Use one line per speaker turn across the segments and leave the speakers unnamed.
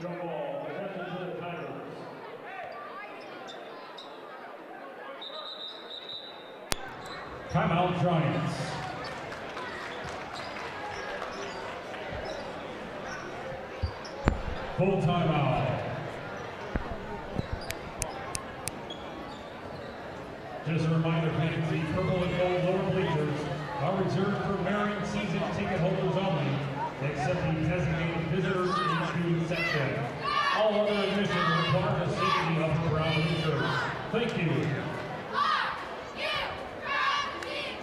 Jump ball, attention to the Tigers. Timeout, Giants. Full timeout. Just a reminder, fans, the purple and gold lower bleachers are reserved for Marion season ticket holders only, except the designated visitors and student section. All other admissions require a safety of the brown bleachers. Thank you.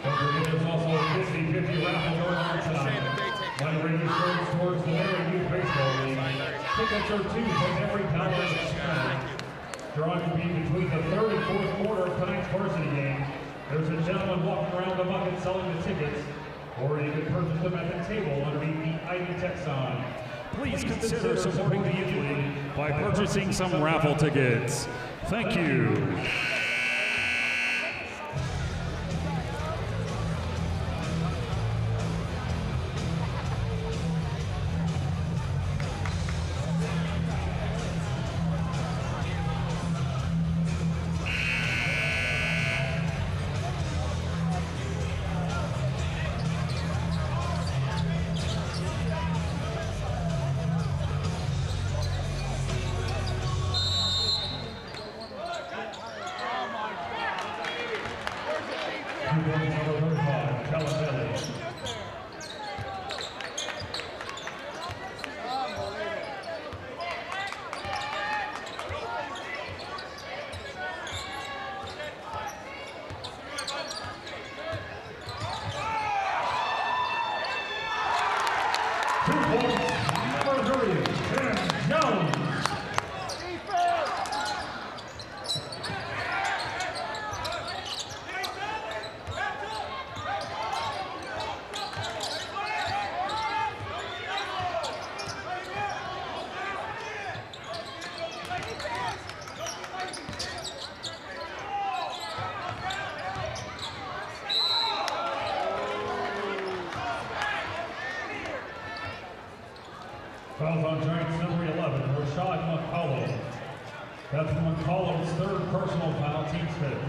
Don't forget there's also a 50-50 raffle going on tonight. Money registered towards the Marion Youth Baseball League. Tickets are $2 for every dollar spent. Drawing will be between the third and fourth quarter of tonight's varsity game. There's a gentleman walking around the bucket selling the tickets, or you can purchase them at the table underneath the ID Tech sign. Please consider supporting the Youth League by purchasing some raffle tickets. Thank you. Fouls on Giants number 11, Rashad McCollum. That's McCollum's third personal foul, team's fifth.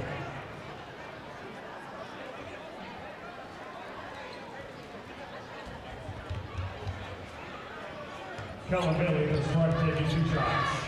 Kellen Bailey, the strike, taking 2 shots.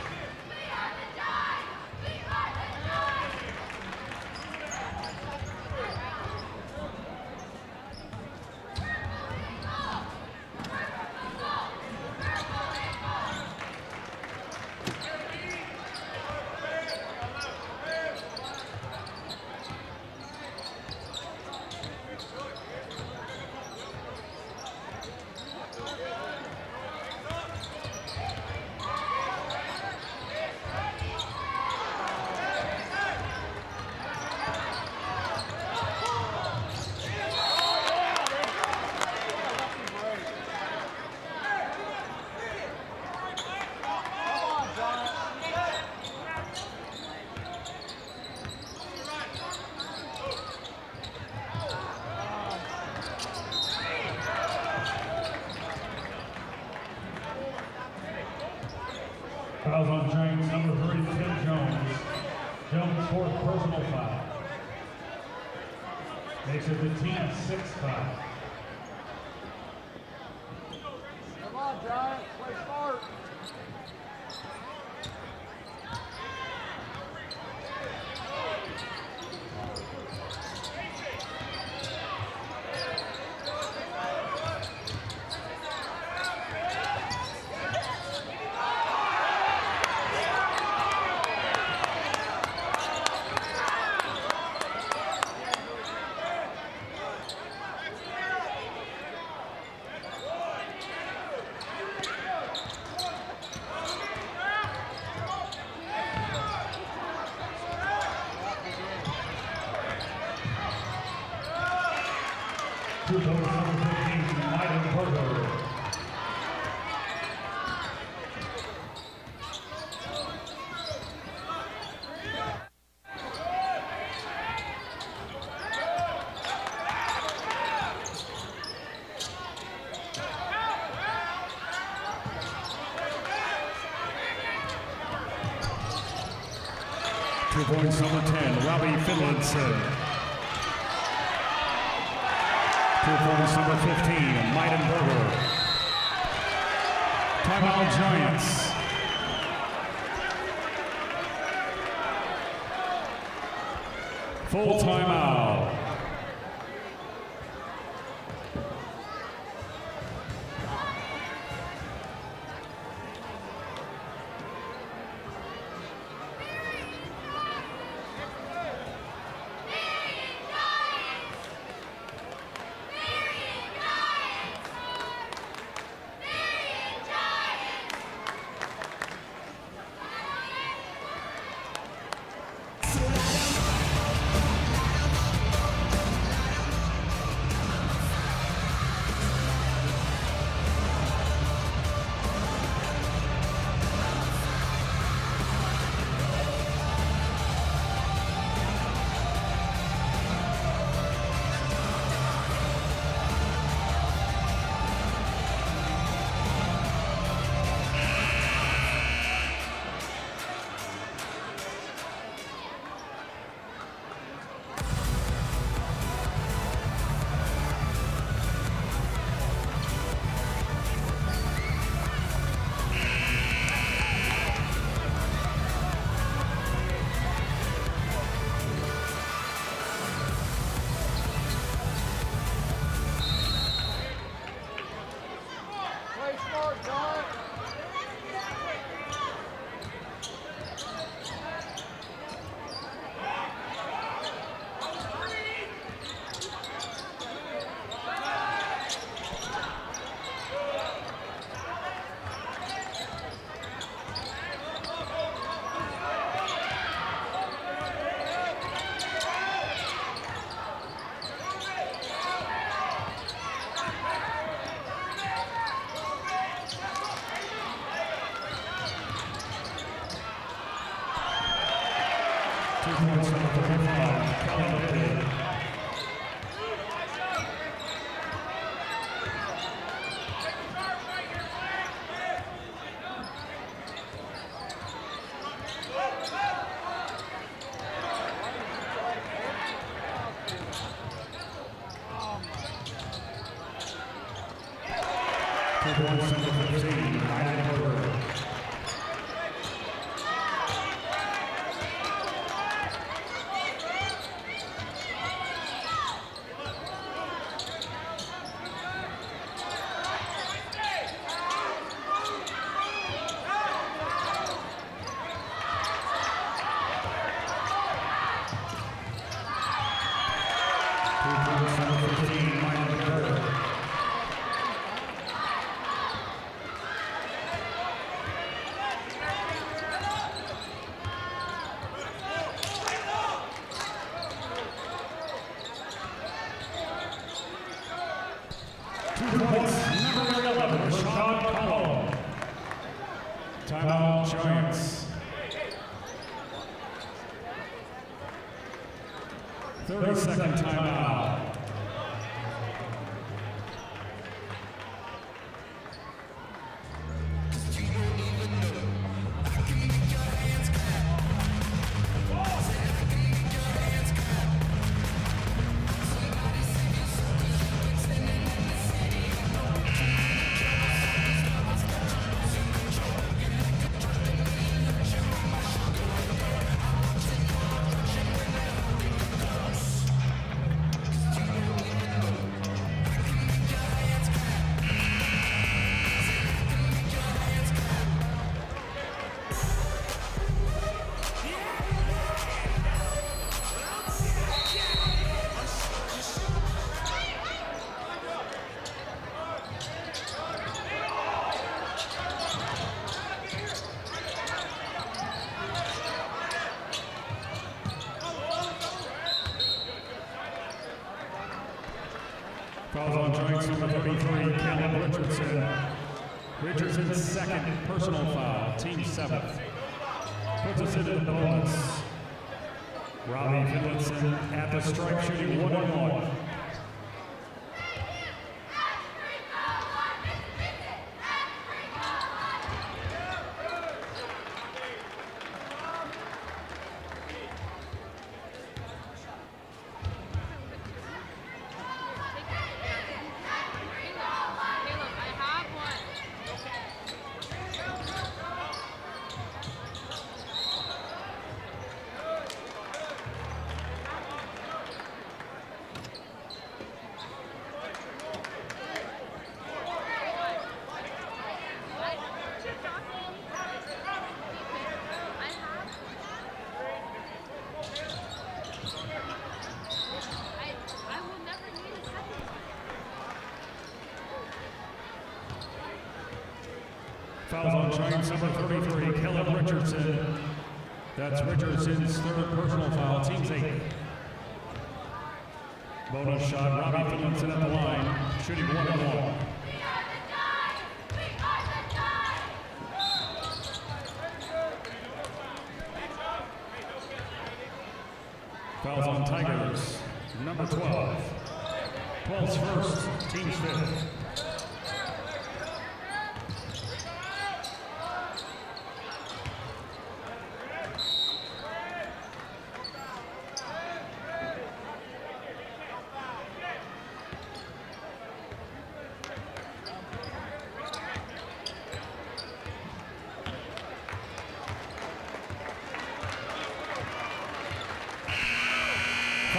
Fouls on Giants number 3, Tim Jones. Jones' fourth personal foul. Makes it the team's 6th foul.
Come on, Giants, play smart.
2 points, number 10, Robbie Finlinson. 2 points, number 15, Meidenberger. Timeout, Giants. Full timeout. Timeout, Giants. 30-second timeout. Fouls on Giants number 33, Caleb Richardson. Richardson's second personal foul, team seventh. Puts us into the bonus. Robbie Finlinson at the stripe, shooting 1-1. Fouls on Giants number 33, Kellen Richardson. That's Richardson's third personal foul, team's 8. Bonus shot, Robbie Finlinson at the line, shooting 1-1. Fouls on Tigers, number 12. 12's first, team's 5th.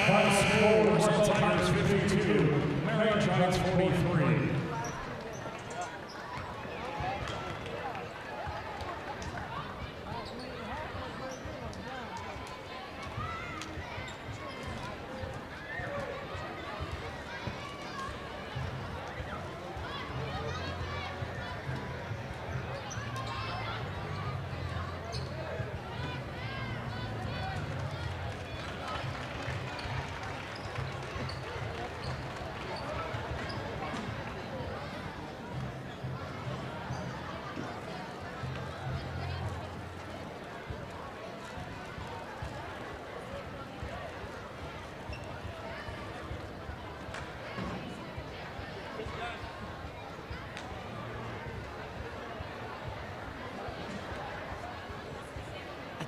Final score, Warsaw Tigers 52, Marion Giants 43.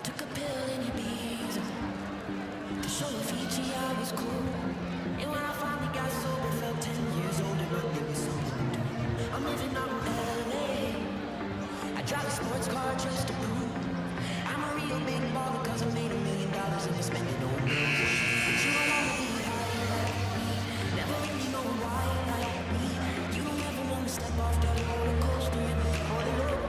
Took a pill in Ibiza to show Fiji I was cool. And when I finally got sober, felt 10 years older, but there was something to do. I'm living out in LA. I drive a sports car just to prove I'm a real big baller, cause I made $1 million and I spend it on bills. But you don't wanna be high like me, never really know why like me. You don't ever wanna step off that roller coaster and fall in love.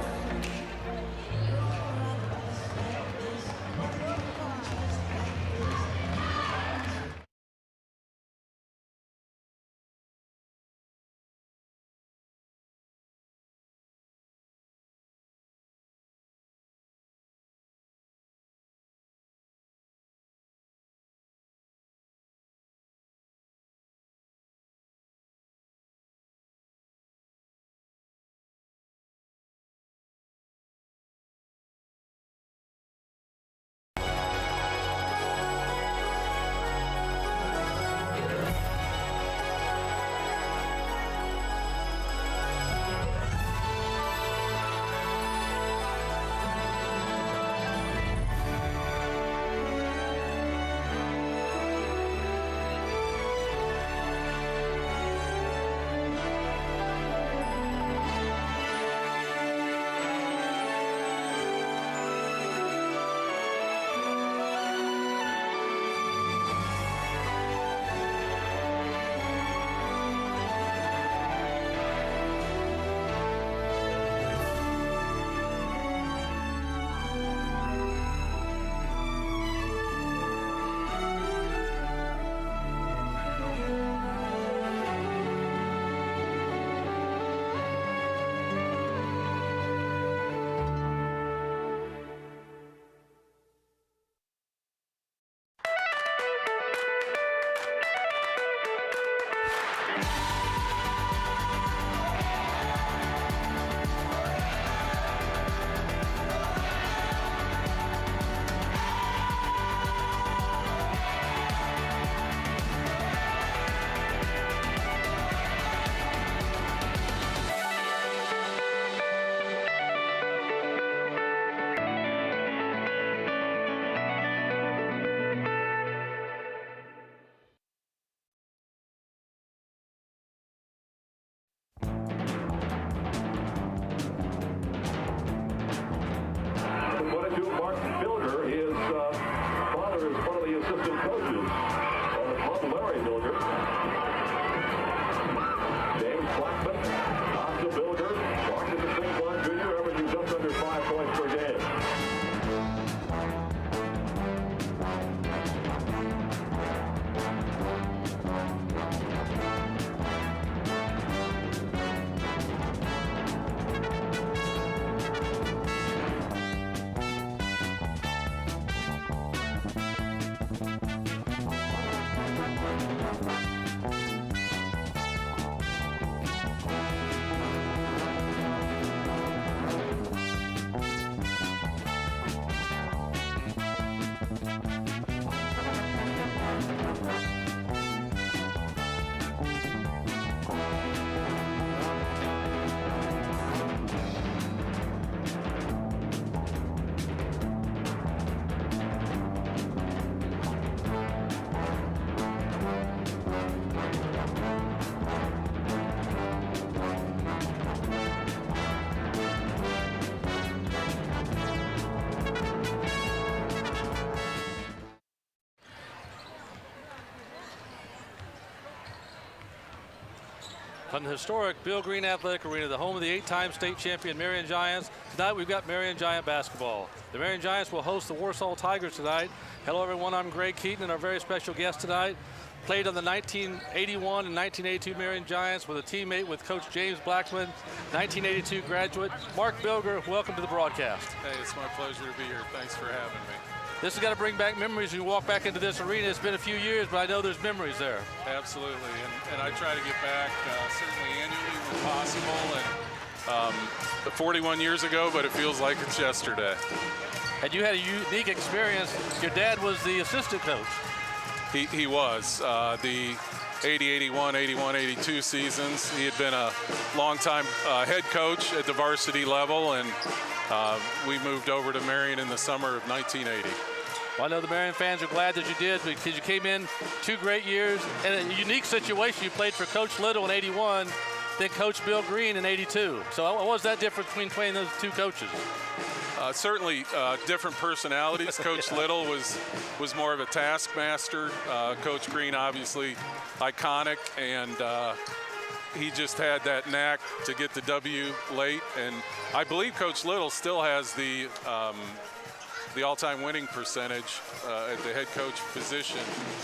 From the historic Bill Green Athletic Arena, the home of the 8-time state champion Marion Giants. Tonight we've got Marion Giant basketball. The Marion Giants will host the Warsaw Tigers tonight. Hello everyone, I'm Greg Keaton, and our very special guest tonight played on the 1981 and 1982 Marion Giants with a teammate with Coach James Blackman, 1982 graduate. Mark Bilger, welcome to the broadcast.
Hey, it's my pleasure to be here. Thanks for having me.
This has got to bring back memories. You walk back into this arena. It's been a few years, but I know there's memories there.
Absolutely, and I try to get back certainly annually when possible. And 41 years ago, but it feels like it's yesterday.
And you had a unique experience. Your dad was the assistant coach.
He was. The 80, 81, 81, 82 seasons. He had been a longtime head coach at the varsity level, and we moved over to Marion in the summer of 1980.
Well, I know the Marion fans are glad that you did, because you came in 2 great years in a unique situation. You played for Coach Little in 81, then Coach Bill Green in 82. So what was that difference between playing those 2 coaches?
Certainly different personalities. Coach Little was more of a taskmaster. Coach Green, obviously iconic, and he just had that knack to get the W late. And I believe Coach Little still has the all-time winning percentage at the head coach position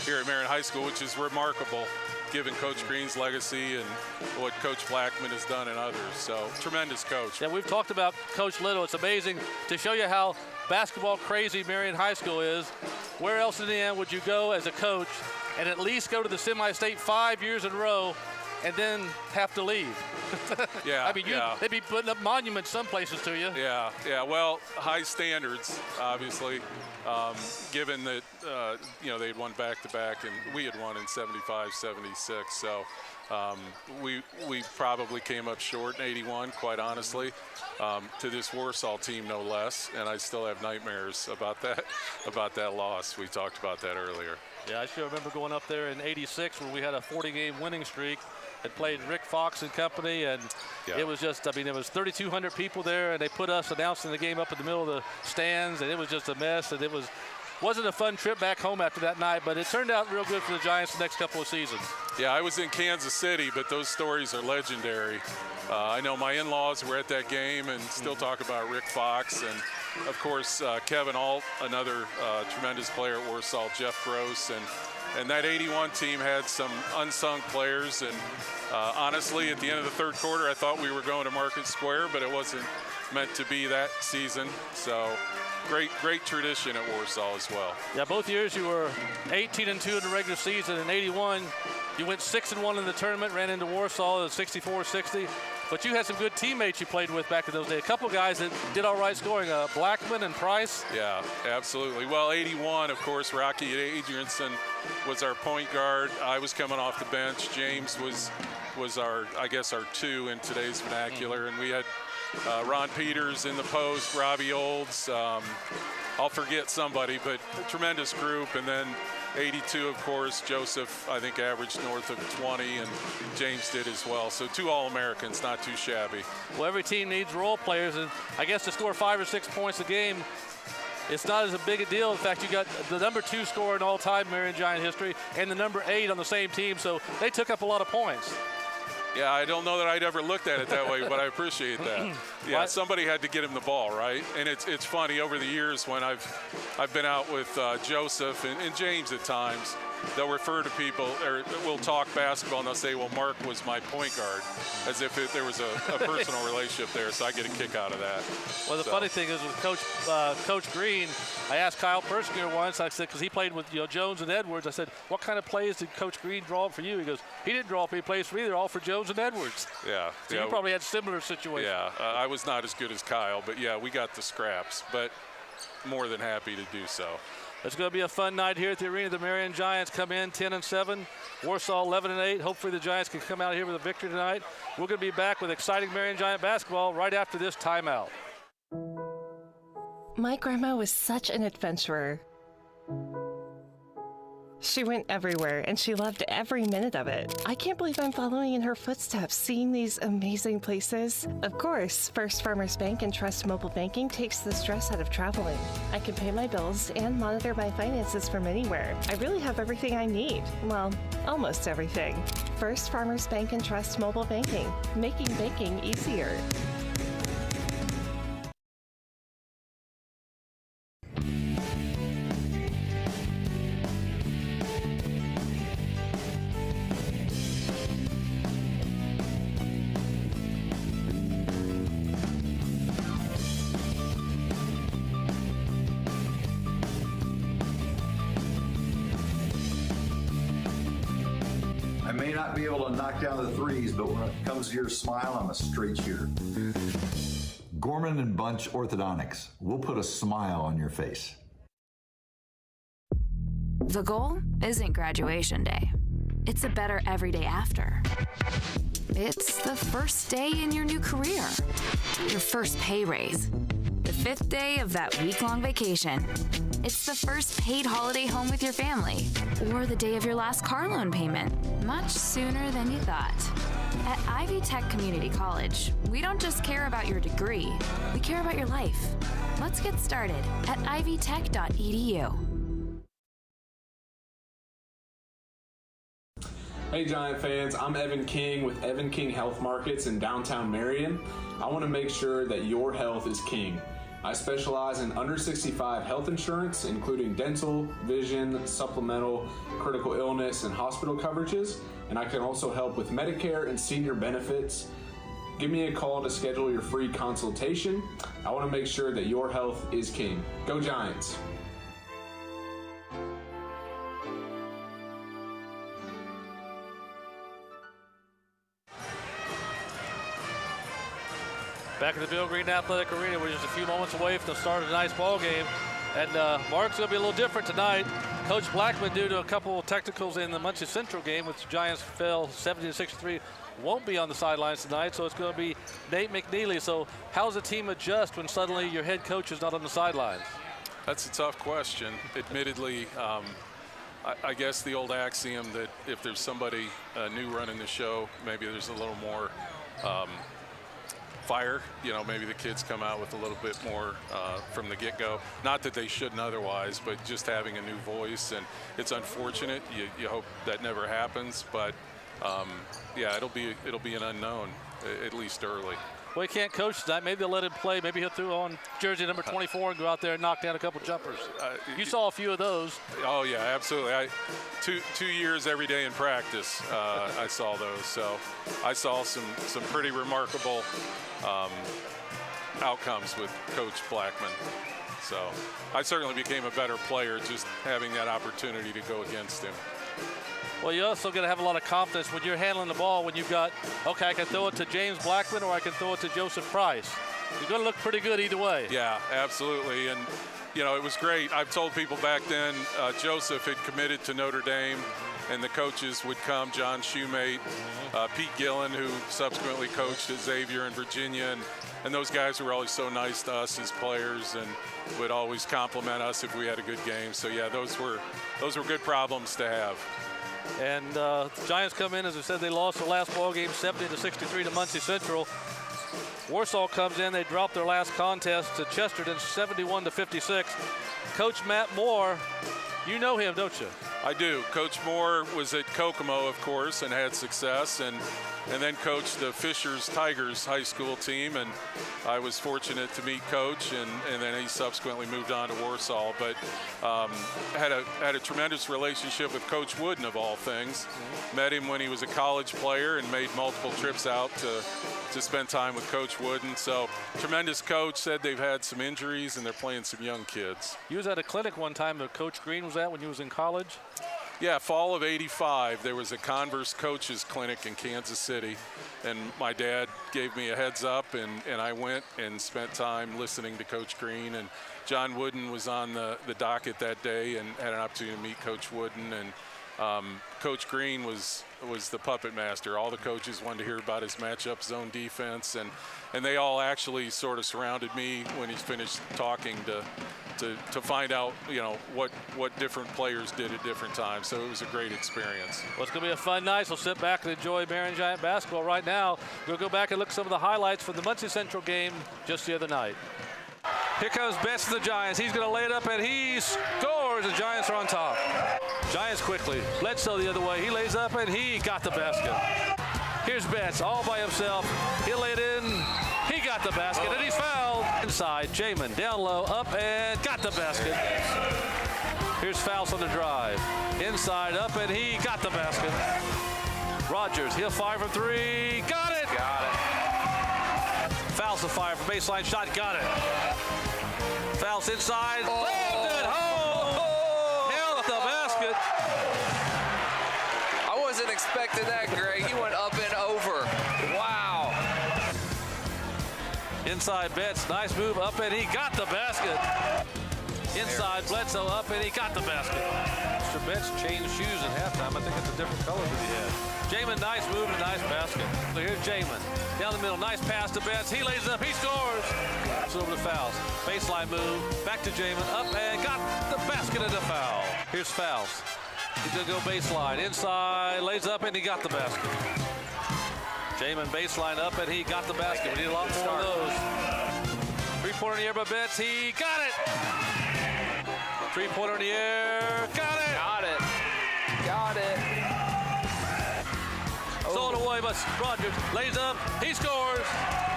here at Marion High School, which is remarkable given Coach Green's legacy and what Coach Blackman has done and others. So, tremendous coach.
Yeah, we've talked about Coach Little. It's amazing to show you how basketball crazy Marion High School is. Where else in the end would you go as a coach and at least go to the semi-state 5 years in a row and then have to leave?
Yeah,
I mean, they'd be putting up monuments some places to you.
Yeah. Well, high standards, obviously, given that, they'd won back-to-back, and we had won in 75, 76. So we probably came up short in 81, quite honestly, to this Warsaw team, no less. And I still have nightmares about that loss. We talked about that earlier.
Yeah, I still remember going up there in 86 where we had a 40-game winning streak. Had played Rick Fox and company, and it was just, there was 3,200 people there, and they put us announcing the game up in the middle of the stands, and it was just a mess, and it wasn't a fun trip back home after that night, but it turned out real good for the Giants the next couple of seasons. Yeah,
I was in Kansas City, but those stories are legendary. I know my in-laws were at that game and still talk about Rick Fox, and of course Kevin Alt, another tremendous player at Warsaw, Jeff Gross, and that 81 team had some unsung players, and honestly, at the end of the third quarter, I thought we were going to Market Square, but it wasn't meant to be that season. So great tradition at Warsaw as well. Yeah,
both years you were 18-2 in the regular season. In 81, you went 6-1 in the tournament, ran into Warsaw at 64-60. But you had some good teammates you played with back in those days. A couple guys that did all right scoring, Blackman and Price.
Yeah, absolutely. Well, 81, of course, Rocky Adrianson was our point guard. I was coming off the bench. James was our 2 in today's vernacular. And we had Ron Peters in the post, Robbie Olds. I'll forget somebody, but a tremendous group. And then 82, of course, Joseph, I think, averaged north of 20, and James did as well. So 2 All-Americans, not too shabby.
Well, every team needs role players, and I guess to score 5 or 6 points a game, it's not as a big a deal. In fact, you got the number 2 scorer in all-time Marion Giant history and the number 8 on the same team, so they took up a lot of points.
Yeah, I don't know that I'd ever looked at it that way, but I appreciate that. Yeah, somebody had to get him the ball, right? And it's funny, over the years when I've been out with Joseph and James at times, they'll refer to people, or we'll talk basketball, and they'll say, well, Mark was my point guard, as if there was a personal relationship there, so I get a kick out of that.
Well, the funny thing is with Coach Green, I asked Kyle Persinger once, I said, because he played with Jones and Edwards, I said, what kind of plays did Coach Green draw up for you? He goes, he didn't draw up any plays for me, they're all for Jones and Edwards.
Yeah.
So you probably had similar situations.
Yeah, I was not as good as Kyle, but yeah, we got the scraps, but more than happy to do so.
It's going to be a fun night here at the arena. The Marion Giants come in 10-7, Warsaw 11-8. Hopefully the Giants can come out here with a victory tonight. We're going to be back with exciting Marion Giant basketball right after this timeout.
My grandma was such an adventurer. She went everywhere, and she loved every minute of it. I can't believe I'm following in her footsteps, seeing these amazing places. Of course, First Farmers Bank and Trust Mobile Banking takes the stress out of traveling. I can pay my bills and monitor my finances from anywhere. I really have everything I need. Well, almost everything. First Farmers Bank and Trust Mobile Banking, making banking easier.
I may not be able to knock down the threes, but when it comes to your smile, I'm a straight shooter. Gorman and Bunch Orthodontics. We'll put a smile on your face.
The goal isn't graduation day. It's a better every day after. It's the first day in your new career, your first pay raise, the 5th day of that week-long vacation. It's the first paid holiday home with your family, or the day of your last car loan payment, much sooner than you thought. At Ivy Tech Community College, we don't just care about your degree, we care about your life. Let's get started at ivytech.edu.
Hey Giant fans, I'm Evan King with Evan King Health Markets in downtown Marion. I want to make sure that your health is king. I specialize in under 65 health insurance, including dental, vision, supplemental, critical illness, and hospital coverages. And I can also help with Medicare and senior benefits. Give me a call to schedule your free consultation. I want to make sure that your health is king. Go Giants!
Back at the Bill Green Athletic Arena, we're just a few moments away from the start of tonight's ball game. And Mark's going to be a little different tonight. Coach Blackman, due to a couple of technicals in the Muncie Central game, which the Giants fell 70-63, won't be on the sidelines tonight. So it's going to be Nate McNeely. So how does the team adjust when suddenly your head coach is not on the sidelines?
That's a tough question. Admittedly, I guess the old axiom that if there's somebody new running the show, maybe there's a little more fire. You know, maybe the kids come out with a little bit more from the get-go. Not that they shouldn't otherwise, but just having a new voice, and it's unfortunate. You hope that never happens, but yeah, it'll be an unknown, at least early.
Well, he can't coach tonight. Maybe they'll let him play. Maybe he'll throw on jersey number 24 and go out there and knock down a couple jumpers. You saw a few of those.
Oh yeah, absolutely. Two years every day in practice, I saw those. So I saw some pretty remarkable outcomes with Coach Blackman. So I certainly became a better player just having that opportunity to go against him.
Well, you're also going to have a lot of confidence when you're handling the ball, when you've got, okay, I can throw it to James Blackman or I can throw it to Joseph Price. You're going to look pretty good either way.
Yeah, absolutely. And, you know, it was great. I've told people back then, Joseph had committed to Notre Dame, and the coaches would come, John Shoemate, Pete Gillen, who subsequently coached at Xavier in Virginia, and those guys were always so nice to us as players and would always compliment us if we had a good game. So, yeah, those were good problems to have.
And the Giants come in, as I said, they lost the last ball game 70-63 to Muncie Central. Warsaw comes in, they drop their last contest to Chesterton 71-56. Coach Matt Moore, you know him, don't you?
I do. Coach Moore was at Kokomo, of course, and had success, and then coached the Fishers Tigers high school team, and I was fortunate to meet Coach, and then he subsequently moved on to Warsaw, but had a tremendous relationship with Coach Wooden, of all things. Met him when he was a college player and made multiple trips out to spend time with Coach Wooden. So tremendous coach. Said they've had some injuries and they're playing some young kids.
You was at a clinic one time that Coach Green was at when you was in college?
Yeah, fall of '85, there was a Converse coaches clinic in Kansas City, and my dad gave me a heads up, and I went and spent time listening to Coach Green, and John Wooden was on the docket that day and had an opportunity to meet Coach Wooden, and Coach Green was the puppet master. All the coaches wanted to hear about his matchup, zone defense, and they all actually sort of surrounded me when he finished talking to find out, you know, what different players did at different times. So it was a great experience.
Well, it's going to be a fun night, so sit back and enjoy Marion Giant basketball right now. We'll go back and look at some of the highlights from the Muncie Central game just the other night. Here comes Betts to the Giants. He's going to lay it up, and he scores. The Giants are on top. Giants quickly. Bledsoe the other way. He lays up, and he got the basket. Here's Betts all by himself. He'll lay it in. He got the basket, and he's fouled. Inside, Jamin down low, up, and got the basket. Here's Fouls on the drive. Inside, up, and he got the basket. Rogers, he'll fire from three. Got it.
Got it.
Fouls the fire for baseline shot. Got it. Fouls inside. Slammed it home. Held the basket.
I wasn't expecting that, Greg. You went up and over. Wow.
Inside Betts. Nice move up, and he got the basket. Inside Bledsoe up, and he got the basket. Mr. Betts changed shoes at halftime. I think it's a different color than he had. Jamin, nice move and nice basket. So here's Jamin. Down the middle, nice pass to Betts. He lays it up, he scores. It's over to Fouls. Baseline move, back to Jamin, up and got the basket and the foul. Here's Fouls. He's gonna go baseline, inside, lays up and he got the basket. Jamin baseline up and he got the basket. We need a lot more of those. Three-pointer in the air by Betts, he got it. Three-pointer in the air, got it.
Got it. Got it.
Sold away, but Rogers lays up, he scores.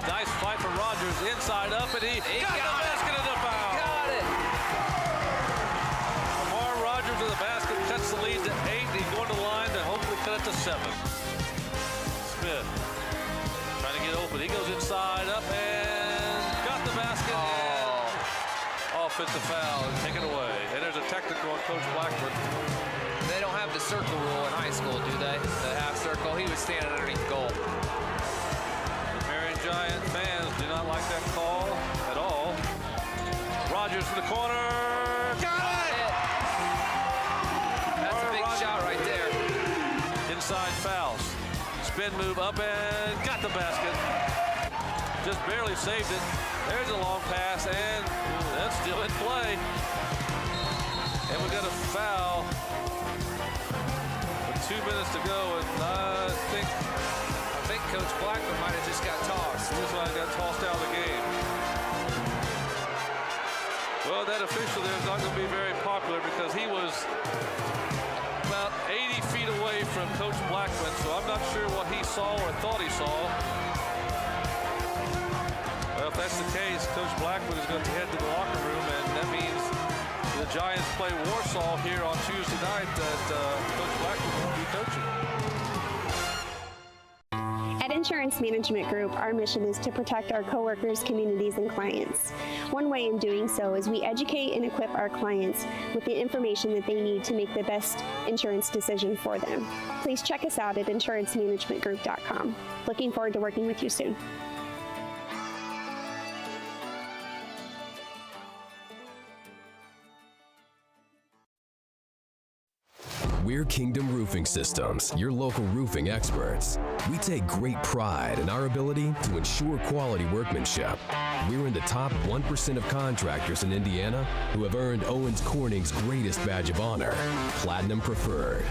Nice fight from Rogers, inside up, and he got the basket and the foul.
Got it.
Lamar Rogers with the basket cuts the lead to 8. He's going to the line to hopefully cut it to 7. Smith trying to get open. He goes inside, up, and got the basket. Offensive foul, take it away. And there's a technical on Coach Blackwood.
They don't have the circle rule in high school, do they? The half circle. He was standing underneath goal.
The Marion Giant fans do not like that call at all. Rogers from the corner. Got it!
That's a big shot right there.
Inside Fouls. Spin move up and got the basket. Just barely saved it. There's a long pass, and that's still in play. And we got a foul. 2 minutes to go, and I think
Coach Blackman might have just got tossed.
This one got tossed out of the game. Well, that official there is not going to be very popular because he was about 80 feet away from Coach Blackman, so I'm not sure what he saw or thought he saw. Well, if that's the case, Coach Blackman is going to head to the locker room, and that means the Giants play Warsaw here on Tuesday night that Coach Blackman will be coaching.
At Insurance Management Group, our mission is to protect our coworkers, communities, and clients. One way in doing so is we educate and equip our clients with the information that they need to make the best insurance decision for them. Please check us out at insurancemanagementgroup.com. Looking forward to working with you soon.
We're Kingdom Roofing Systems, your local roofing experts. We take great pride in our ability to ensure quality workmanship. We're in the top 1% of contractors in Indiana who have earned Owens Corning's greatest badge of honor, Platinum Preferred.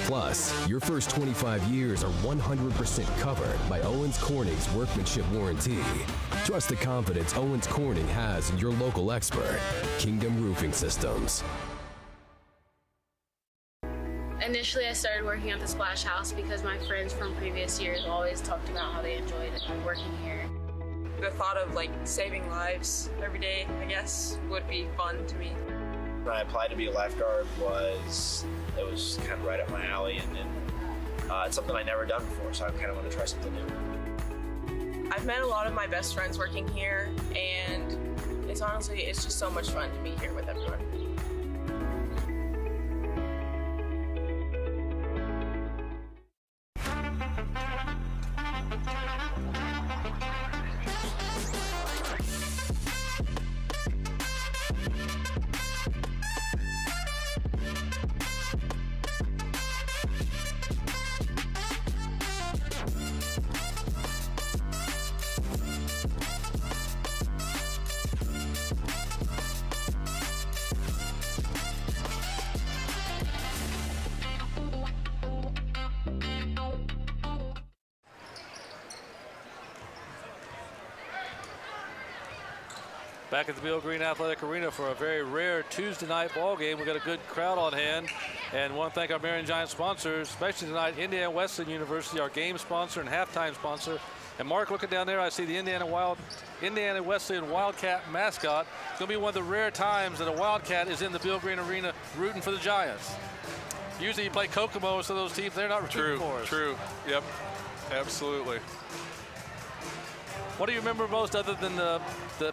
Plus, your first 25 years are 100% covered by Owens Corning's workmanship warranty. Trust the confidence Owens Corning has in your local expert, Kingdom Roofing Systems.
Initially, I started working at the Splash House because my friends from previous years always talked about how they enjoyed working here.
The thought of saving lives every day, I guess, would be fun to me.
When I applied to be a lifeguard, it was kind of right up my alley, and it's something I'd never done before, so I kind of want to try something new.
I've met a lot of my best friends working here, and it's just so much fun to be here with everyone.
back at the Bill Green Athletic Arena for a very rare Tuesday night ball game. We've got a good crowd on hand, and want to thank our Marion Giants sponsors, especially tonight, Indiana Wesleyan University, our game sponsor and halftime sponsor. And Mark, looking down there, I see the Indiana Wesleyan Wildcat mascot. It's going to be one of the rare times that a Wildcat is in the Bill Green Arena rooting for the Giants. Usually you play Kokomo, so those teams, they're not rooting for us.
True, yep, absolutely.
What do you remember most other than the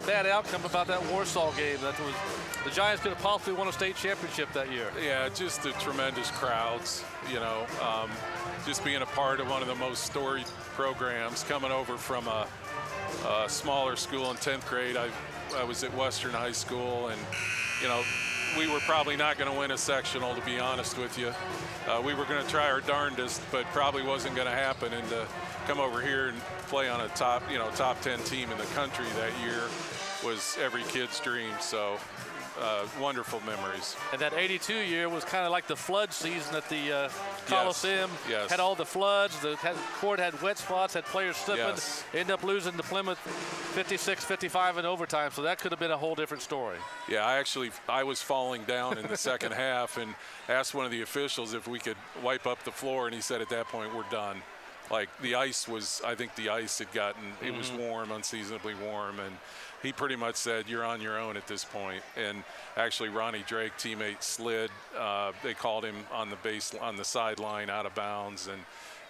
bad outcome about that Warsaw game? That was, the Giants could have possibly won a state championship that year.
Yeah, just the tremendous crowds, you know, just being a part of one of the most storied programs, coming over from a smaller school in 10th grade. I was at Western High School, and, you know, we were probably not going to win a sectional, to be honest with you. We were going to try our darndest, but probably wasn't going to happen. And to come over here and play on a top 10 team in the country that year was every kid's dream. So wonderful memories.
And that 82 year was kind of like the flood season at the Coliseum.
Yes.
Had all the floods. The court had wet spots, had players slipping.
Yes.
Ended up losing to Plymouth 56-55 in overtime. So that could have been a whole different story.
Yeah, I was falling down in the second half and asked one of the officials if we could wipe up the floor, and he said at that point, we're done. Like the ice was, I think the ice had gotten, it was warm, unseasonably warm, and he pretty much said, you're on your own at this point. And actually Ronnie Drake, teammate, slid. They called him on the sideline out of bounds,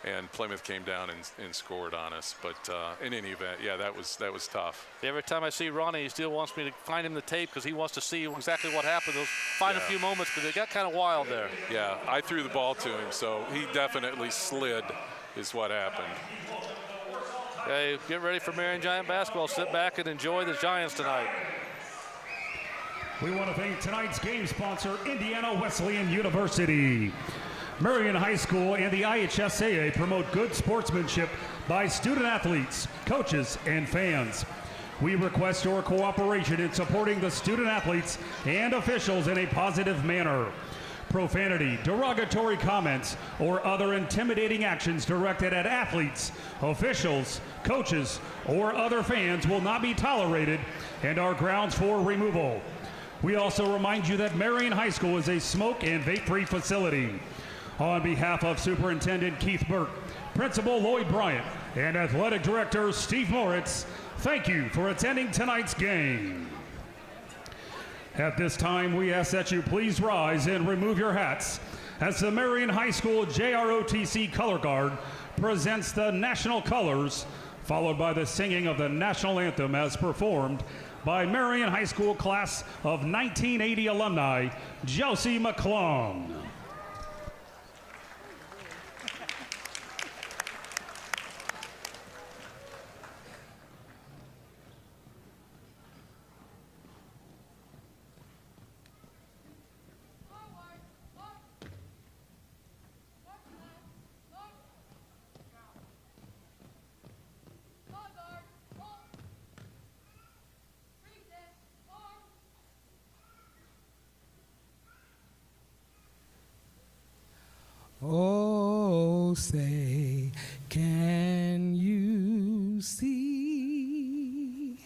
and Plymouth came down and scored on us. But in any event, yeah, that was tough.
Every time I see Ronnie, he still wants me to find him the tape because he wants to see exactly what happened. Those final few moments, because it got kind of wild there.
Yeah, I threw the ball to him, so he definitely slid is what happened.
Okay, get ready for Marion Giant basketball. Sit back and enjoy the Giants tonight.
We want to thank tonight's game sponsor, Indiana Wesleyan University. Marion High School and the IHSAA promote good sportsmanship by student athletes, coaches, and fans. We request your cooperation in supporting the student athletes and officials in a positive manner. Profanity, derogatory comments, or other intimidating actions directed at athletes, officials, coaches, or other fans will not be tolerated and are grounds for removal. We also remind you that Marion High School is a smoke and vape-free facility. On behalf of Superintendent Keith Burke, Principal Lloyd Bryant, and Athletic Director Steve Moritz, thank you for attending tonight's game. At this time, we ask that you please rise and remove your hats as the Marion High School JROTC Color Guard presents the national colors, followed by the singing of the national anthem as performed by Marion High School class of 1980 alumni, Josie McClung.
Oh, say, can you see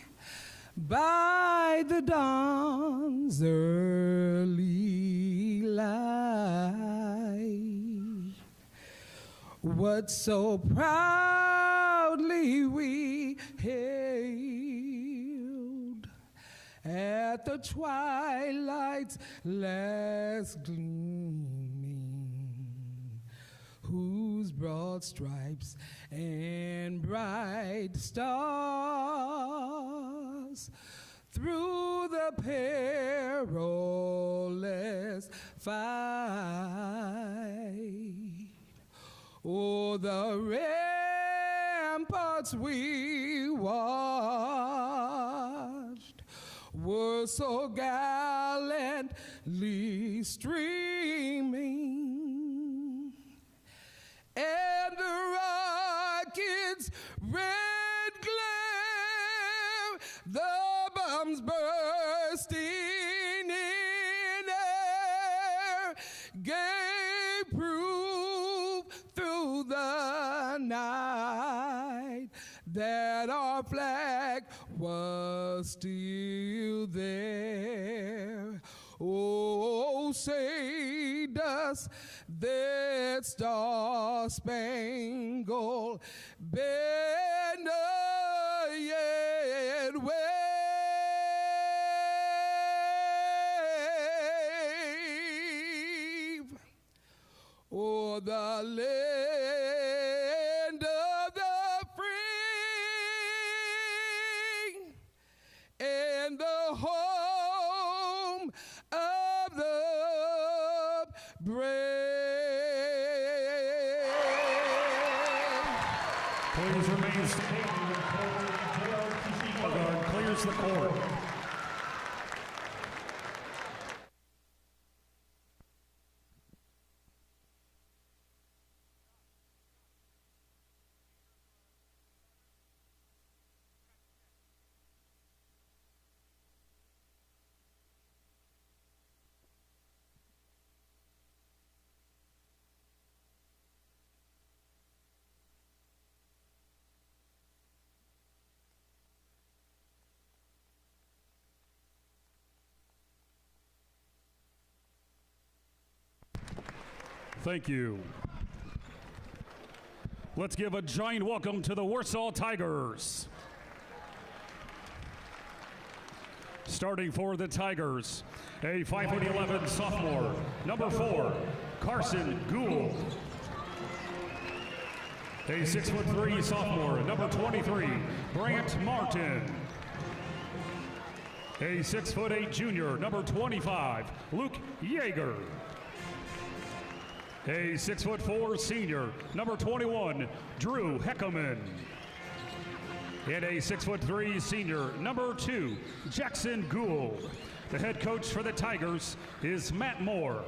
by the dawn's early light what so proudly we hailed at the twilight's last gleaming, whose broad stripes and bright stars through the perilous fight o'er the ramparts we watched were so gallantly streaming, and the rocket's red glare, the bombs bursting in air, gave proof through the night that our flag was still there. Oh, say does that star-spangled banner yet wave o'er the land of the free and the home of the brave.
Please remain standing. Guard clears the court. Thank you. Let's give a giant welcome to the Warsaw Tigers. Starting for the Tigers, a 5'11" sophomore, number 4, Carson Gould. A 6'3" sophomore, number 23, Brant Martin. A 6'8" junior, number 25, Luke Yeager. A 6'4" senior, number 21, Drew Heckerman. And a 6'3" senior, number 2, Jackson Gould. The head coach for the Tigers is Matt Moore.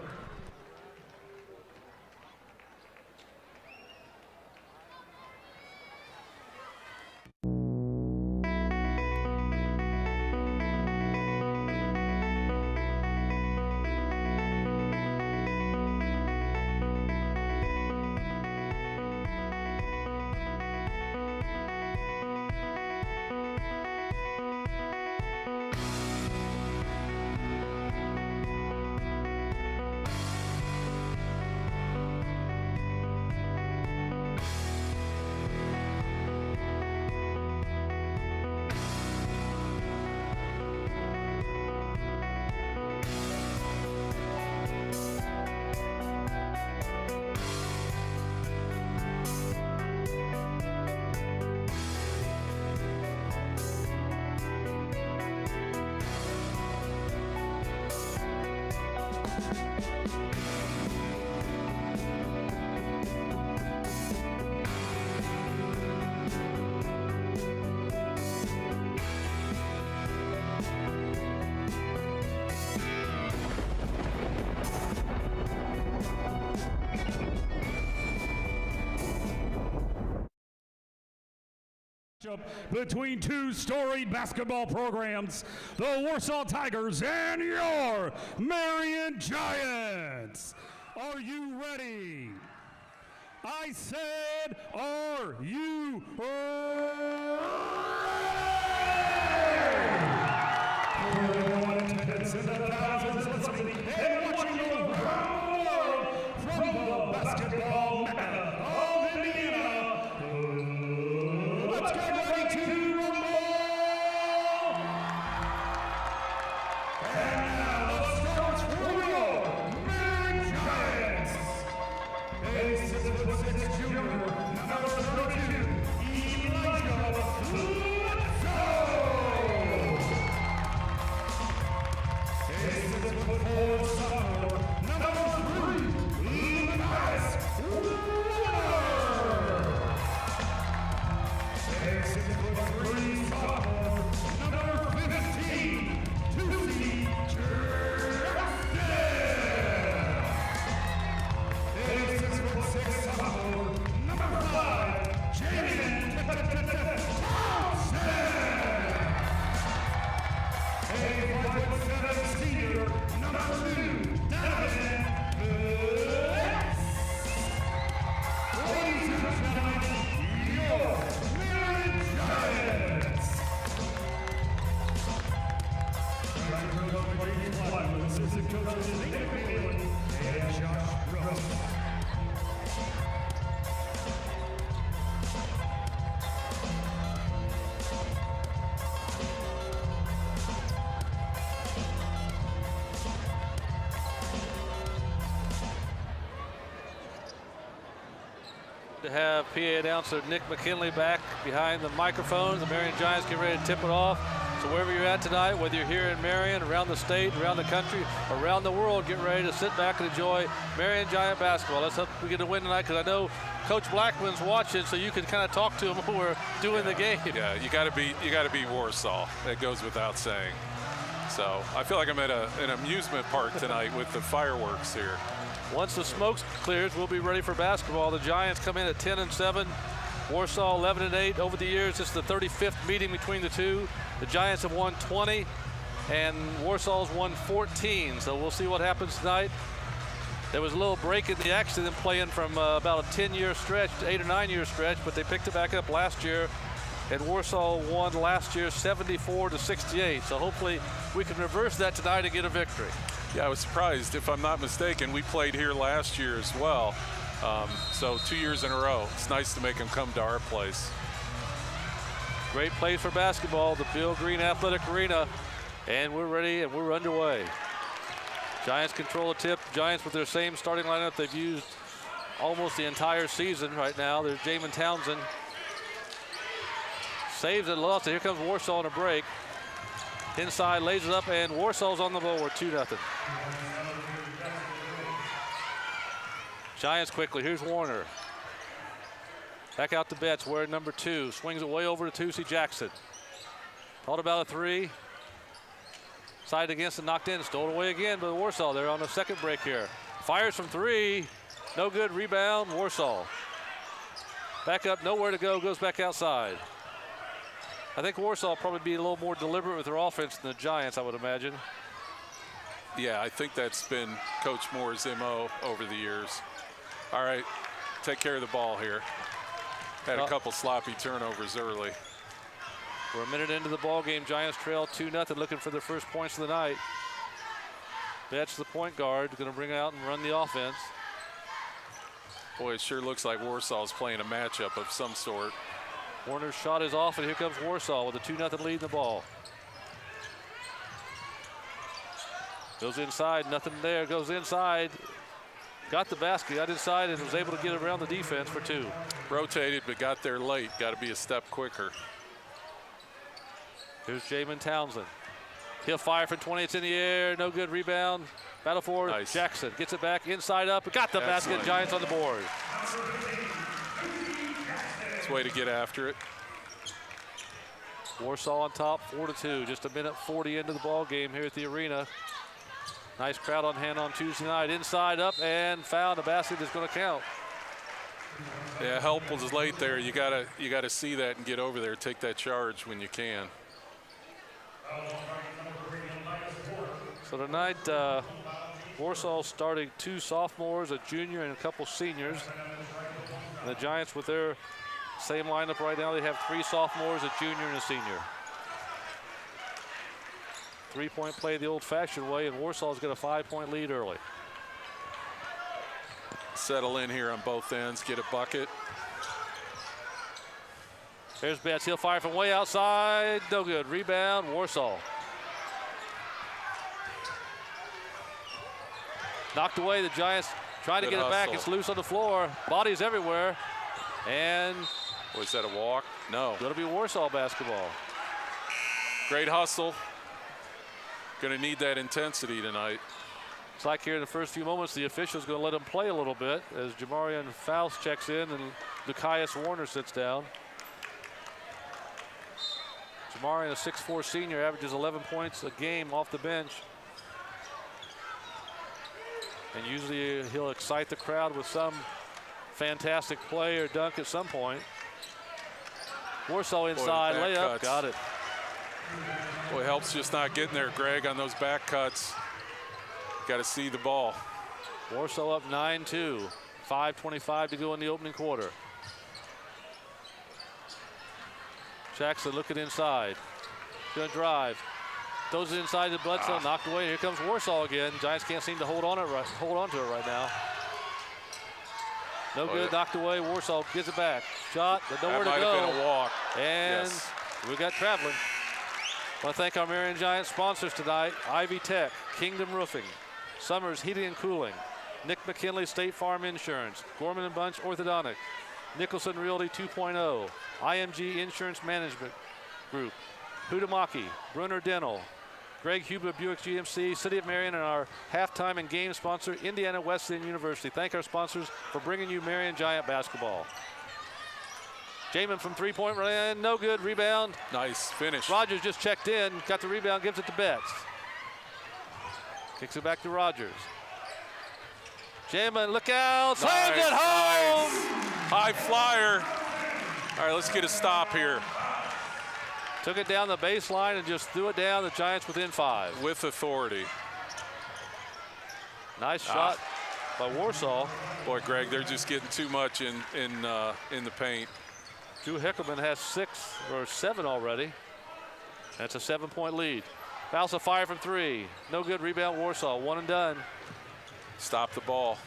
Between two storied basketball programs, the Warsaw Tigers and your Marion Giants. Are you ready? I said, are you ready? For everyone in attendance in the thousands listening and watching around the world from the basketball mecca of Indiana, let's get ready to rumble! And now the starts for your Marion Giants. A 6'6" junior, number 32, Elijah Luzzo. A 6'4" sophomore, number 3, Lucas Warner. A 6'3" sophomore, number 15, Tusi Jackson. A 6'6" sophomore, number 5, Jaden Thompson. A 5'7" senior, number 2, Donovan Blitz. Ladies and gentlemen, your Marion Giants. assistant coaches Nick McKinley and Josh Brooks.
To have PA announcer Nick McKinley back behind the microphones. The Marion Giants get ready to tip it off. So wherever you're at tonight, whether you're here in Marion, around the state, around the country, around the world, get ready to sit back and enjoy Marion Giant basketball. Let's hope we get a win tonight, because I know Coach Blackman's watching, so you can kind of talk to him when we're doing the game.
Yeah, you got to be Warsaw. That goes without saying. So I feel like I'm at an amusement park tonight with the fireworks here.
Once the smoke clears, we'll be ready for basketball. The Giants come in at 10-7. Warsaw 11-8. Over the years, it's the 35th meeting between the two. The Giants have won 20, and Warsaw's won 14. So we'll see what happens tonight. There was a little break in the action, them playing from about a 10-year stretch, 8 or 9 year stretch, but they picked it back up last year. And Warsaw won last year 74-68. So hopefully we can reverse that tonight and get a victory.
Yeah, I was surprised. If I'm not mistaken, we played here last year as well. So 2 years in a row. It's nice to make them come to our place.
Great place for basketball, the Bill Green Athletic Arena. And we're ready and we're underway. Giants control the tip. Giants with their same starting lineup they've used almost the entire season right now. There's Jamin Townsend. Saves it, lost it. Here comes Warsaw on a break. Inside, lays it up, and Warsaw's on the board, 2-0. Giants quickly. Here's Warner. Back out to Betts, wearing number 2. Swings it way over to Tusey Jackson. Thought about a 3. Side against and knocked in. Stole it away again by Warsaw. They're on the second break here. Fires from 3. No good. Rebound, Warsaw. Back up, nowhere to go. Goes back outside. I think Warsaw will probably be a little more deliberate with their offense than the Giants, I would imagine.
Yeah, I think that's been Coach Moore's MO over the years. All right, take care of the ball here. Had a couple sloppy turnovers early.
We're a minute into the ball game. Giants trail 2-0, looking for their first points of the night. Betts, the point guard, going to bring it out and run the offense.
Boy, it sure looks like Warsaw's playing a matchup of some sort.
Warner's shot is off, and here comes Warsaw with a 2-0 lead in the ball. Goes inside, nothing there, goes inside. Got the basket, got inside, and was able to get around the defense for 2.
Rotated, but got there late. Got to be a step quicker.
Here's Jamin Townsend. He'll fire from 20, it's in the air, no good, rebound. Battle for nice. Jackson, gets it back, inside up, got the basket, Giants on the board.
Way to get after it.
Warsaw on top, 4-2. Just a minute 40 into the ball game here at the arena. Nice crowd on hand on Tuesday night. Inside up and found a basket that's going to count.
Yeah, help was late there. You gotta see that and get over there. Take that charge when you can.
So tonight, Warsaw starting 2 sophomores, a junior, and a couple seniors. And the Giants with their same lineup right now. They have 3 sophomores, a junior, and a senior. 3-point play the old-fashioned way, and Warsaw's got a 5-point lead early.
Settle in here on both ends, get a bucket.
There's Betts. He'll fire from way outside. No good. Rebound, Warsaw. Knocked away. The Giants trying to get it back. It's loose on the floor. Bodies everywhere. And
was that a walk? No.
Going to be Warsaw basketball.
Great hustle. Going to need that intensity tonight.
It's like here in the first few moments, the official's going to let him play a little bit as Marion Faust checks in and Lucius Warner sits down. Marion, a 6'4" senior, averages 11 points a game off the bench. And usually he'll excite the crowd with some fantastic play or dunk at some point. Warsaw inside, layup, got it.
Boy, helps just not getting there, Greg, on those back cuts. Got to see the ball.
Warsaw up 9-2. 5:25 to go in the opening quarter. Jackson looking inside. Gonna drive. Throws it inside the Bledsoe, knocked away. Here comes Warsaw again. Giants can't seem to hold on to it right now. No good, knocked away. Warsaw gets it back. Shot, but nowhere to go.
That might have been a walk.
And
yes.
We got traveling. I want to thank our Marion Giants sponsors tonight: Ivy Tech, Kingdom Roofing, Summers Heating and Cooling, Nick McKinley State Farm Insurance, Gorman & Bunch Orthodontic, Nicholson Realty 2.0, IMG Insurance Management Group, Hudamaki, Brunner Dental, Greg Hubler Buick GMC, City of Marion, and our halftime and game sponsor, Indiana Wesleyan University. Thank our sponsors for bringing you Marion Giant basketball. Jamin from three-point land, no good, rebound.
Nice finish.
Rogers just checked in, got the rebound, gives it to Betts. Kicks it back to Rogers. Jamin, look out, slams it home!
Nice. High flyer. All right, let's get a stop here.
Took it down the baseline and just threw it down. The Giants within 5.
With authority.
Nice shot by Warsaw.
Boy, Greg, they're just getting too much in the paint.
Drew Hickelman has 6 or 7 already. That's a 7-point lead. Fouls fire from 3. No good, rebound Warsaw, 1 and done.
Stop the ball.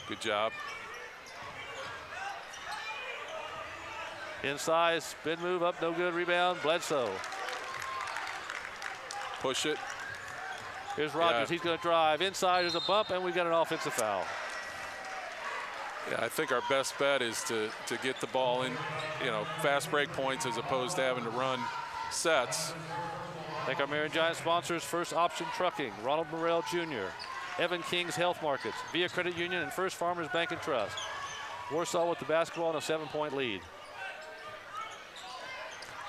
Good job.
Inside, spin move up, no good, rebound, Bledsoe.
Push it.
Here's Rogers, he's gonna drive. Inside, there's a bump, and we got an offensive foul.
Yeah, I think our best bet is to get the ball in, fast break points as opposed to having to run sets.
Thank our Marion Giant sponsors: First Option Trucking, Ronald Morrell Jr., Evan King's Health Markets, Via Credit Union, and First Farmers Bank and Trust. Warsaw with the basketball and a 7-point lead.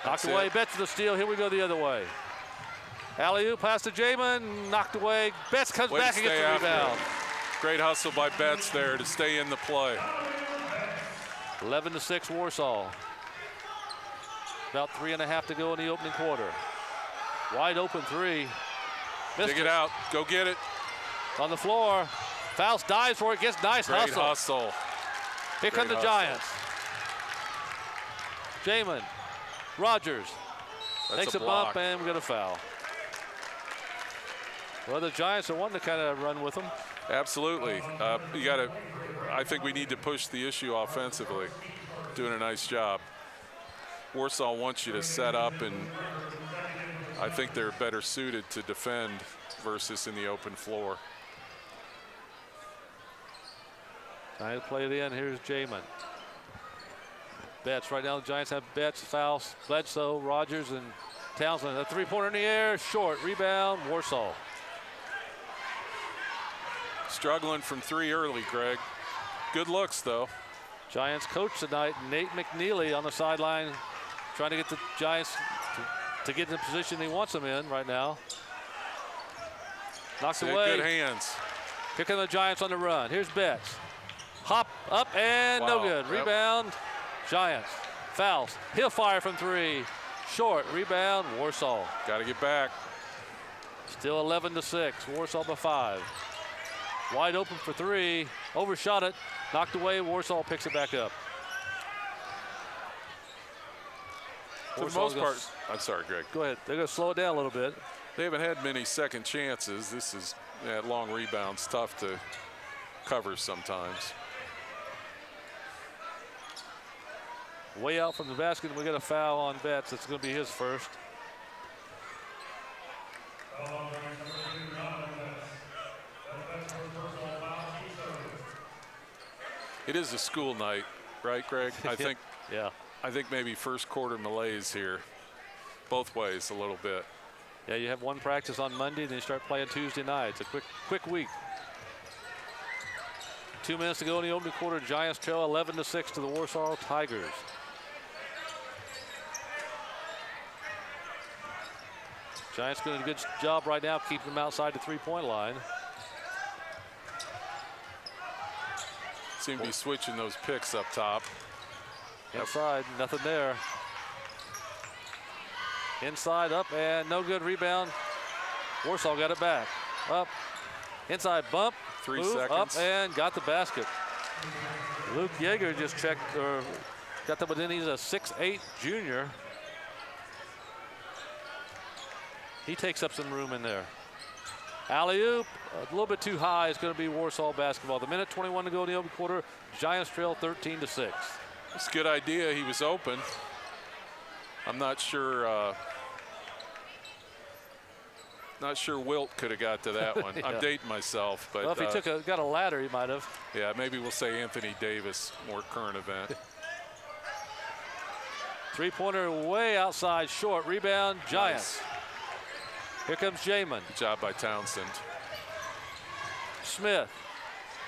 Knocked away, Betts to the steal. Here we go the other way. Alley-oop pass to Jamin, knocked away. Betts comes back and gets the rebound.
Great hustle by Betts there to stay in the play.
11-6 Warsaw. About 3.5 to go in the opening quarter. Wide open 3.
Dig it out, go get it.
On the floor, Faust dives for it, gets nice
Great
hustle.
hustle.
Here come the Giants. Jamin, Rogers, takes a bump, and we got a foul. Well, the Giants are wanting to kind of run with them.
Absolutely. I think we need to push the issue offensively. Doing a nice job. Warsaw wants you to set up, and I think they're better suited to defend versus in the open floor.
Trying to play it in. Here's Jamin. Betts. Right now the Giants have Betts, Faust, Bledsoe, Rogers, and Townsend. A 3-pointer in the air, short. Rebound, Warsaw.
Struggling from 3 early, Greg. Good looks, though.
Giants coach tonight, Nate McNeely, on the sideline, trying to get the Giants to get in the position he wants them in right now. Knocked away.
Good hands.
Kicking the Giants on the run. Here's Betts. Hop up and no good. Rebound, Giants. Faust. He'll fire from 3. Short. Rebound, Warsaw.
Got to get back.
Still 11-6. Warsaw by 5. Wide open for 3. Overshot it. Knocked away. Warsaw picks it back up.
For the most part, I'm sorry, Greg.
Go ahead. They're going to slow it down a little bit.
They haven't had many second chances. This is that long rebound's tough to cover sometimes.
Way out from the basket, and we got a foul on Betts. It's going to be his first.
It is a school night, right, Greg? I think.
Yeah.
I think maybe first quarter malaise here, both ways a little bit.
Yeah, you have one practice on Monday, then you start playing Tuesday night. It's a quick week. 2 minutes to go in the opening quarter. Giants trail 11-6 to the Warsaw Tigers. Giants doing a good job right now keeping them outside the 3-point line.
Seem to be switching those picks up top.
Inside, nothing there. Inside, up, and no good. Rebound. Warsaw got it back. Up, inside bump.
3
move,
seconds.
Up, and got the basket. Luke Yeager just checked, or got that within. He's a 6'8" junior. He takes up some room in there. Alley-oop, a little bit too high. It's going to be Warsaw basketball. The minute 21 to go in the open quarter. Giants trail 13-6.
It's a good idea. He was open. I'm not sure. Not sure Wilt could have got to that one.
Yeah.
I'm dating myself, but
well, if he got a ladder, he might have.
Yeah, maybe we'll say Anthony Davis, more current event.
Three-pointer way outside, short. Rebound, Giants. Nice. Here comes Jamin.
Good job by Townsend.
Smith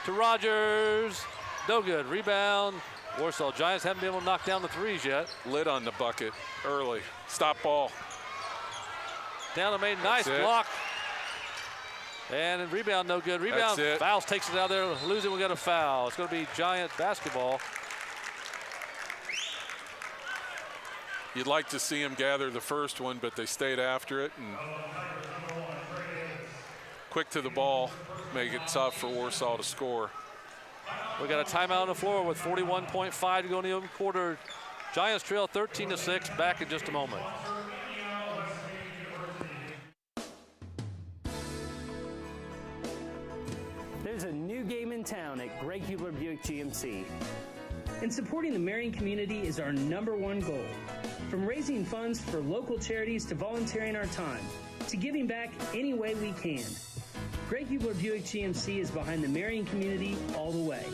to Rogers. No good. Rebound. Warsaw. Giants haven't been able to knock down the threes yet.
Lid on the bucket early. Stop ball.
Down the main. Nice block. And rebound, no good. Rebound. Fouls takes it out there. Losing, we got a foul. It's going to be Giant basketball.
You'd like to see him gather the first one, but they stayed after it. And quick to the ball, make it tough for Warsaw to score.
We got a timeout on the floor with 41.5 to go in the open quarter. Giants trail 13-6. Back in just a moment.
There's a new game in town at Greg Hubler Buick GMC. And supporting the Marion community is our #1 goal. From raising funds for local charities to volunteering our time, to giving back any way we can. Greg Hubler Buick GMC is behind the Marion community all the way.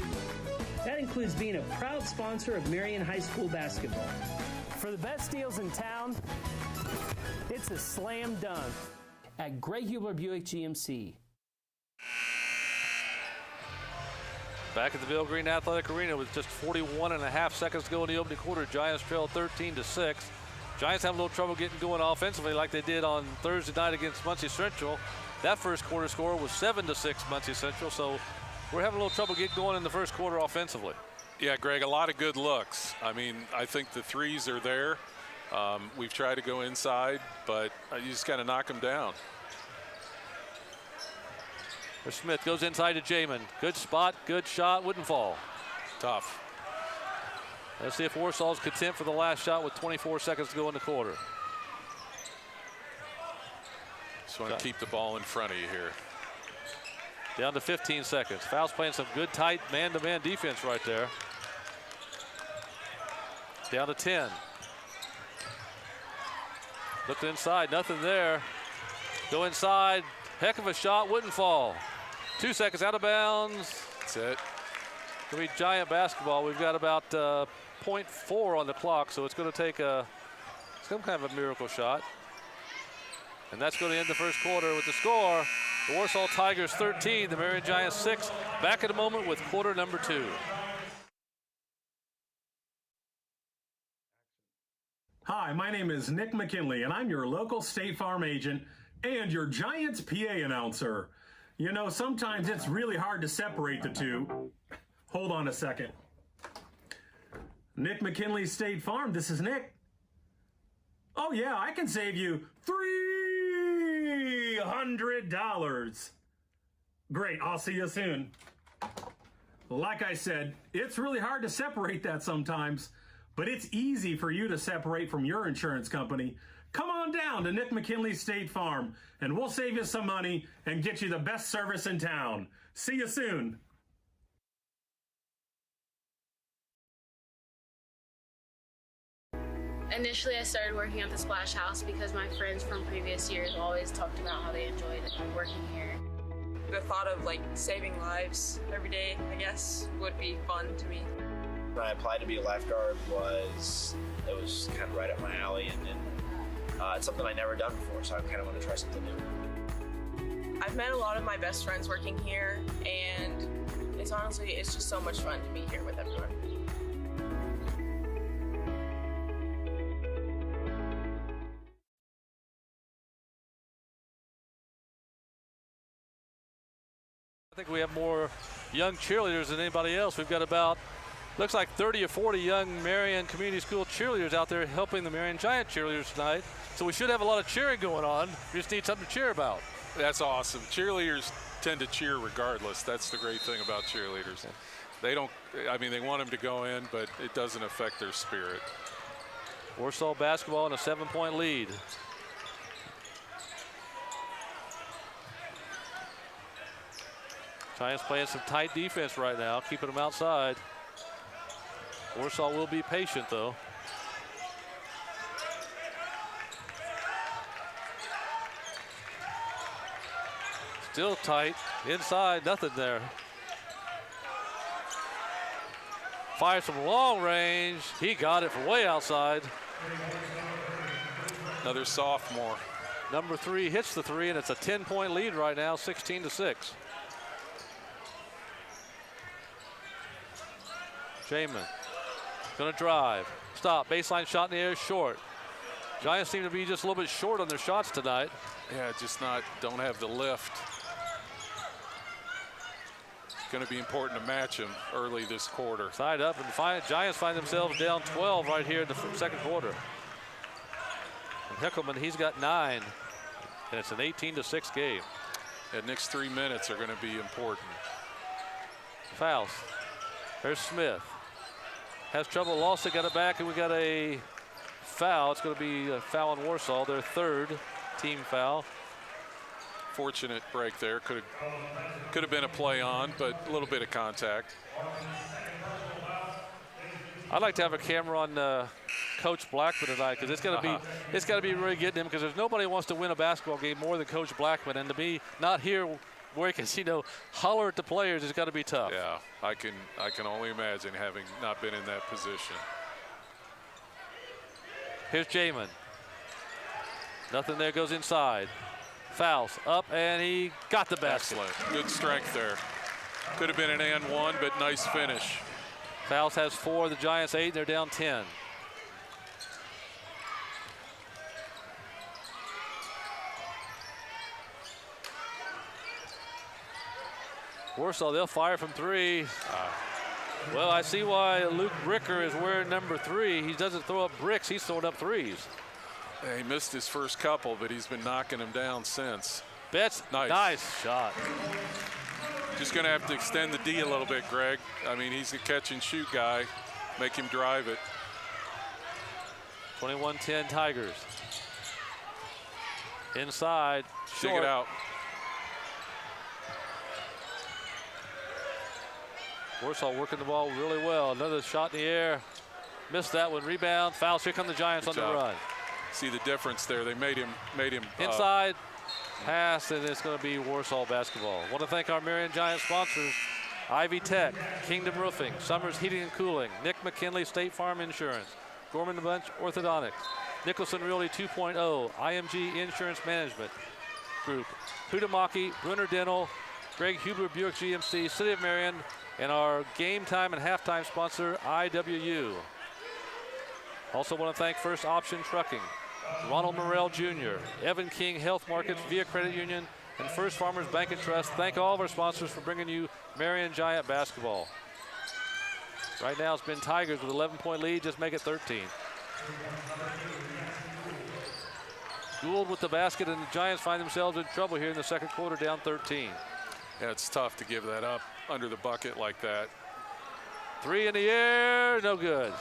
That includes being a proud sponsor of Marion High School basketball. For the best deals in town, it's a slam dunk at Greg Hubler Buick GMC.
Back at the Bill Green Athletic Arena with just 41.5 seconds to go in the opening quarter. Giants trail 13-6. Giants have a little trouble getting going offensively like they did on Thursday night against Muncie Central. That first quarter score was 7-6 Muncie Central, so we're having a little trouble getting going in the first quarter offensively.
Yeah, Greg, a lot of good looks. I mean, I think the threes are there. We've tried to go inside, but you just got to knock them down.
Smith goes inside to Jamin. Good spot, good shot, wouldn't fall.
Tough.
Let's see if Warsaw's content for the last shot with 24 seconds to go in the quarter.
Just want to keep the ball in front of you here.
Down to 15 seconds. Fouls playing some good tight man-to-man defense right there. Down to 10. Looked inside, nothing there. Go inside, heck of a shot, wouldn't fall. 2 seconds out of bounds.
That's it.
It's going to be Giant basketball. We've got about 0.4 on the clock, so it's going to take some kind of a miracle shot. And that's going to end the first quarter with the score. The Warsaw Tigers 13, the Marion Giants 6. Back in a moment with quarter number 2.
Hi, my name is Nick McKinley, and I'm your local State Farm agent and your Giants PA announcer. You know, sometimes it's really hard to separate the two. Hold on a second. Nick McKinley, State Farm, this is Nick. Oh yeah, I can save you $300. Great, I'll see you soon. Like I said, it's really hard to separate that sometimes, but it's easy for you to separate from your insurance company. Come on down to Nick McKinley State Farm, and we'll save you some money and get you the best service in town. See you soon.
Initially, I started working at the Splash House because my friends from previous years always talked about how they enjoyed working here.
The thought of like saving lives every day, I guess, would be fun to me.
When I applied to be a lifeguard, it was kind of right up my alley, and it's something I never done before, so I kind of want to try something new.
I've met a lot of my best friends working here, and it's just so much fun to be here with everyone.
I think we have more young cheerleaders than anybody else. We've got about, looks like 30 or 40 young Marion Community School cheerleaders out there helping the Marion Giant cheerleaders tonight. So we should have a lot of cheering going on. We just need something to cheer about.
That's awesome. Cheerleaders tend to cheer regardless. That's the great thing about cheerleaders. They don't, I mean, they want them to go in, but it doesn't affect their spirit.
Warsaw basketball in a 7-point lead. Giants playing some tight defense right now, keeping them outside. Warsaw will be patient, though. Still tight. Inside, nothing there. Fires from long range. He got it from way outside.
Another sophomore.
Number 3 hits the 3, and it's a 10-point lead right now, 16-6. Jamin gonna drive. Stop. Baseline shot in the air, short. Giants seem to be just a little bit short on their shots tonight.
Yeah, just don't have the lift. It's going to be important to match him early this quarter.
Side up, and Giants find themselves down 12 right here in the second quarter. And Hickelman, he's got 9, and it's an 18-6 game.
The next 3 minutes are going to be important.
Fouls. There's Smith. Has trouble, lost it, got it back, and we got a foul. It's going to be a foul on Warsaw, their 3rd team foul.
Fortunate break there. Could have been a play on, but a little bit of contact.
I'd like to have a camera on Coach Blackman tonight, because it's got to be really getting him, because there's nobody who wants to win a basketball game more than Coach Blackman, and to be not here where he can, holler at the players, it's got to be tough.
Yeah, I can only imagine having not been in that position.
Here's Jamin. Nothing there, goes inside. Fouls up, and he got the basket.
Excellent. Good strength there. Could have been an and 1, but nice finish.
Fouls has 4, the Giants 8, they're down 10. Warsaw, they'll fire from 3. Well, I see why Luke Bricker is wearing number 3. He doesn't throw up bricks, he's throwing up 3s.
Yeah, he missed his first couple, but he's been knocking them down since.
Betts, nice shot.
Just going to have to extend the D a little bit, Greg. I mean, he's a catch and shoot guy. Make him drive it.
21-10 Tigers. Inside, short.
Dig it out.
Warsaw working the ball really well. Another shot in the air. Missed that one. Rebound. Fouls. Here come the Giants on the run.
See the difference there. They made him
inside. Pass, and it's going to be Warsaw basketball. Want to thank our Marion Giant sponsors: Ivy Tech, Kingdom Roofing, Summers Heating and Cooling, Nick McKinley State Farm Insurance, Gorman & Bunch Orthodontics, Nicholson Realty 2.0, IMG Insurance Management Group, Hutamaki, Brunner Dental, Greg Hubler Buick GMC, City of Marion, and our game time and halftime sponsor, IWU. Also want to thank First Option Trucking, Ronald Morrell Jr., Evan King Health Markets, Via Credit Union, and First Farmers Bank and Trust. Thank all of our sponsors for bringing you Marion Giant basketball. Right now it's been Tigers with 11-point lead, just make it 13. Gould with the basket, and the Giants find themselves in trouble here in the second quarter, down 13.
Yeah, it's tough to give that up under the bucket like that.
3 in the air, no good.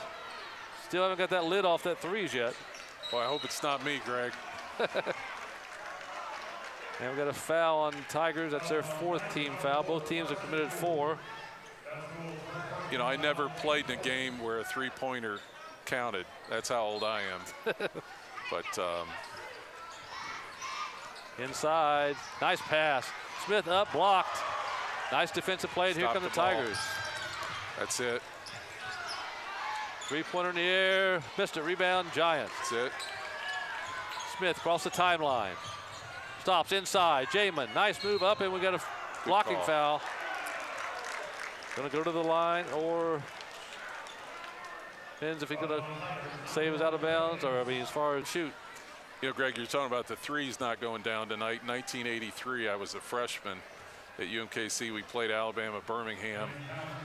Still haven't got that lid off that 3s yet.
Well, I hope it's not me, Greg.
And we got a foul on Tigers. That's their 4th team foul. Both teams have committed 4.
I never played in a game where a 3-pointer counted. That's how old I am. But
inside, nice pass. Smith up, blocked. Nice defensive play. Here come the Tigers.
That's it.
3-pointer in the air, missed it, rebound, Giants.
That's it.
Smith across the timeline. Stops inside, Jamin, nice move up, and we got a blocking foul. Gonna go to the line, or depends if he's gonna say it was out of bounds, or as far as shoot.
Greg, you're talking about the 3s not going down tonight. 1983, I was a freshman at UMKC. We played Alabama, Birmingham,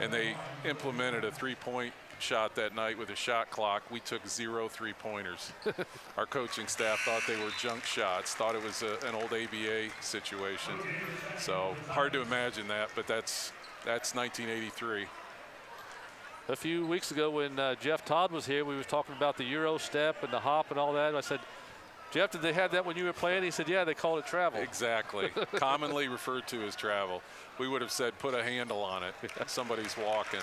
and they implemented a 3-point shot that night with a shot clock. We took 0 3-pointers. Our coaching staff thought they were junk shots, thought it was an old ABA situation. So hard to imagine that, but that's 1983.
A few weeks ago when Jeff Todd was here, we was talking about the Euro step and the hop and all that. I said, Jeff, did they have that when you were playing? He said, yeah, they called it travel.
Exactly. Commonly referred to as travel. We would have said put a handle on it. Somebody's walking.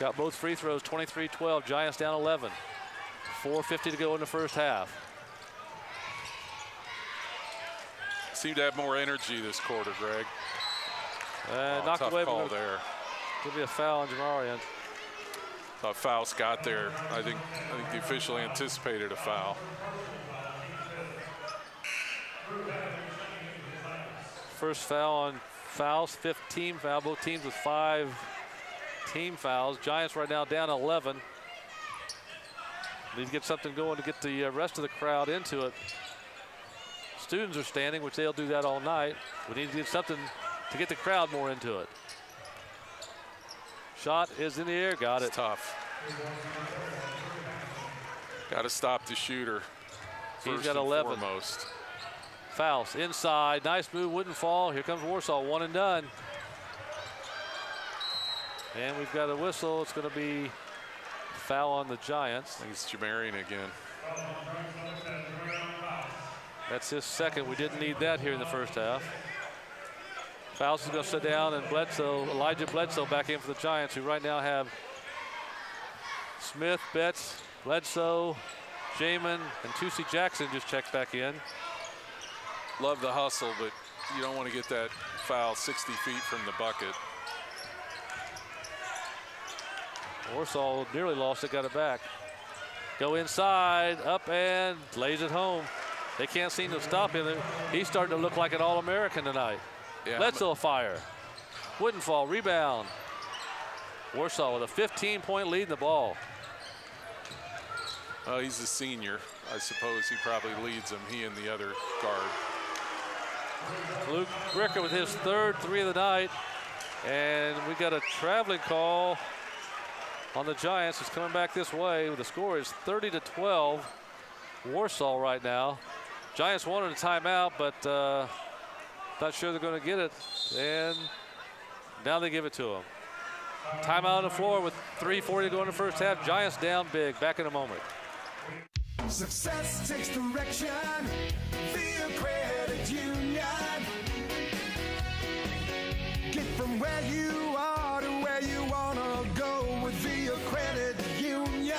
Got both free throws, 23-12. Giants down 11. 4:50 to go in the first half.
Seemed to have more energy this quarter, Greg.
Knocked
tough
away.
Call there.
Could be a foul on Marion.
Thought Faust got there. I think the official anticipated a foul.
First foul on Faust, 5th team foul. Both teams with 5 team fouls. Giants right now down 11. Need to get something going to get the rest of the crowd into it. Students are standing, which they'll do that all night. We need to get something to get the crowd more into it. Shot is in the air, got it.
It's tough. Got to stop the shooter.
He's got 11.
Foremost.
Faust inside, nice move, wouldn't fall. Here comes Warsaw, one and done. And we've got a whistle. It's going to be foul on the Giants.
I think it's Marion again.
That's his second. We didn't need that here in the first half. Faust is going to sit down, and Elijah Bledsoe back in for the Giants, who right now have Smith, Betts, Bledsoe, Jamin, and Tusi Jackson just checked back in.
Love the hustle, but you don't want to get that foul 60 feet from the bucket.
Warsaw nearly lost it, got it back. Go inside, up and lays it home. They can't seem to stop him. He's starting to look like an All-American tonight.
Yeah,
Bledsoe fire. Wouldn't fall, rebound. Warsaw with a 15-point lead in the ball.
He's a senior. I suppose he probably leads them, he and the other guard.
Luke Bricker with his 3rd 3 of the night. And we got a traveling call on the Giants. It's coming back this way. The score is 30-12. Warsaw right now. Giants wanted a timeout, but not sure they're going to get it. And now they give it to them. Timeout on the floor with 3:40 to go in the first half. Giants down big. Back in a moment.
Success takes direction via credit union. Get from where you are to where you want to go with via credit union.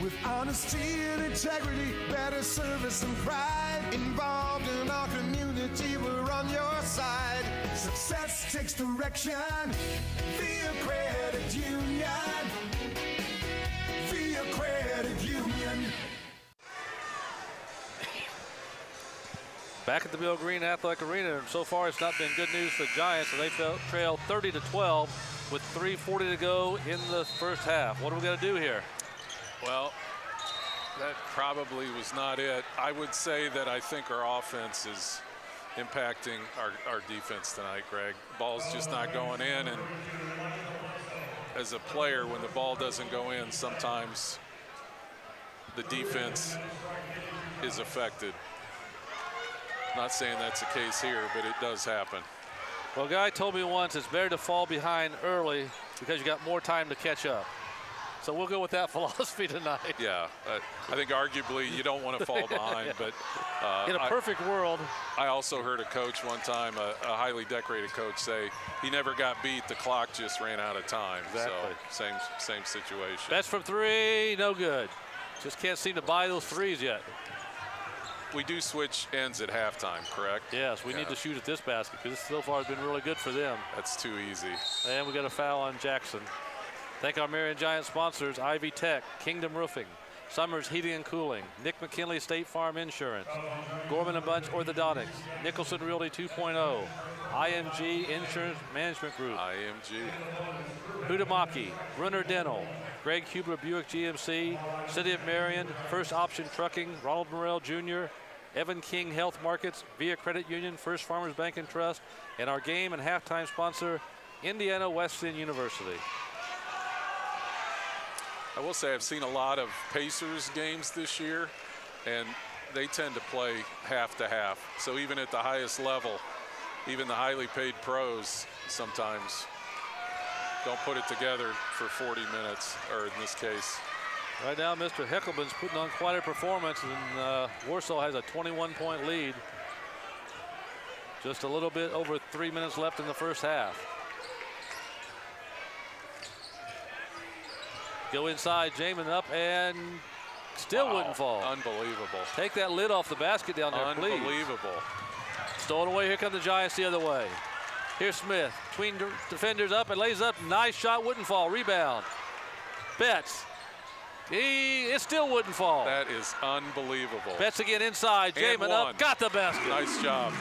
With honesty and integrity, better service and pride. Involved in our community, we're on your side. Success takes direction via credit union. Via credit union.
Back at the Bill Green Athletic Arena, and so far it's not been good news for the Giants. So they trail 30-12 with 3:40 to go in the first half. What are we going to do here?
Well, that probably was not it. I would say that I think our offense is impacting our defense tonight, Greg. Ball's just not going in, and as a player, when the ball doesn't go in, sometimes the defense is affected. Not saying that's the case here, but it does happen.
Well, a guy told me once it's better to fall behind early because you got more time to catch up. So we'll go with that philosophy tonight.
Yeah, I think arguably you don't want to fall behind,
Yeah.
but
in a perfect world.
I also heard a coach one time, a highly decorated coach, say he never got beat. The clock just ran out of time.
Exactly.
So same situation.
That's from 3, no good. Just can't seem to buy those threes yet.
We do switch ends at halftime, correct?
Yes, we need to shoot at this basket because so far has been really good for them.
That's too easy.
And we got a foul on Jackson. Thank our Marion Giant sponsors: Ivy Tech, Kingdom Roofing, Summers Heating and Cooling, Nick McKinley State Farm Insurance, Gorman and Bunch Orthodontics, Nicholson Realty 2.0, IMG Insurance Management Group,
IMG,
Hudamaki, Brunner Dental, Greg Huber Buick GMC, City of Marion, First Option Trucking, Ronald Morrell Jr., Evan King Health Markets, Via Credit Union, First Farmers Bank and Trust, and our game and halftime sponsor, Indiana Wesleyan University.
I will say I've seen a lot of Pacers games this year, and they tend to play half to half. So even at the highest level, even the highly paid pros sometimes don't put it together for 40 minutes, or in this case,
Right now, Mr. Heckelman's putting on quite a performance, and Warsaw has a 21-point lead. Just a little bit over 3 minutes left in the first half. Go inside, Jamin up, and still wouldn't fall.
Unbelievable.
Take that lid off the basket down there, please.
Unbelievable.
Stolen away, here come the Giants the other way. Here's Smith, between defenders up and lays up, nice shot, wouldn't fall, rebound. Betts, it still wouldn't fall.
That is unbelievable.
Betts again inside, Jamin up, got the basket.
Nice job.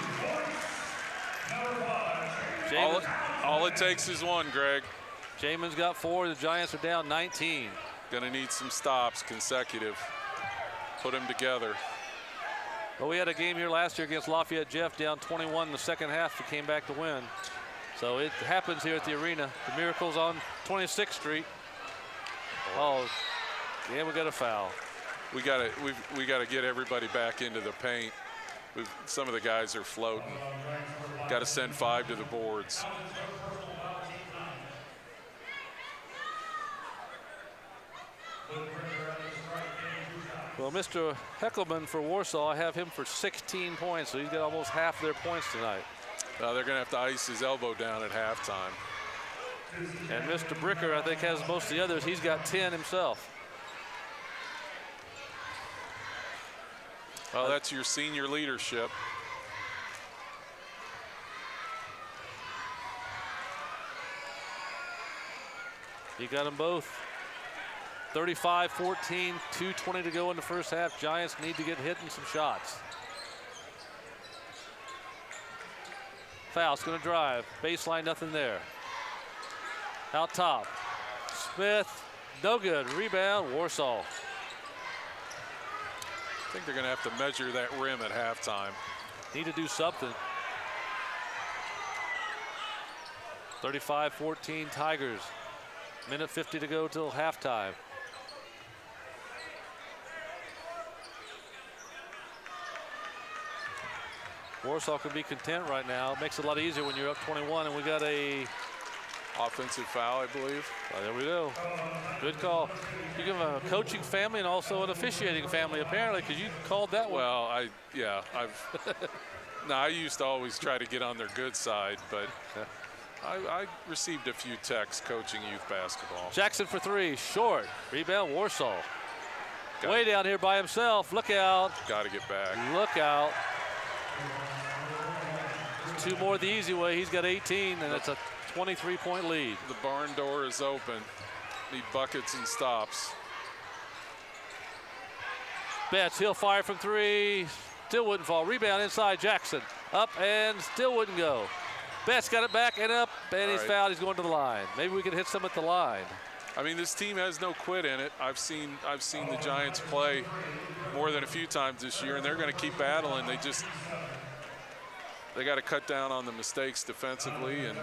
All it takes is one, Greg.
Jamin's got 4, the Giants are down 19.
Gonna need some stops consecutive. Put them together.
Well, we had a game here last year against Lafayette Jeff, down 21 in the second half. We came back to win. So it happens here at the arena. The Miracles on 26th Street. Oh, yeah, we got a foul.
We gotta get everybody back into the paint. Some of the guys are floating. Got to send 5 to the boards.
Well, Mr. Heckelman for Warsaw, I have him for 16 points, so he's got almost half their points tonight.
They're going to have to ice his elbow down at halftime.
And Mr. Bricker, I think, has most of the others. He's got 10 himself.
Well, that's your senior leadership.
You got them both. 35-14, 2:20 to go in the first half. Giants need to get hitting some shots. Faust's going to drive. Baseline, nothing there. Out top. Smith, no good. Rebound, Warsaw.
I think they're going to have to measure that rim at halftime.
Need to do something. 35-14 Tigers. Minute 50 to go till halftime. Warsaw can be content right now. It makes it a lot easier when you're up 21, and we got a
offensive foul, I believe.
Oh, there we go. Good call. You give a coaching family and also an officiating family, apparently, because you called that one.
Well, I used to always try to get on their good side, but I received a few texts coaching youth basketball.
Jackson for 3, short. Rebound, Warsaw. Way down here by himself. Look out.
Got to get back.
Look out. 2 more the easy way. He's got 18, and it's a 23-point lead.
The barn door is open. Need buckets and stops.
Betts, he'll fire from 3. Still wouldn't fall. Rebound inside, Jackson. Up and still wouldn't go. Betts got it back and up, and he's fouled. He's going to the line. Maybe we can hit some at the line.
I mean, this team has no quit in it. I've seen the Giants play more than a few times this year, and they're going to keep battling. They got to cut down on the mistakes defensively, and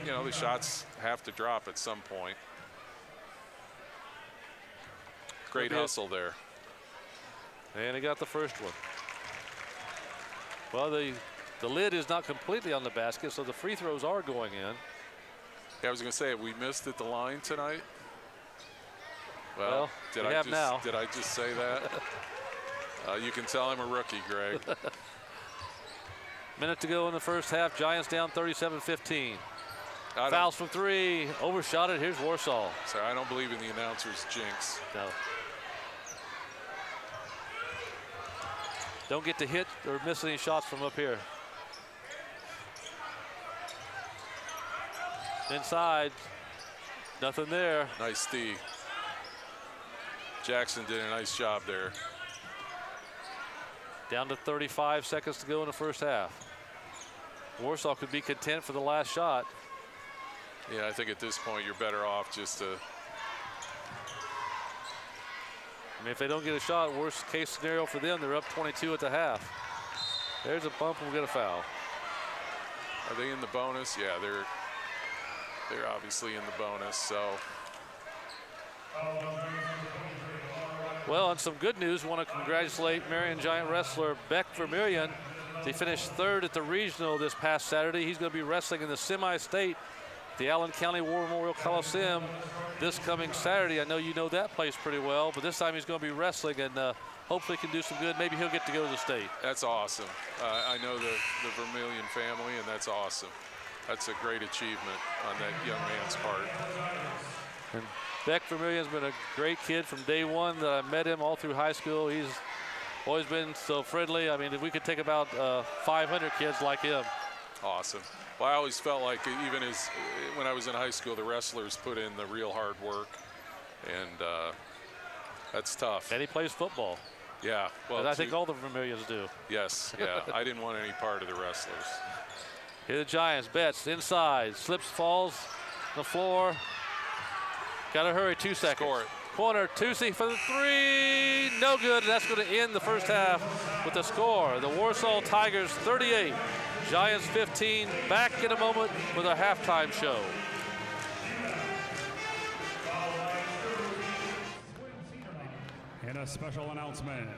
you know, the shots have to drop at some point. Great hustle there.
And he got the first one. Well, the lid is not completely on the basket, so the free throws are going in.
Yeah, I was going to say, have we missed at the line tonight? Well, did I just say that? You can tell I'm a rookie, Greg.
Minute to go in the first half. Giants down 37-15. Fouls from 3. Overshot it. Here's Warsaw.
Sorry, I don't believe in the announcer's jinx.
No. Don't get to hit or miss any shots from up here. Inside. Nothing there.
Nice D. Jackson did a nice job there.
Down to 35 seconds to go in the first half. Warsaw could be content for the last shot.
Yeah, I think at this point you're better off just to.
I mean, if they don't get a shot, worst case scenario for them, they're up 22 at the half. There's a bump and we'll get a foul.
Are they in the bonus? Yeah, they're obviously in the bonus, so.
Well, and some good news. Want to congratulate Marion Giant wrestler Beck Vermillion. He finished 3rd at the regional this past Saturday. He's going to be wrestling in the semi-state the Allen County War Memorial Coliseum this coming Saturday. I know you know that place pretty well, but this time he's going to be wrestling, and hopefully can do some good. Maybe he'll get to go to the state.
That's awesome. I know the Vermillion family, and that's awesome. That's a great achievement on that young man's part.
And Beck Vermillion's been a great kid from day one that I met him all through high school. He's always been so friendly. I mean, we could take about 500 kids like him.
Awesome. Well, I always felt like even when I was in high school, the wrestlers put in the real hard work, and that's tough.
And he plays football.
Yeah. Well,
and I think all the Vermillions do.
Yes, yeah. I didn't want any part of the wrestlers.
Here the Giants, Betts inside, slips, falls on the floor. Got to hurry, 2 seconds.
Score it.
Corner, Tusi for the three, no good. And that's going to end the first half with the score. The Warsaw Tigers 38, Giants 15. Back in a moment with a halftime show.
And a special announcement.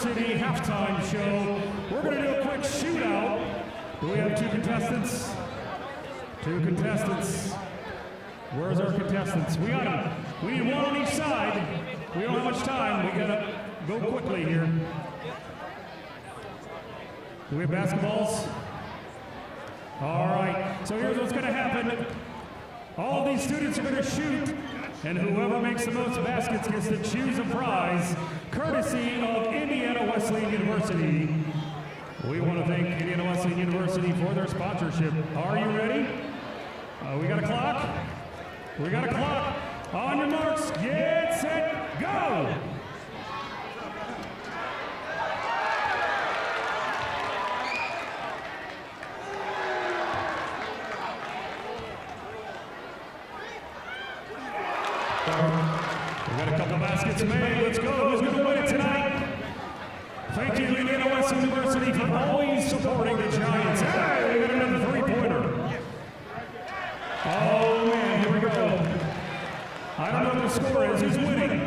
Halftime show. We're going to do a quick shootout. Do we have two contestants? Two contestants. Where's our contestants? We got them. We need one on each side. We don't have much time. We got to go quickly here. Do we have basketballs? All right. So here's what's going to happen. All these students are going to shoot, and whoever makes the most baskets gets to choose a prize, courtesy of Indiana Wesleyan University. We want to thank Indiana Wesleyan University for their sponsorship. Are you ready? We got a clock. We got a clock. On your marks, get set, go! We got a couple baskets made. Let's go. Who's going to win it tonight? Thank you, Indiana Wesleyan University, for always supporting the Giants. Hey, we got another three-pointer. Oh, man, here we go. I don't know what the score is. Who's winning?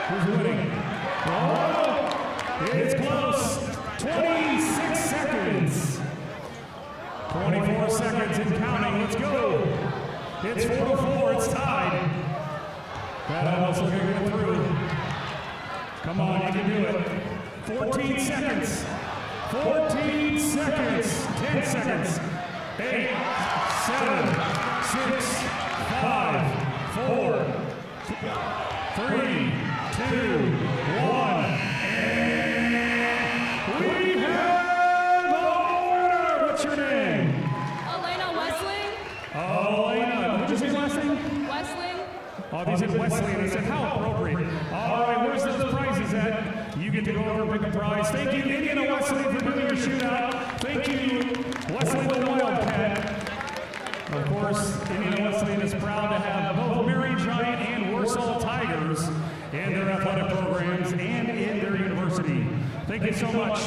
Who's winning? Oh, it's close. 26 seconds. 24 seconds and counting. Let's go. It's 4-4. It's tied. That almost looking to get through. Come on, you can do it. 14 seconds. 14 seconds. 10 seconds. 8, 7, 6, 5, 4, 3, 2, 1. And we have a winner. What's your name?
Elena Wesleyan.
Elena. What'd you say last name?
Wesleyan.
Oh, these are Wesleyan. I said, how appropriate. All right, where's those prizes at? You get to go over and pick a prize. Thank you, Indiana Wesleyan, for doing your shootout. Thank you, Wesleyan the Wildcat. Of course, Indiana Wesleyan is proud to have both Marion Giant and Warsaw Tigers in their athletic programs and in their university. Thank you so much.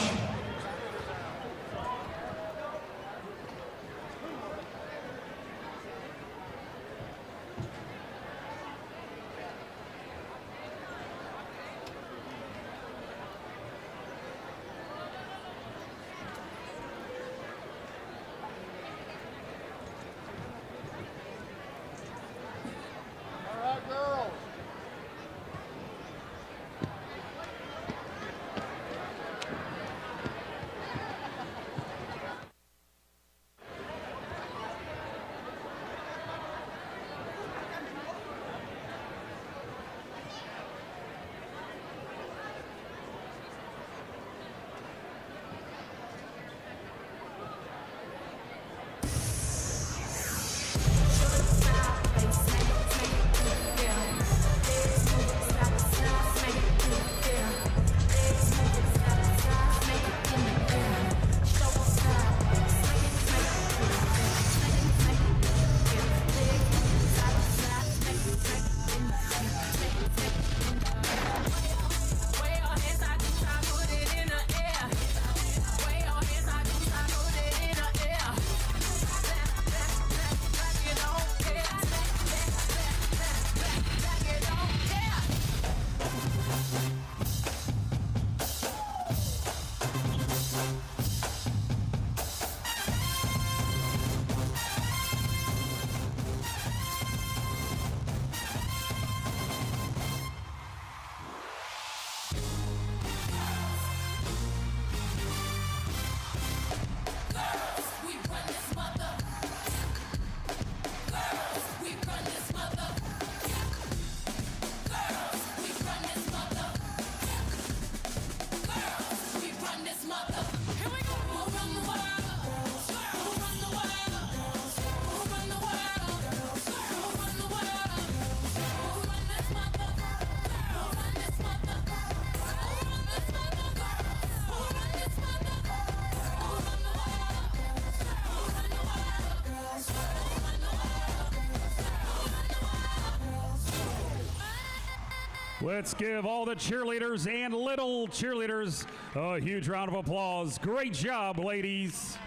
Let's give all the cheerleaders and little cheerleaders a huge round of applause. Great job, ladies.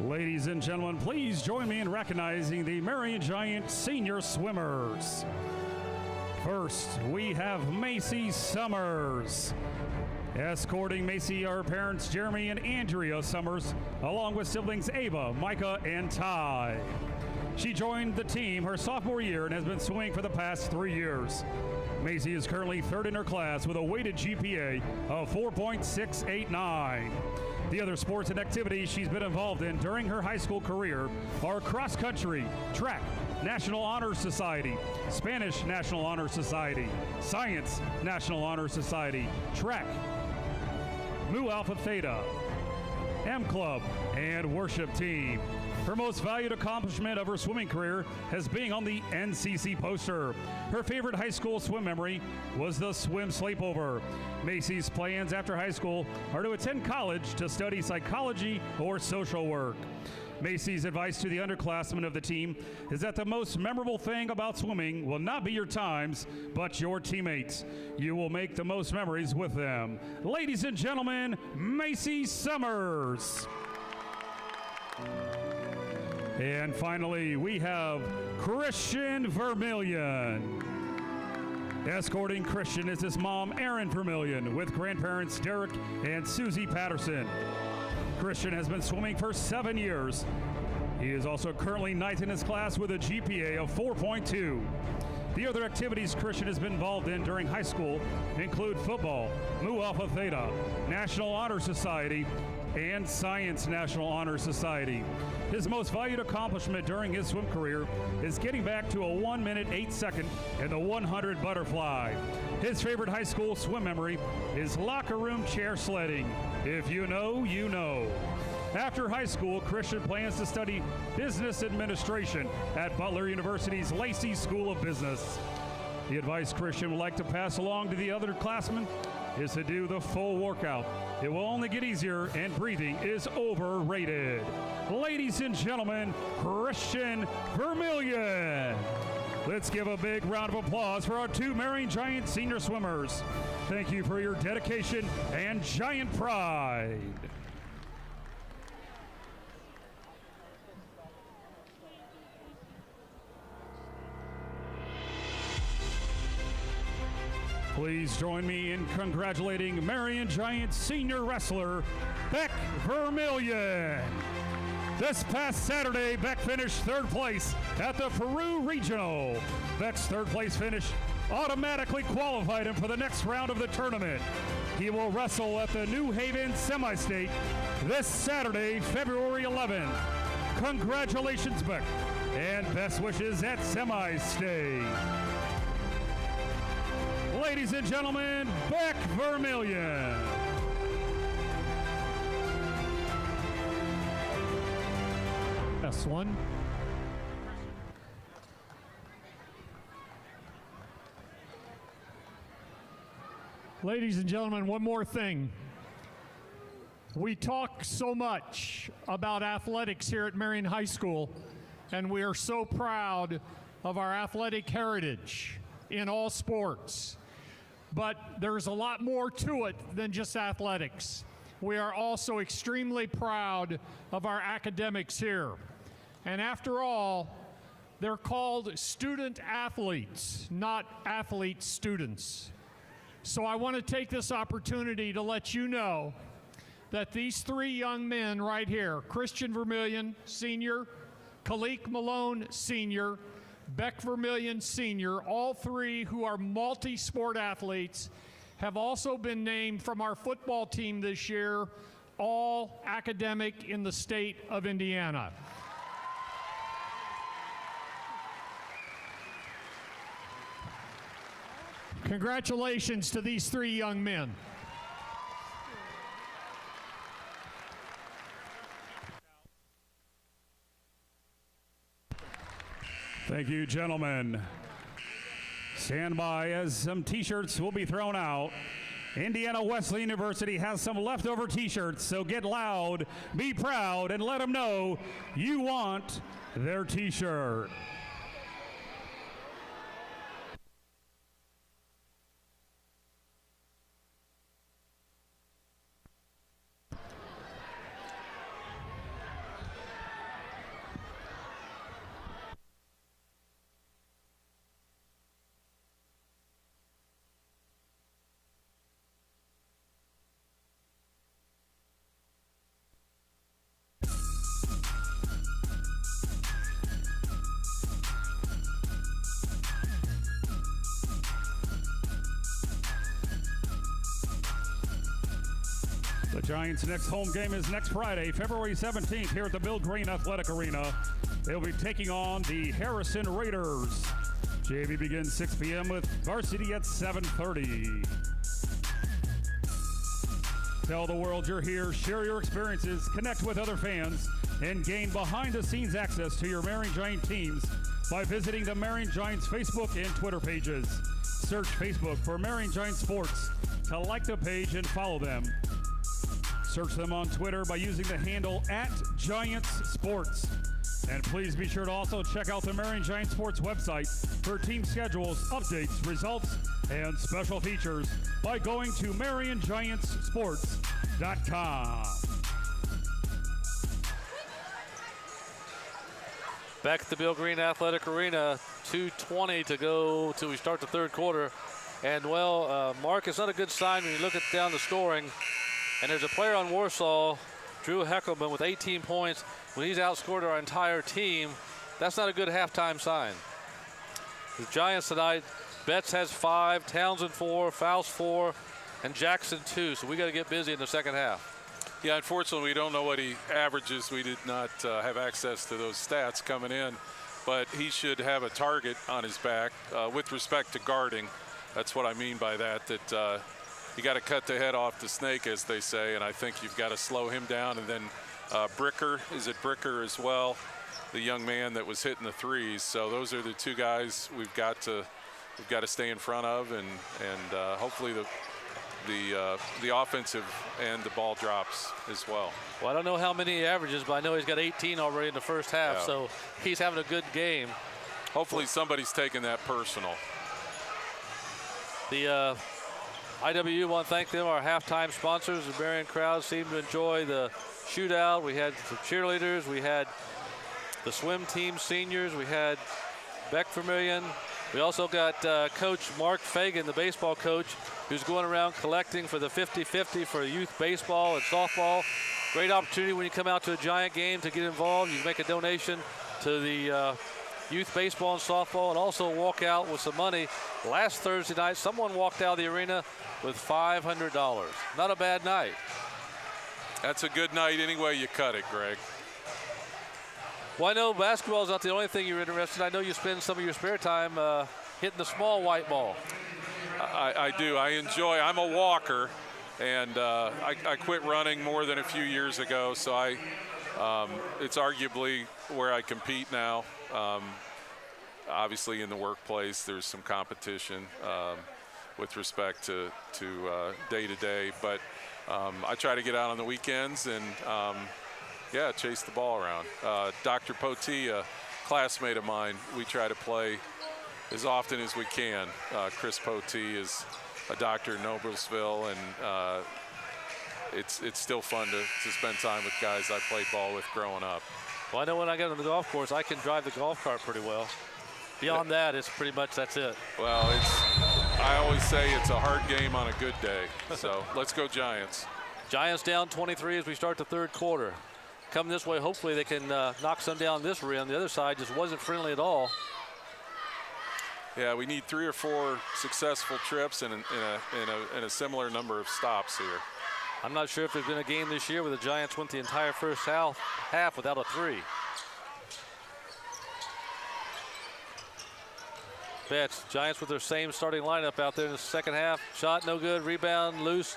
Ladies and gentlemen, please join me in recognizing the Marion Giant senior swimmers. First, we have Macy Summers. Escorting Macy are her parents Jeremy and Andrea Summers, along with siblings Ava, Micah, and Ty. She joined the team her sophomore year and has been swimming for the past 3 years. Macy is currently third in her class with a weighted GPA of 4.689. The other sports and activities she's been involved in during her high school career are cross country, track, National Honor Society, Spanish National Honor Society, Science National Honor Society, track, Mu Alpha Theta, M Club, and worship team. Her most valued accomplishment of her swimming career has been on the NCC poster. Her favorite high school swim memory was the swim sleepover. Macy's plans after high school are to attend college to study psychology or social work. Macy's advice to the underclassmen of the team is that the most memorable thing about swimming will not be your times, but your teammates. You will make the most memories with them. Ladies and gentlemen, Macy Summers. And finally, we have Christian Vermillion. Escorting Christian is his mom, Erin Vermillion, with grandparents Derek and Susie Patterson. Christian has been swimming for 7 years. He is also currently ninth in his class with a GPA of 4.2. The other activities Christian has been involved in during high school include football, Mu Alpha Theta, National Honor Society, and Science National Honor Society. His most valued accomplishment during his swim career is getting back to a 1 minute 8 second in the 100 butterfly. His favorite high school swim memory is locker room chair sledding. If you know, you know. After high school, Christian plans to study business administration at Butler University's Lacey School of Business. The advice Christian would like to pass along to the other classmen is to do the full workout. It will only get easier, and breathing is overrated. Ladies and gentlemen, Christian Vermillion. Let's give a big round of applause for our 2 Marion Giant senior swimmers. Thank you for your dedication and giant pride. Please join me in congratulating Marion Giant senior wrestler, Beck Vermillion. This past Saturday, Beck finished 3rd place at the Peru Regional. Beck's 3rd place finish automatically qualified him for the next round of the tournament. He will wrestle at the New Haven Semi-State this Saturday, February 11th. Congratulations, Beck, and best wishes at Semi-State. Ladies and gentlemen, Beck Vermillion.
S1. Ladies and gentlemen, one more thing. We talk so much about athletics here at Marion High School, and we are so proud of our athletic heritage in all sports. But there's a lot more to it than just athletics. We are also extremely proud of our academics here. And after all, they're called student athletes, not athlete students. So I want to take this opportunity to let you know that these 3 young men right here, Christian Vermillion, Senior, Kalik Malone, Senior, Beck Vermillion, Senior, all 3 who are multi-sport athletes, have also been named from our football team this year, all academic in the state of Indiana. Congratulations to these 3 young men.
Thank you, gentlemen. Stand by as some t-shirts will be thrown out. Indiana Wesleyan University has some leftover t-shirts, so get loud, be proud, and let them know you want their t-shirt. The Giants' next home game is next Friday, February 17th, here at the Bill Green Athletic Arena. They'll be taking on the Harrison Raiders. JV begins 6 p.m. with varsity at 7:30. Tell the world you're here, share your experiences, connect with other fans, and gain behind-the-scenes access to your Marion Giant teams by visiting the Marion Giants Facebook and Twitter pages. Search Facebook for Marion Giant Sports to like the page and follow them. Search them on Twitter by using the handle @GiantsSports. And please be sure to also check out the Marion Giant Sports website for team schedules, updates, results, and special features by going to MarionGiantsSports.com.
Back at the Bill Green Athletic Arena, 2:20 to go till we start the third quarter. And, well, Mark, it's not a good sign when you look down the scoring. And there's a player on Warsaw, Drew Heckelman, with 18 points. When he's outscored our entire team, that's not a good halftime sign. The Giants tonight, Betts has 5, Townsend 4, Faust 4, and Jackson 2. So we got to get busy in the second half.
Yeah, unfortunately, we don't know what he averages. We did not have access to those stats coming in. But he should have a target on his back with respect to guarding. That's what I mean by that, you got to cut the head off the snake, as they say, and I think you've got to slow him down. And then Bricker, is it Bricker as well, the young man that was hitting the threes. So those are the two guys we've got to stay in front of, and hopefully the offensive and the ball drops as well.
Well, I don't know how many he averages, but I know he's got 18 already in the first half,
Yeah.
so he's having a good game.
Hopefully somebody's taking that personal.
The IWU want to thank them, our halftime sponsors. The Marion crowd seemed to enjoy the shootout. We had the cheerleaders. We had the swim team seniors. We had Beck Vermillion. We also got Coach Mark Fagan, the baseball coach, who's going around collecting for the 50-50 for youth baseball and softball. Great opportunity when you come out to a Giant game to get involved. You can make a donation to the youth baseball and softball, and also walk out with some money. Last Thursday night, someone walked out of the arena with $500. Not a bad night.
That's a good night any way you cut it, Greg.
Well, I know basketball is not the only thing you're interested in. I know you spend some of your spare time hitting the small white ball.
I do. I enjoy. I'm a walker, and I quit running more than a few years ago, so it's arguably where I compete now. Obviously, in the workplace, there's some competition with respect to day-to-day, but I try to get out on the weekends and, chase the ball around. Dr. Poti, a classmate of mine, we try to play as often as we can. Chris Poti is a doctor in Noblesville, and it's still fun to spend time with guys I played ball with growing up.
Well, I know when I get on the golf course, I can drive the golf cart pretty well. Beyond that, it's pretty much that's it.
Well, I always say it's a hard game on a good day. So let's go Giants.
Giants down 23 as we start the third quarter. Come this way, hopefully they can knock some down this rim. The other side just wasn't friendly at all.
Yeah, we need 3 or 4 successful trips and in a similar number of stops here.
I'm not sure if there's been a game this year where the Giants went the entire first half without a 3. Betts, Giants with their same starting lineup out there in the second half. Shot no good, rebound loose.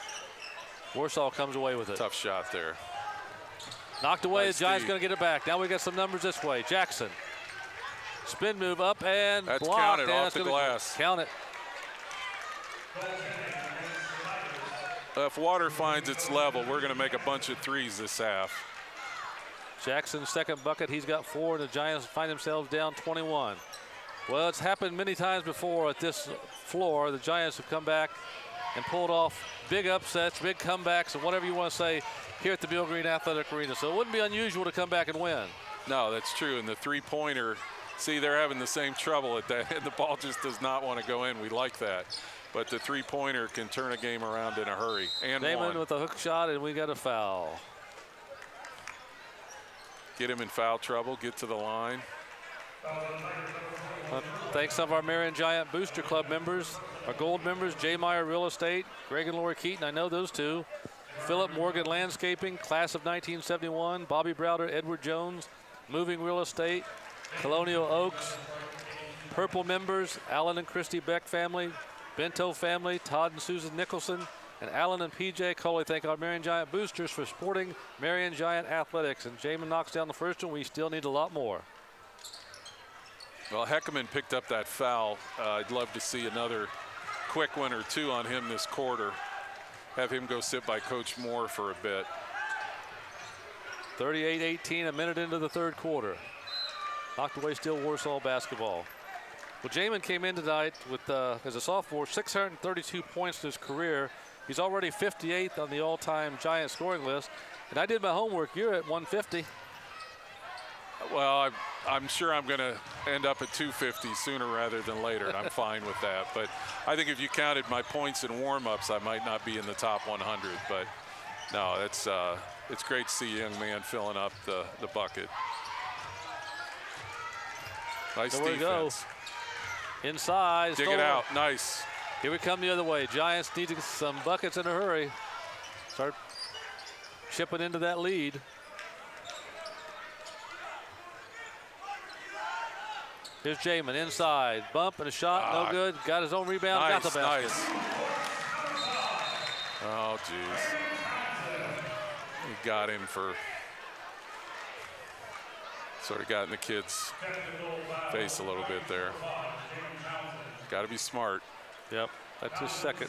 Warsaw comes away with it.
Tough shot there.
Knocked away,
Nice
the Giants
D.
going to get it back. Now we got some numbers this way. Jackson. Spin move up and
that's
blocked.
counted off the glass.
Count it.
If water finds its level, we're going to make a bunch of threes this half.
Jackson's second bucket. He's got 4, and the Giants find themselves down 21. Well, it's happened many times before at this floor. The Giants have come back and pulled off big upsets, big comebacks, and whatever you want to say here at the Bill Green Athletic Arena. So it wouldn't be unusual to come back and win.
No, that's true. And the three-pointer, see, they're having the same trouble at that, and the ball just does not want to go in. We like that. But the three-pointer can turn a game around in a hurry. And
Damon with a hook shot, and we got a foul.
Get him in foul trouble, get to the line.
Thanks some of our Marion Giant Booster Club members, our gold members, J. Meyer Real Estate, Greg and Lori Keaton, I know those two. Philip Morgan Landscaping, class of 1971, Bobby Browder, Edward Jones, Moving Real Estate, Colonial Oaks. Purple members, Alan and Christy Beck family, Bento family, Todd and Susan Nicholson, and Alan and PJ Coley thank our Marion Giant boosters for supporting Marion Giant Athletics. And Jamin knocks down the first one. We still need a lot more.
Well, Heckman picked up that foul. I'd love to see another quick one or two on him this quarter. Have him go sit by Coach Moore for a bit.
38-18, a minute into the third quarter. Knocked away still Warsaw basketball. Well, Jamin came in tonight with, as a sophomore, 632 points in his career. He's already 58th on the all-time Giant scoring list. And I did my homework. You're at 150.
Well, I'm sure I'm going to end up at 250 sooner rather than later, and I'm fine with that. But I think if you counted my points in warm-ups, I might not be in the top 100. But no, it's great to see a young man filling up the bucket. Nice
There we
defense.
Go. Inside.
Dig it out. Nice.
Here we come the other way. Giants need some buckets in a hurry. Start chipping into that lead. Here's Jamin inside. Bump and a shot. No good. Got his own rebound.
Nice,
got the basket.
nice. Oh, geez. He got him for sort of got in the kid's face a little bit there. Got to be smart.
Yep, that's his second.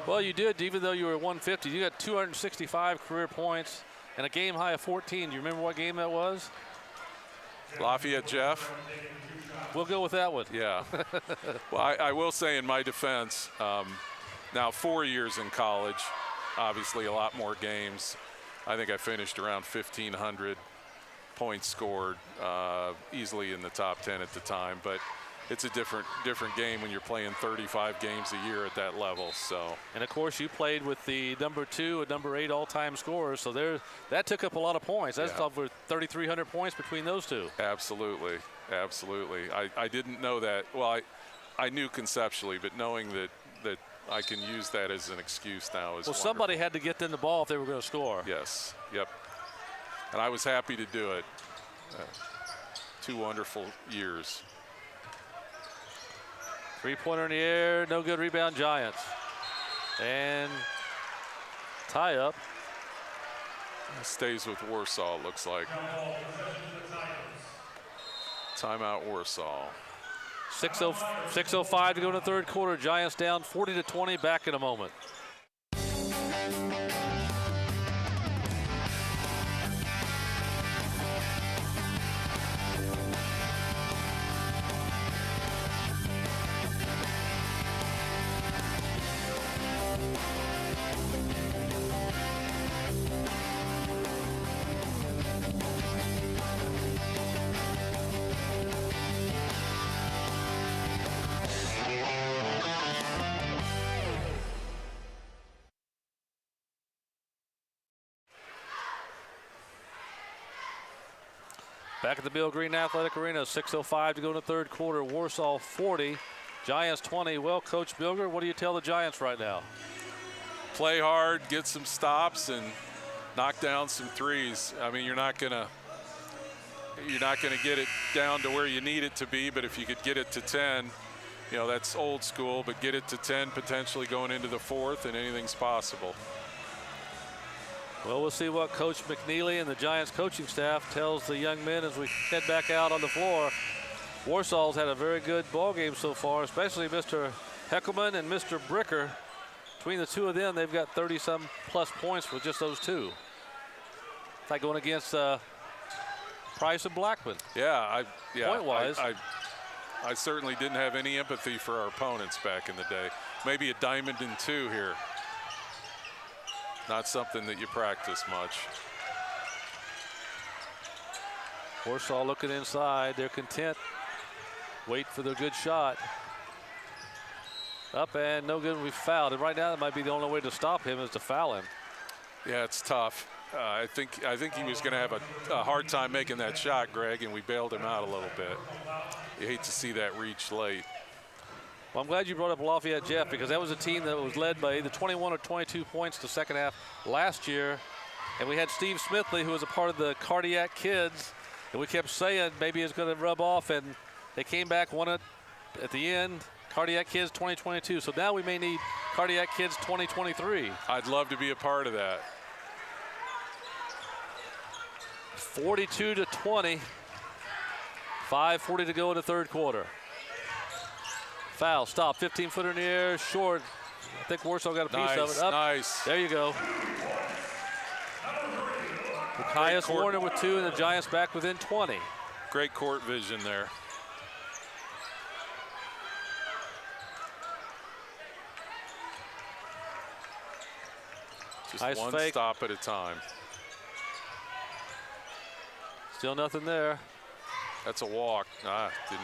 Well, you did, even though you were 150. You got 265 career points and a game high of 14. Do you remember what game that was?
Lafayette Jeff.
We'll go with that one.
Yeah. Well, I will say in my defense, now 4 years in college, obviously a lot more games. I think I finished around 1,500 points scored, easily in the top 10 at the time. But it's a different game when you're playing 35 games a year at that level. So. And
of course, you played with the number 2 and number 8 all-time scorers. So that took up a lot of points. That's over 3,300 points between those two.
Absolutely, absolutely. I didn't know that. Well, I knew conceptually, but knowing that I can use that as an excuse now is.
Well, somebody had to get them the ball if they were going to score.
Yes. Yep. And I was happy to do it. 2 wonderful years.
Three-pointer in the air, no good. Rebound, Giants. And tie up.
Stays with Warsaw, it looks like. Timeout, Warsaw.
6:05 to go in the third quarter. Giants down 40-20. Back in a moment. Back at the Bill Green Athletic Arena, 6:05 to go in the third quarter. Warsaw 40, Giants 20. Well, Coach Bilger, what do you tell the Giants right now?
Play hard, get some stops, and knock down some threes. I mean, you're not gonna get it down to where you need it to be, but if you could get it to 10, you know, that's old school, but get it to 10 potentially going into the fourth, and anything's possible.
Well, we'll see what Coach McNeely and the Giants coaching staff tells the young men as we head back out on the floor. Warsaw's had a very good ball game so far, especially Mr. Heckelman and Mr. Bricker. Between the two of them, they've got 30-some plus points with just those two. It's like going against Price and Blackman.
Point-wise. I certainly didn't have any empathy for our opponents back in the day. Maybe a diamond and two here. Not something that you practice much.
Warsaw looking inside. They're content. Wait for the good shot. Up and no good. We fouled. And right now, that might be the only way to stop him is to foul him.
Yeah, it's tough. I think he was going to have a hard time making that shot, Greg, and we bailed him out a little bit. You hate to see that reach late.
Well, I'm glad you brought up Lafayette, Jeff, because that was a team that was led by either 21 or 22 points the second half last year. And we had Steve Smithley, who was a part of the Cardiac Kids. And we kept saying maybe it's going to rub off, and they came back, won it at the end. Cardiac Kids 2022. So now we may need Cardiac Kids 2023.
I'd love to be a part of that.
42-20. 5:40 to go in the third quarter. Foul, stop, 15-footer in the air, short. I think Warsaw got a piece of it. Up.
Nice.
There you go. Caius Warner with 2, and the Giants back within 20.
Great court vision there. Just
nice
one
fake.
stop at a time.
Still nothing there.
That's a walk. Didn't.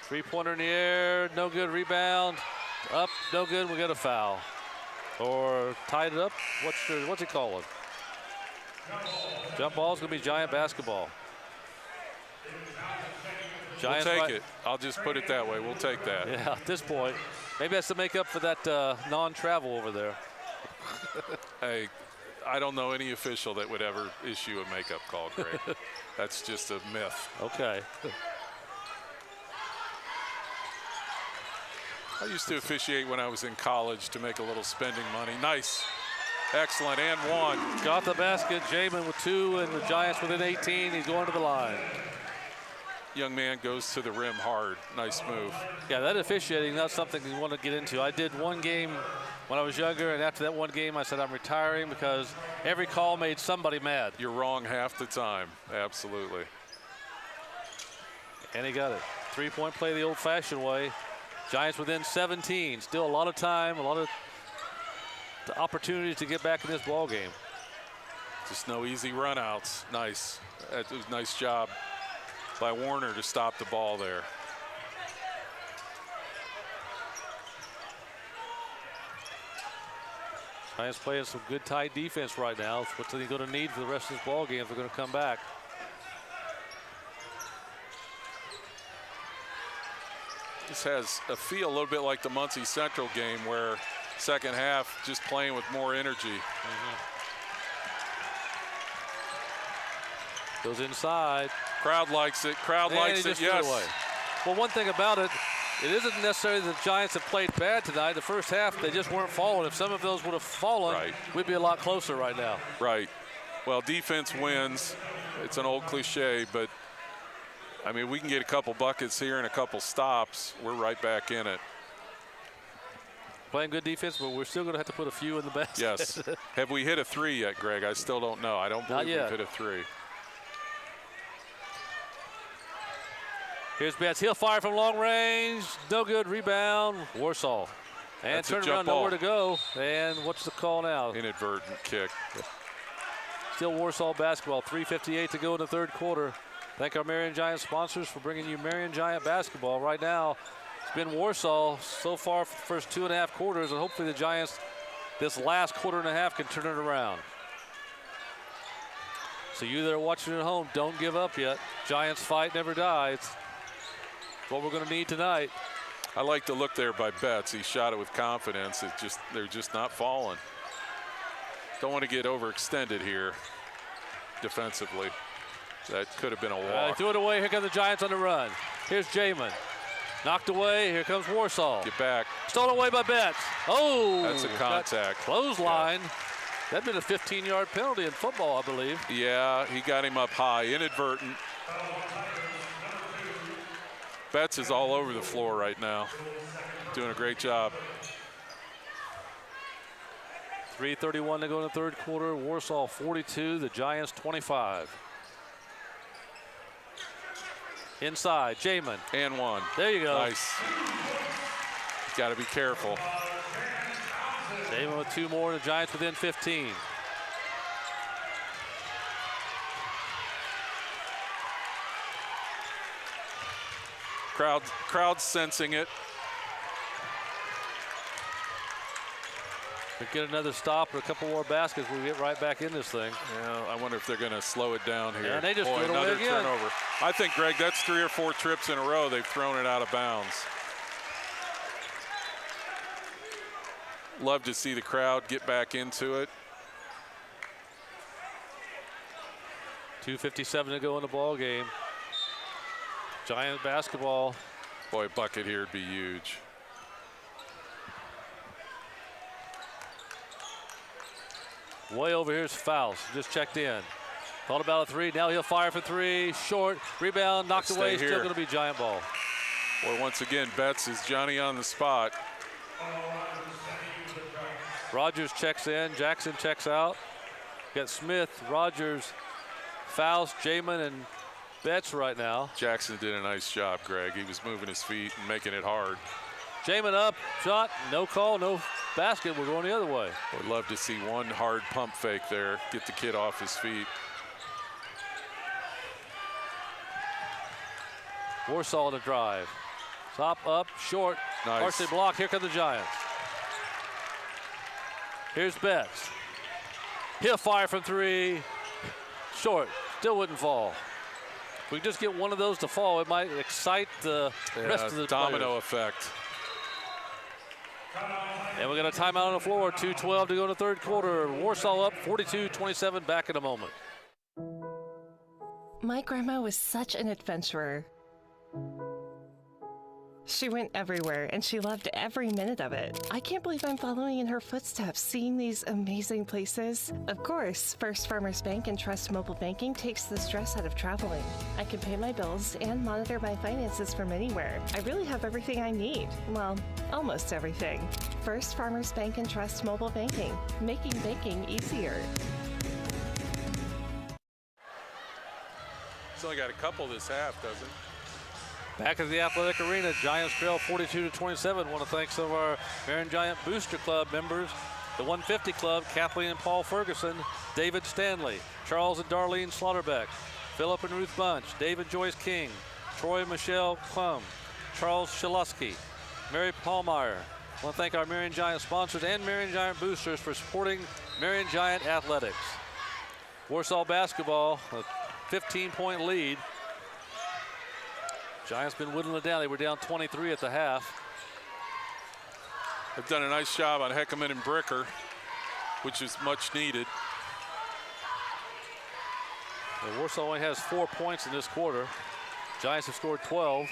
Three-pointer in the air, no good. Rebound, up, no good. We got a foul, or tied it up. What's he calling? Jump ball is going to be Giant basketball.
Giants we'll take it. I'll just put it that way. We'll take that.
Yeah, at this point, maybe that's to make up for that non-travel over there.
Hey, I don't know any official that would ever issue a makeup call, Greg. That's just a myth.
Okay.
I used to officiate when I was in college to make a little spending money. Nice. Excellent. And one.
Got the basket. Jamin with 2, and the Giants within 18. He's going to the line.
Young man goes to the rim hard. Nice move.
Yeah, that officiating, that's something you want to get into. I did one game when I was younger, and after that one game, I said I'm retiring because every call made somebody mad.
You're wrong half the time. Absolutely.
And he got it. Three-point play the old-fashioned way. Giants within 17. Still a lot of time, a lot of opportunities to get back in this ball game.
Just no easy runouts. Nice. That was a nice job by Warner to stop the ball there.
Giants playing some good tight defense right now. It's what they're going to need for the rest of this ball game if they're going to come back.
This has a feel a little bit like the Muncie Central game where second half just playing with more energy.
Goes inside.
Crowd likes it. Crowd likes it, yes.
Well, one thing about it, it isn't necessarily that the Giants have played bad tonight. The first half, they just weren't falling. If some of those would have fallen, we'd be a lot closer right now.
Right. Well, defense wins. It's an old cliche, but I mean, we can get a couple buckets here and a couple stops. We're right back in it.
Playing good defense, but we're still going to have to put a few in the basket.
Yes. Have we hit a 3 yet, Greg? I still don't know. I don't believe we've hit a 3.
Here's Betts. He'll fire from long range. No good. Rebound. Warsaw. And
That's
turn around, nowhere to go. And what's the call now?
Inadvertent kick.
Still Warsaw basketball. 3:58 to go in the third quarter. Thank our Marion Giant sponsors for bringing you Marion Giant basketball. Right now, it's been Warsaw so far for the first 2.5 quarters, and hopefully the Giants, this last quarter and a half, can turn it around. So you that are watching at home, don't give up yet. Giants fight never dies. What we're going to need tonight.
I like the look there by Betts. He shot it with confidence. They're just not falling. Don't want to get overextended here defensively. That could have been a walk.
They threw it away. Here come the Giants on the run. Here's Jamin. Knocked away. Here comes Warsaw.
Get back.
Stolen away by Betts. Oh!
That's a contact.
Clothesline. That'd been a 15-yard penalty in football, I believe.
Yeah, he got him up high. Inadvertent. Betts is all over the floor right now. Doing a great job.
3:31 to go in the third quarter. Warsaw 42, the Giants 25. Inside, Jamin.
And one.
There you go.
Nice. Got to be careful.
Jamin with 2 more, the Giants within 15.
Crowd sensing it.
We get another stop or a couple more baskets, we'll get right back in this thing.
Yeah, I wonder if they're going to slow it down here.
And they just threw it away
another
again.
turnover. I think, Greg, that's 3 or 4 trips in a row they've thrown it out of bounds. Love to see the crowd get back into it.
2:57 to go in the ball game. Giant basketball.
Boy, a bucket here would be huge.
Way over here's Faust, just checked in. Thought about a 3, now he'll fire for 3, short, rebound, knocked away, still going to be Giant ball.
Boy, once again, Betts is Johnny on the spot.
Rogers checks in, Jackson checks out. Got Smith, Rogers, Faust, Jamin, and Betts right now.
Jackson did a nice job, Greg. He was moving his feet and making it hard.
Jamin up, shot, no call, no basket. We're going the other way.
Would love to see one hard pump fake there, get the kid off his feet.
Warsaw to drive. Top up, short,
nice.
partially blocked. Here come the Giants. Here's Betts. He'll fire from 3. Short, still wouldn't fall. If we just get one of those to fall, it might excite the rest of the
domino
players.
effect.
And we got a timeout on the floor. 2:12 to go in the third quarter. Warsaw up 42-27. Back in a moment.
My grandma was such an adventurer. She went everywhere, and she loved every minute of it. I can't believe I'm following in her footsteps, seeing these amazing places. Of course, First Farmers Bank and Trust Mobile Banking takes the stress out of traveling. I can pay my bills and monitor my finances from anywhere. I really have everything I need. Well, almost everything. First Farmers Bank and Trust Mobile Banking, making banking easier.
He's only got a couple this half, doesn't he?
Back at the Athletic Arena, Giants trail 42-27. Want to thank some of our Marion Giant Booster Club members. The 150 Club, Kathleen and Paul Ferguson, David Stanley, Charles and Darlene Slaughterbeck, Philip and Ruth Bunch, David Joyce King, Troy and Michelle Plum, Charles Shalusky, Mary Paulmeyer. Want to thank our Marion Giant sponsors and Marion Giant boosters for supporting Marion Giant Athletics. Warsaw basketball, a 15-point lead. Giants been whittling it down. They were down 23 at the half.
They've done a nice job on Heckerman and Bricker, which is much needed.
And Warsaw only has 4 points in this quarter. Giants have scored 12.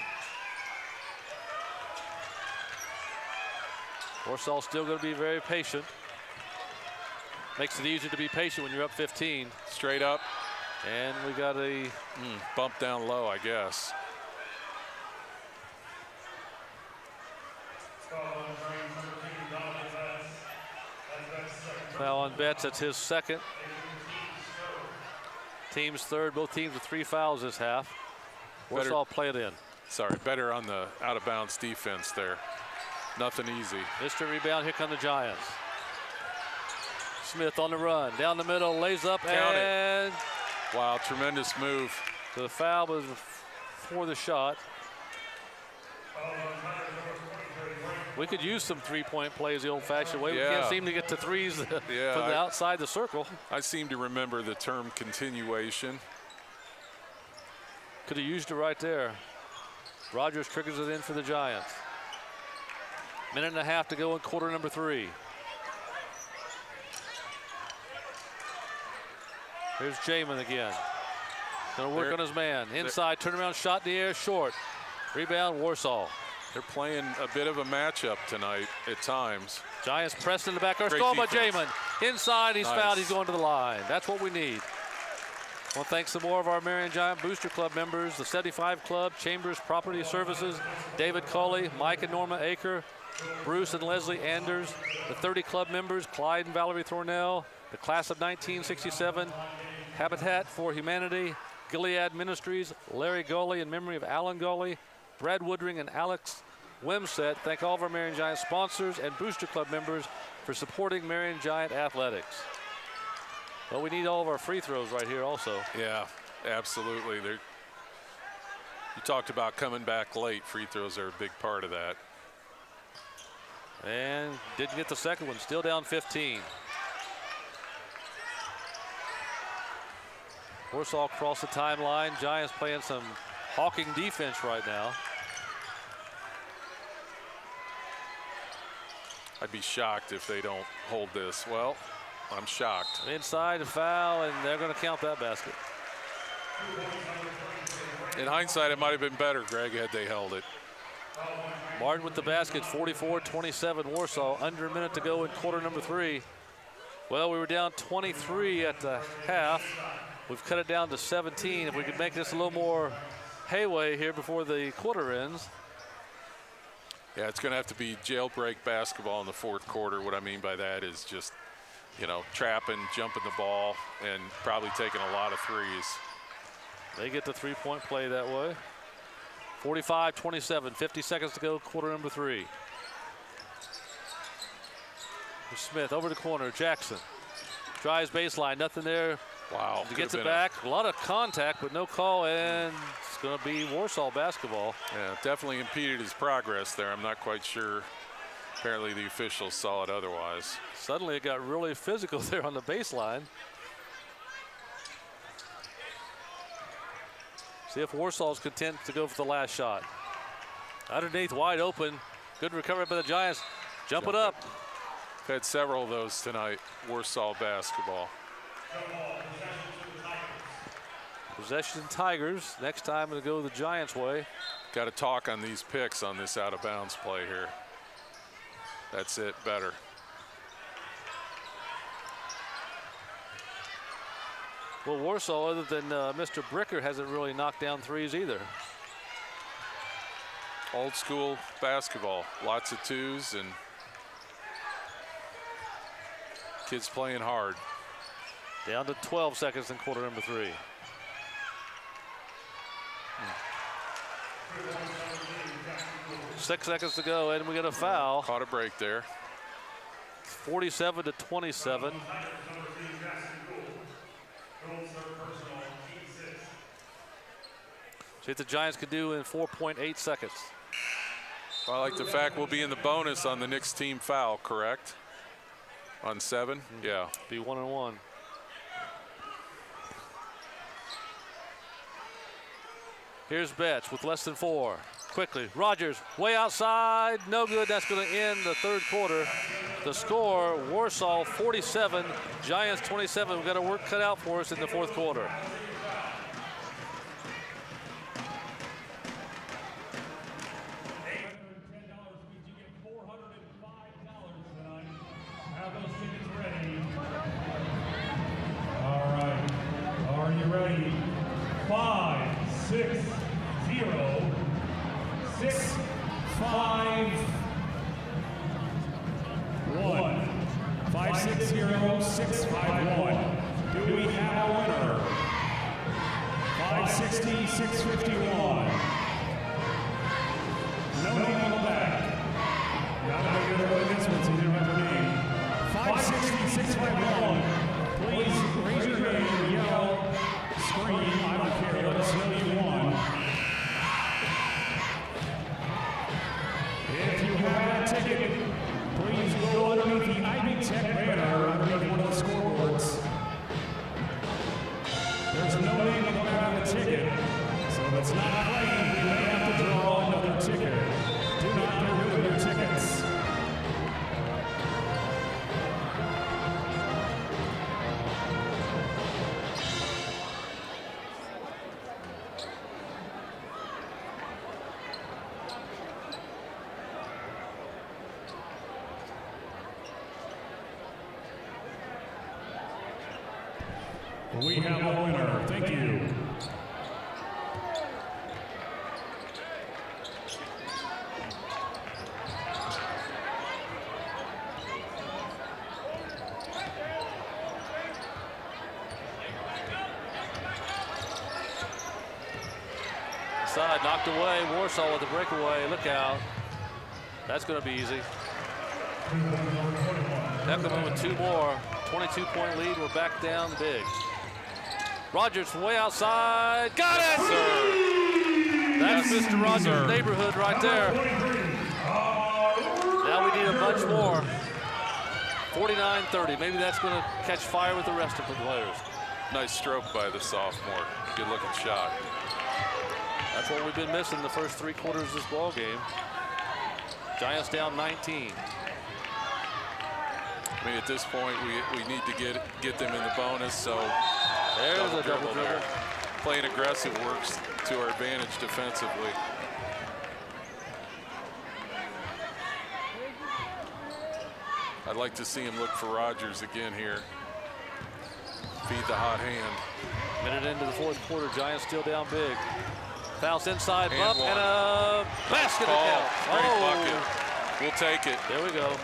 Warsaw still going to be very patient. Makes it easier to be patient when you're up 15.
Straight up.
And we got a
bump down low, I guess.
Foul on Betts, that's his second. Team's third, both teams with 3 fouls this half. Warsaw play it in.
Sorry, better on the out of bounds defense there. Nothing easy.
Missed a rebound, here come the Giants. Smith on the run, down the middle, lays up and.
Wow, tremendous move.
So the foul was for the shot. We could use some three-point plays the old-fashioned way.
Yeah.
We can't seem to get to threes from the outside the circle.
I seem to remember the term continuation.
Could have used it right there. Rogers triggers it in for the Giants. Minute and a half to go in quarter number 3. Here's Jamin again. Gonna work on his man. Inside, turnaround shot in the air, short. Rebound, Warsaw.
They're playing a bit of a matchup tonight at times.
Giants pressed in the back. Stalled by Jamin. Inside, he's fouled. He's going to the line. That's what we need. Well, thanks to more of our Marion Giant Booster Club members, the 75 Club, Chambers Property Services, David Coley, Mike and Norma Aker, Bruce and Leslie Anders, the 30 Club members, Clyde and Valerie Thornell, the class of 1967, Habitat for Humanity, Gilead Ministries, Larry Gully in memory of Alan Gully, Brad Woodring and Alex Wimsett. Thank all of our Marion Giant sponsors and Booster Club members for supporting Marion Giant Athletics. Well, we need all of our free throws right here also.
Yeah, absolutely. You talked about coming back late. Free throws are a big part of that.
And didn't get the second one, still down 15. Warsaw across the timeline. Giants playing some hawking defense right now.
I'd be shocked if they don't hold this. Well, I'm shocked.
Inside a foul, and they're going to count that basket.
In hindsight, it might have been better, Greg, had they held it.
Martin with the basket, 44-27 Warsaw. Under a minute to go in quarter number 3. Well, we were down 23 at the half. We've cut it down to 17. If we could make this a little more hayway here before the quarter ends.
Yeah, it's going to have to be jailbreak basketball in the fourth quarter. What I mean by that is just, you know, trapping, jumping the ball, and probably taking a lot of threes.
They get the three-point play that way. 45-27, 50 seconds to go, quarter number 3. Smith over the corner, Jackson. Drives baseline, nothing there.
Wow.
He gets it back, a lot of contact, but no call, and it's going to be Warsaw basketball.
Yeah, definitely impeded his progress there. I'm not quite sure. Apparently the officials saw it otherwise.
Suddenly it got really physical there on the baseline. See if Warsaw's content to go for the last shot. Underneath, wide open. Good recovery by the Giants. Jump it up.
Had several of those tonight, Warsaw basketball.
Possession Tigers. Next time it'll go the Giants' way.
Got to talk on these picks on this out of bounds play here. That's it, better.
Well, Warsaw, other than Mr. Bricker, hasn't really knocked down threes either.
Old school basketball, lots of twos and kids playing hard.
Down to 12 seconds in quarter number 3. 6 seconds to go, and we get a foul.
Caught a break there.
47-27. See what the Giants can do in 4.8 seconds.
I like the fact we'll be in the bonus on the next team foul, correct? On 7? Yeah.
Be 1-1. Here's Betts with less than 4. Quickly, Rogers way outside, no good. That's going to end the third quarter. The score, Warsaw 47, Giants 27. We've got a work cut out for us in the fourth quarter.
All right, are you ready? 5, 6, 0, 6, 5, 1. 5, 6, 0, 6, 5, 1. Do we have a winner? 560, 651. No name on the back. Gotta make it over this one so you don't have your name. 560, 651. Please raise your hand, yell, scream, I don't care, let us know you won. If you have that ticket, please go underneath the Ivy Tech banner underneath one of the scoreboards. There's no name on the back of the ticket, so if it's not playing, you may have to draw another ticket. Do not get rid of your tickets. We have a winner. Thank you.
Side knocked away. Warsaw with the breakaway. Look out. That's going to be easy. Deckerman with 2 more. 22-point lead. We're back down big. Rogers from way outside. Got it! Sir. That's Mr. Rogers' neighborhood right there. Now we need a bunch more. 49-30. Maybe that's going to catch fire with the rest of the players.
Nice stroke by the sophomore. Good looking shot.
That's what we've been missing the first 3 quarters of this ball game. Giants down 19.
I mean, at this point, we need to get them in the bonus. So
there's a double dribble.
Playing aggressive works to our advantage defensively. I'd like to see him look for Rogers again here. Feed the hot hand.
Minute into the 4th quarter, Giants still down big. Fouls inside,
and
bump, and a basket count.
Great bucket. We'll take it.
There we go.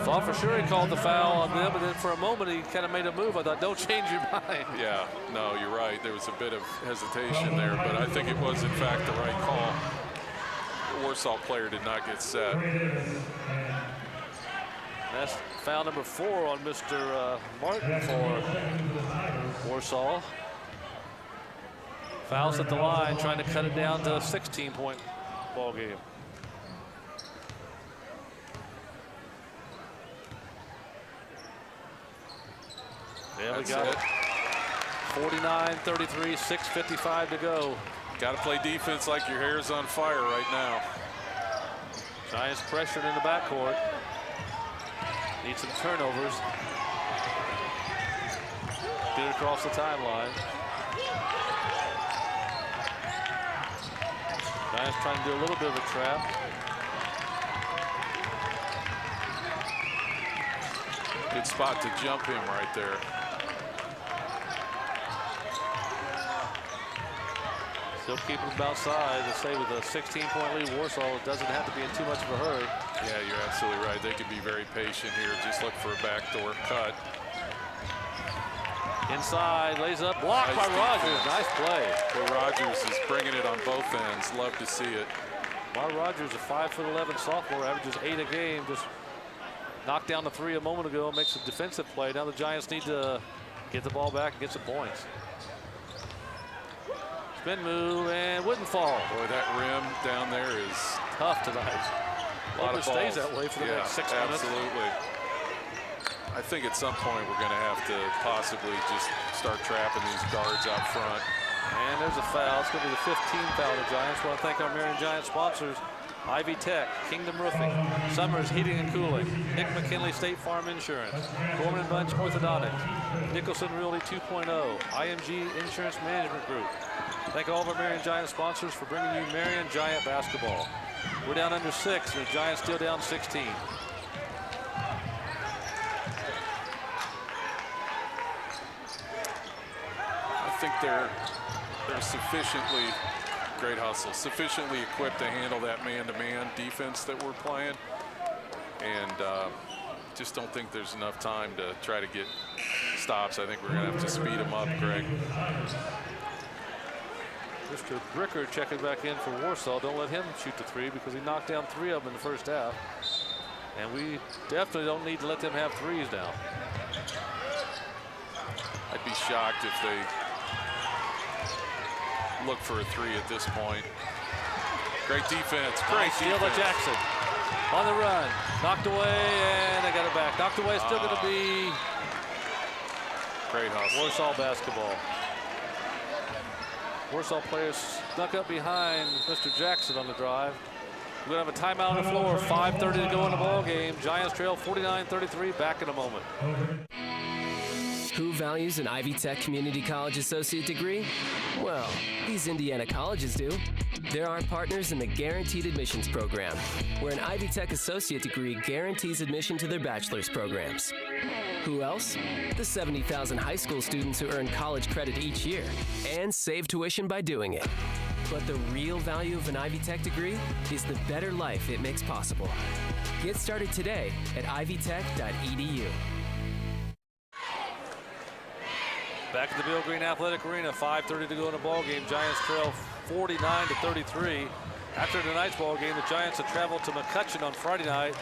Thought for sure he called the foul on them, and then for a moment he kind of made a move. I thought, don't change your mind.
Yeah, no, you're right. There was a bit of hesitation there, but I think it was, in fact, the right call. The Warsaw player did not get set.
That's foul number 4 on Mr. Martin for Warsaw. Fouls at the line, trying to cut it down to a 16-point ball game. Yeah, we got it. 49-33, 6:55 to go.
Got to play defense like your hair's on fire right now.
Giants pressured in the backcourt. Need some turnovers. Get it across the timeline. Giants trying to do a little bit of a trap.
Good spot to jump him right there.
Still keeping them outside. To say with a 16-point lead, Warsaw doesn't have to be in too much of a hurry.
Yeah, you're absolutely right. They can be very patient here. Just look for a backdoor cut.
Inside, lays up, blocked by Rogers. Nice play.
Well, Rogers is bringing it on both ends. Love to see it.
Mar Rogers, a 5'11" sophomore, averages 8 a game. Just knocked down the 3 a moment ago, makes a defensive play. Now the Giants need to get the ball back and get some points. Spin move and wouldn't fall.
Boy, that rim down there is
tough tonight.
A lot of balls.
Stays that way for the next 6 minutes.
Absolutely. I think at some point we're going to have to possibly just start trapping these guards out front.
And there's a foul. It's going to be the 15th foul of the Giants. I want to thank our Marion Giants sponsors: Ivy Tech, Kingdom Roofing, Summers Heating and Cooling, Nick McKinley State Farm Insurance, Gorman Bunch Orthodontics, Nicholson Realty 2.0, IMG Insurance Management Group. Thank all of our Marion Giants sponsors for bringing you Marion Giant basketball. We're down under 6, and the Giants still down 16.
I think they're sufficiently, great hustle, sufficiently equipped to handle that man-to-man defense that we're playing, and just don't think there's enough time to try to get stops. I think we're going to have to speed them up, Greg.
Mr. Bricker checking back in for Warsaw. Don't let him shoot the 3 because he knocked down 3 of them in the first half. And we definitely don't need to let them have 3s now.
I'd be shocked if they look for a 3 at this point. Great defense. Great
steal by Jackson. On the run. Knocked away, and they got it back. Knocked away, still going to be
great hustle.
Warsaw basketball. Warsaw players snuck up behind Mr. Jackson on the drive. We're going to have a timeout on the floor. 5:30 to go in the ball game. Giants trail 49-33. Back in a moment.
Who values an Ivy Tech Community College Associate degree? Well, these Indiana colleges do. They're our partners in the Guaranteed Admissions Program, where an Ivy Tech Associate degree guarantees admission to their bachelor's programs. Who else? The 70,000 high school students who earn college credit each year and save tuition by doing it. But the real value of an Ivy Tech degree is the better life it makes possible. Get started today at ivytech.edu.
Back at the Bill Green Athletic Arena, 5:30 to go in the ball game. Giants trail 49-33. After tonight's ball game, the Giants have traveled to McCutcheon on Friday night.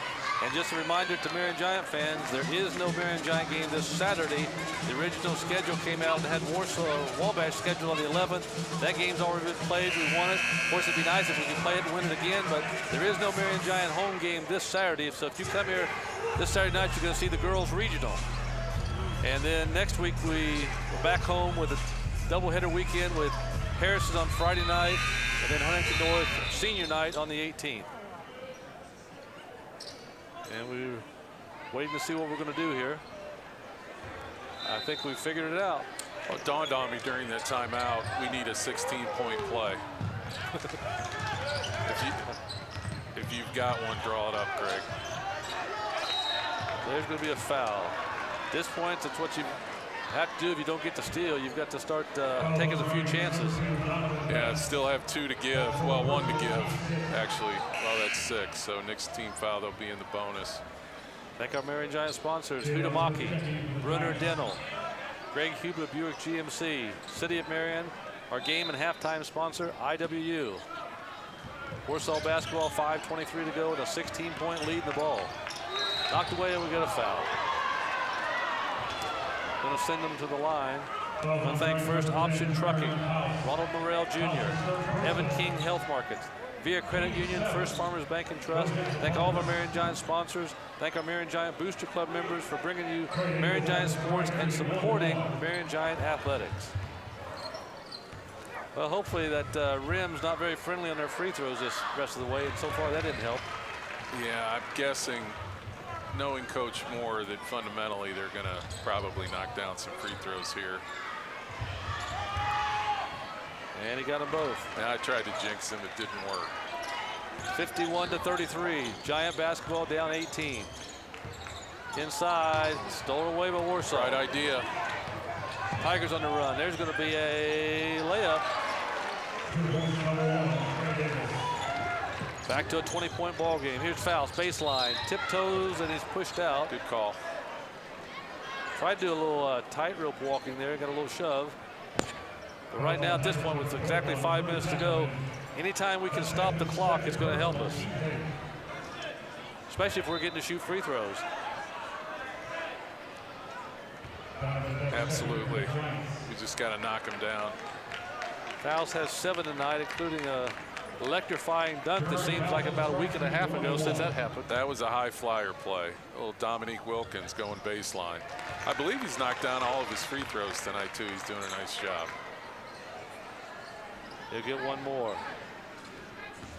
And just a reminder to Marion Giant fans, there is no Marion Giant game this Saturday. The original schedule came out and had Warsaw Wabash scheduled on the 11th. That game's already been played. We won it. Of course, it'd be nice if we could play it and win it again, but there is no Marion Giant home game this Saturday. So if you come here this Saturday night, you're going to see the girls regional. And then next week, we're back home with a doubleheader weekend with Harrison on Friday night, and then Huntington North senior night on the 18th. And we're waiting to see what we're going to do here. I think we figured it out.
Well, it dawned on me during that timeout, we need a 16-point play. if you've got one, draw it up, Greg.
There's going to be a foul. At this point, it's what you have to do if you don't get the steal. You've got to start taking a few chances.
Yeah, still have 2 to give. Well, 1 to give, actually. Well, that's 6. So Nick's team foul, they'll be in the bonus.
Thank our Marion Giant sponsors, Hudamaki, Brunner Dental, Greg Hubler Buick GMC, City of Marion, our game and halftime sponsor, IWU. Warsaw basketball, 5:23 to go, with a 16-point lead in the ball. Knocked away and we get a foul. Going to send them to the line. I want to thank First Option Trucking, Ronald Morrell Jr., Evan King Health Markets, Via Credit Union, First Farmers Bank and Trust. Thank all of our Marion Giant sponsors. Thank our Marion Giant Booster Club members for bringing you Marion Giant sports and supporting Marion Giant athletics. Well, hopefully that rim's not very friendly on their free throws this rest of the way, and so far that didn't help.
Yeah, I'm guessing, knowing Coach Moore, that fundamentally they're going to probably knock down some free throws here.
And he got them both.
And I tried to jinx him, it didn't work.
51-33, Giant basketball down 18. Inside, stolen away by Warsaw.
Right idea.
Tigers on the run. There's going to be a layup. Back to a 20-point ball game. Here's Fouls, baseline, tiptoes, and he's pushed out.
Good call.
Tried to do a little tightrope walking there, got a little shove. But right now, at this point, with exactly 5 minutes to go, anytime we can stop the clock, it's going to help us. Especially if we're getting to shoot free throws.
Absolutely. We just got to knock him down.
Fouls has 7 tonight, including a electrifying dunk that seems like about a week and a half ago since that happened.
That was a high flyer play. A little Dominique Wilkins going baseline. I believe he's knocked down all of his free throws tonight, too. He's doing a nice job.
He'll get one more.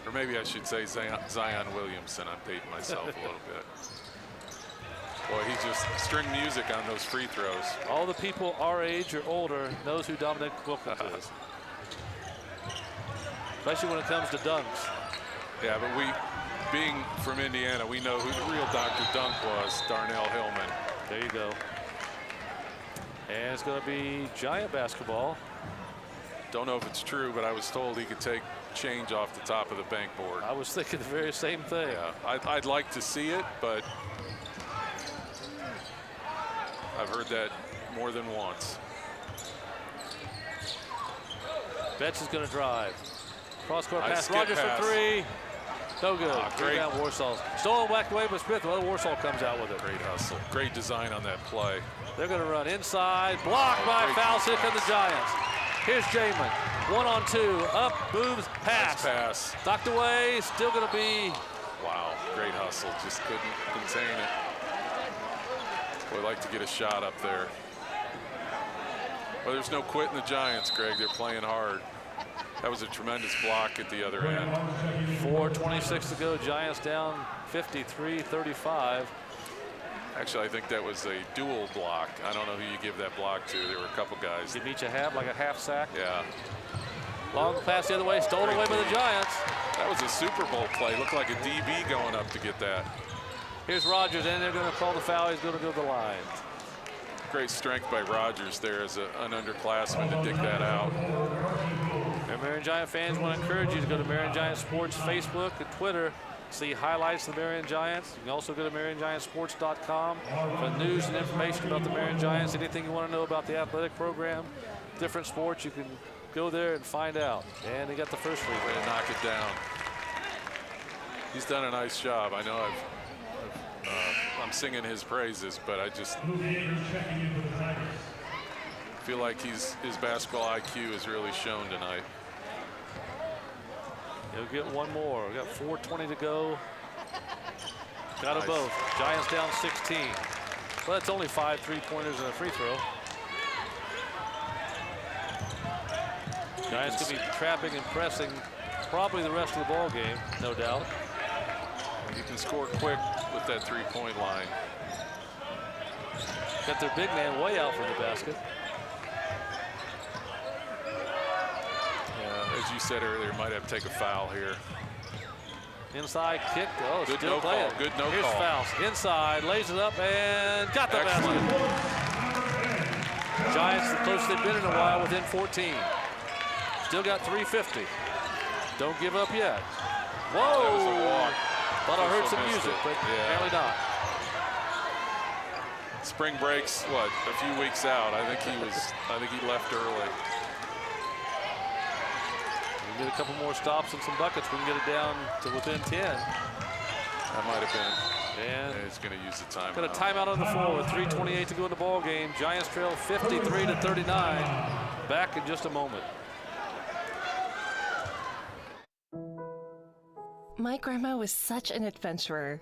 Or maybe I should say Zion Williamson. I'm dating myself a little bit. Boy, he just string music on those free throws.
All the people our age or older knows who Dominic Wilkins is. Especially when it comes to dunks.
Yeah, but we, being from Indiana, we know who the real Dr. Dunk was, Darnell Hillman.
There you go. And it's going to be Giant basketball.
Don't know if it's true, but I was told he could take change off the top of the bank board.
I was thinking the very same thing.
Yeah, I'd like to see it, but I've heard that more than once.
Betts is going to drive. Cross-court pass.
Skip
Rogers
pass.
for 3. No good.
Great.
Down Warsaw. Stolen whacked away by Smith. Well, Warsaw comes out with it.
Great hustle. Great design on that play.
They're going to run inside. Blocked by Fouls. Here come the Giants. Here's Jamin. 1-on-2. Up, moves, pass.
Nice pass.
Knocked away. Still going to be.
Wow. Great hustle. Just couldn't contain it. Boy, like to get a shot up there. Well, there's no quitting the Giants, Greg. They're playing hard. That was a tremendous block at the other end.
4:26 to go. Giants down 53-35.
Actually, I think that was a dual block. I don't know who you give that block to. There were a couple guys.
Give each a half, like a half sack.
Yeah.
Long pass the other way, stolen away by the Giants.
That was a Super Bowl play. Looked like a DB going up to get that.
Here's Rogers, and they're going to call the foul. He's going to go to the line.
Great strength by Rogers there as an underclassman to dig that out.
And Marion Giant fans, want to encourage you to go to Marion Giant Sports Facebook and Twitter. See highlights of the Marion Giants. You can also go to MarionGiantSports.com for news and information about the Marion Giants. Anything you want to know about the athletic program, different sports, you can go there and find out. And he got the first free throw.
And knock it down. He's done a nice job. I know I'm singing his praises, but I just feel like his basketball IQ is really shown tonight.
He'll get one more. We got 4:20 to go. Got them
Nice.
both. Giants down 16. Well, that's only 5 3-pointers and a free throw. Giants going to be trapping and pressing probably the rest of the ball game, no doubt.
You can score quick with that three-point line.
Got their big man way out from the basket.
As you said earlier, might have to take a foul here.
Inside kick. Oh,
good
still
no
playing.
call. Good no
Here's
call.
Fouls. Inside, lays it up, and got the
Excellent.
basket. Giants, the closest they've been in a while, within 14. Still got 3:50. Don't give up yet. Whoa!
That was a walk.
Thought I heard
Official
some
missed
music,
it.
but
Yeah.
apparently not.
Spring break's what, a few weeks out. I think he left early.
We get a couple more stops and some buckets. We can get it down to within 10.
That might have been.
And
it's going to use the timeout.
Got a timeout on the floor with 3:28 to go in the ball game. Giants trail 53-39. Back in just a moment.
My grandma was such an adventurer.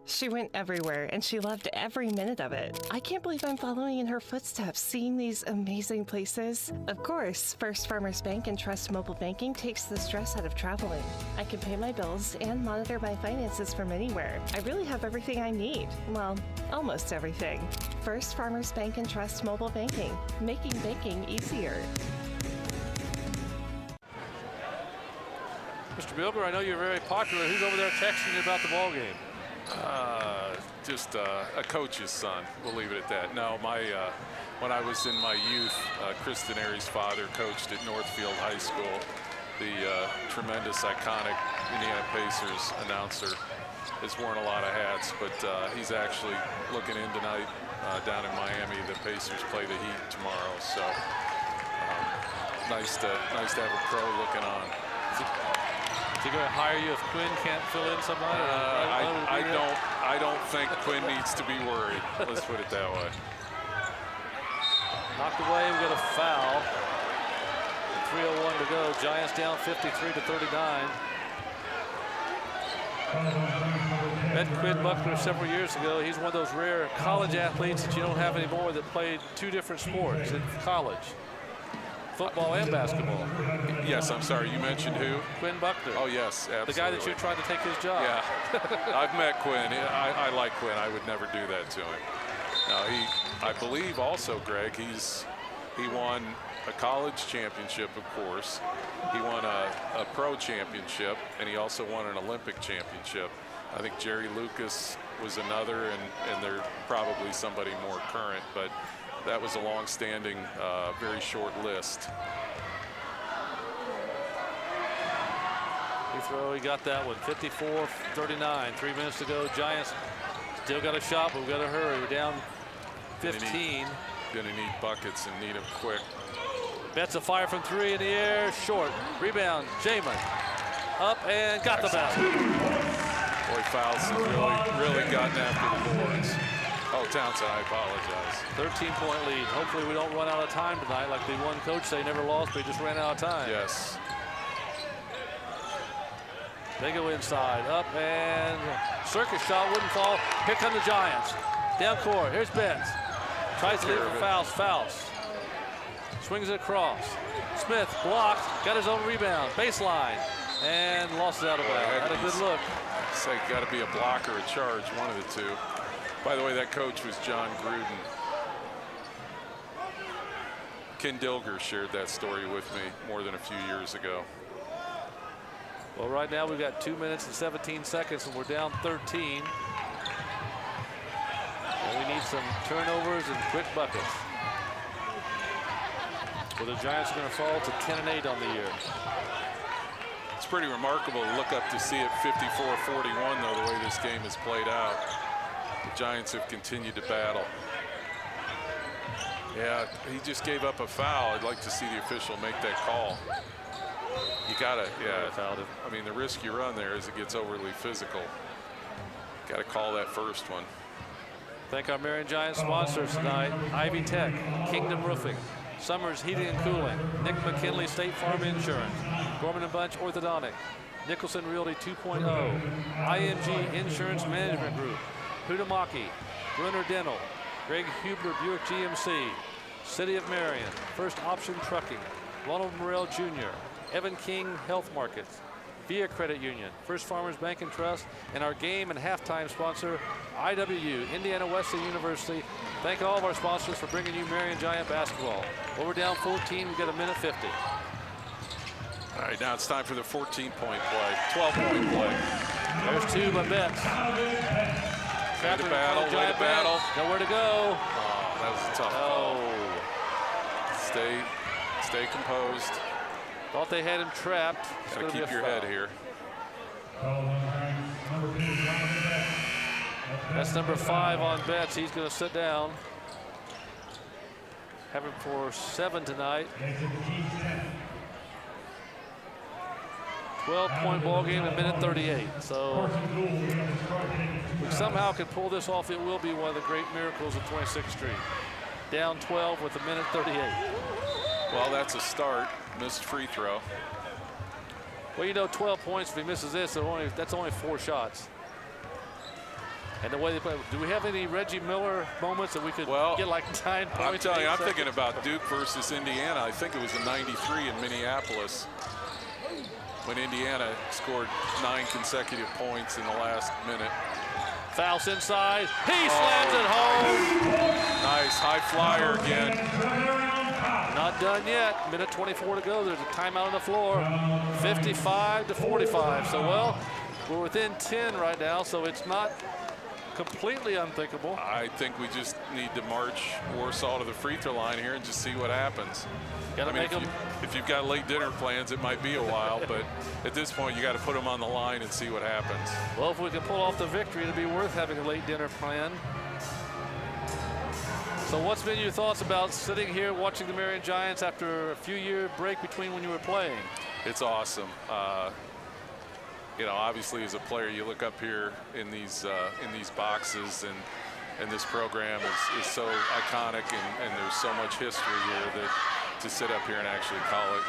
She went everywhere, and she loved every minute of it. I can't believe I'm following in her footsteps, seeing these amazing places. Of course, First Farmers Bank and Trust Mobile Banking takes the stress out of traveling. I can pay my bills and monitor my finances from anywhere. I really have everything I need. Well, almost everything. First Farmers Bank and Trust Mobile Banking, making banking easier.
Mr. Bilger, I know you're very popular. Who's over there texting you about the ball game?
Just a coach's son. We'll leave it at that. No, when I was in my youth, Kristen Airy's father coached at Northfield High School. The tremendous, iconic Indiana Pacers announcer has worn a lot of hats, but he's actually looking in tonight down in Miami. The Pacers play the Heat tomorrow, so nice to have a pro looking on.
Is he going to hire you if Quinn can't fill in somebody?
I don't think Quinn needs to be worried. Let's put it that way.
Knocked away. We got a foul. 3:01 to go. Giants down 53-39. Met Quinn Buckner several years ago. He's one of those rare college athletes that you don't have anymore that played two different sports in college. Football and basketball.
Yes, I'm sorry. You mentioned who?
Quinn Buckner.
Oh, yes, absolutely.
The guy that you're trying to take his job.
Yeah, I've met Quinn. I like Quinn. I would never do that to him. Now, I believe also, Greg, he won a college championship, of course. He won a pro championship, and he also won an Olympic championship. I think Jerry Lucas was another, and they're probably somebody more current, but that was a long-standing, very short list.
Free throw, he got that one. 54-39, 3 minutes to go. Giants still got a shot, but we've got to hurry. We're down 15.
Gonna need buckets and need them quick.
Betts a fire from 3 in the air, short. Rebound, Jamin. Up and got the basket.
Boy, fouls have really gotten after the boards. Oh, Townsend, I apologize.
13-point lead. Hopefully we don't run out of time tonight like the one coach say never lost, but he just ran out of time.
Yes.
They go inside, up, and circus shot wouldn't fall. Here come the Giants. Down court, here's Betts. Tries to leave for Fouls. Swings it across. Smith blocked, got his own rebound, baseline, and lost it out of bounds. Had a good look.
Say, got to be a block or a charge, one of the two. By the way, that coach was John Gruden. Ken Dilger shared that story with me more than a few years ago.
Well, right now we've got 2 minutes and 17 seconds, and we're down 13. And we need some turnovers and quick buckets. Well, the Giants are going to fall to 10-8 on the year.
It's pretty remarkable to look up to see it 54-41, though, the way this game has played out. The Giants have continued to battle. Yeah, he just gave up a foul. I'd like to see the official make that call. You gotta, yeah. I mean, the risk you run there is it gets overly physical. Got to call that first one.
Thank our Marion Giants sponsors tonight: Ivy Tech, Kingdom Roofing, Summers Heating and Cooling, Nick McKinley State Farm Insurance, Gorman and Bunch Orthodontic, Nicholson Realty 2.0, IMG Insurance Management Group, Hutamaki, Brunner Dental, Greg Hubler Buick GMC, City of Marion, First Option Trucking, Ronald Morrell Jr., Evan King Health Markets, Via Credit Union, First Farmers Bank and Trust, and our game and halftime sponsor, IWU, Indiana Wesleyan University. Thank all of our sponsors for bringing you Marion Giant basketball. Well, we're down 14, we've got a minute 50.
All right, now it's time for the 14-point play, 12-point play.
There's two by Betts.
Way to battle, way to battle.
Nowhere to go.
Oh, that was a tough call. Stay composed.
Thought they had him trapped.
Gotta keep your head here.
That's number 5 on Betts. He's going to sit down. Have him for 7 tonight. 12-point ball game, a minute 38. So if we somehow can pull this off, it will be one of the great miracles of 26th Street. Down 12 with a minute 38.
Well, that's a start. Missed free throw.
Well, you know, 12 points if he misses this, that's only 4 shots. And the way they play, do we have any Reggie Miller moments that we could get like 9 points?
I'm telling you, I'm thinking about Duke versus Indiana. I think it was in '93 in Minneapolis when Indiana scored 9 consecutive points in the last minute.
Fouls inside. He slams it home.
Nice high flyer again.
Not done yet. Minute 24 to go. There's a timeout on the floor. 55-45. So, well, we're within 10 right now, so it's not completely unthinkable.
I think we just need to march Warsaw to the free throw line here and just see what happens.
Gotta make them.
If you've got late dinner plans, it might be a while, but at this point, you got to put them on the line and see what happens.
Well, if we can pull off the victory, it'll be worth having a late dinner plan. So what's been your thoughts about sitting here watching the Marion Giants after a few-year break between when you were playing?
It's awesome. You know, obviously as a player, you look up here in these boxes, and this program is so iconic, and there's so much history here that to sit up here and actually call a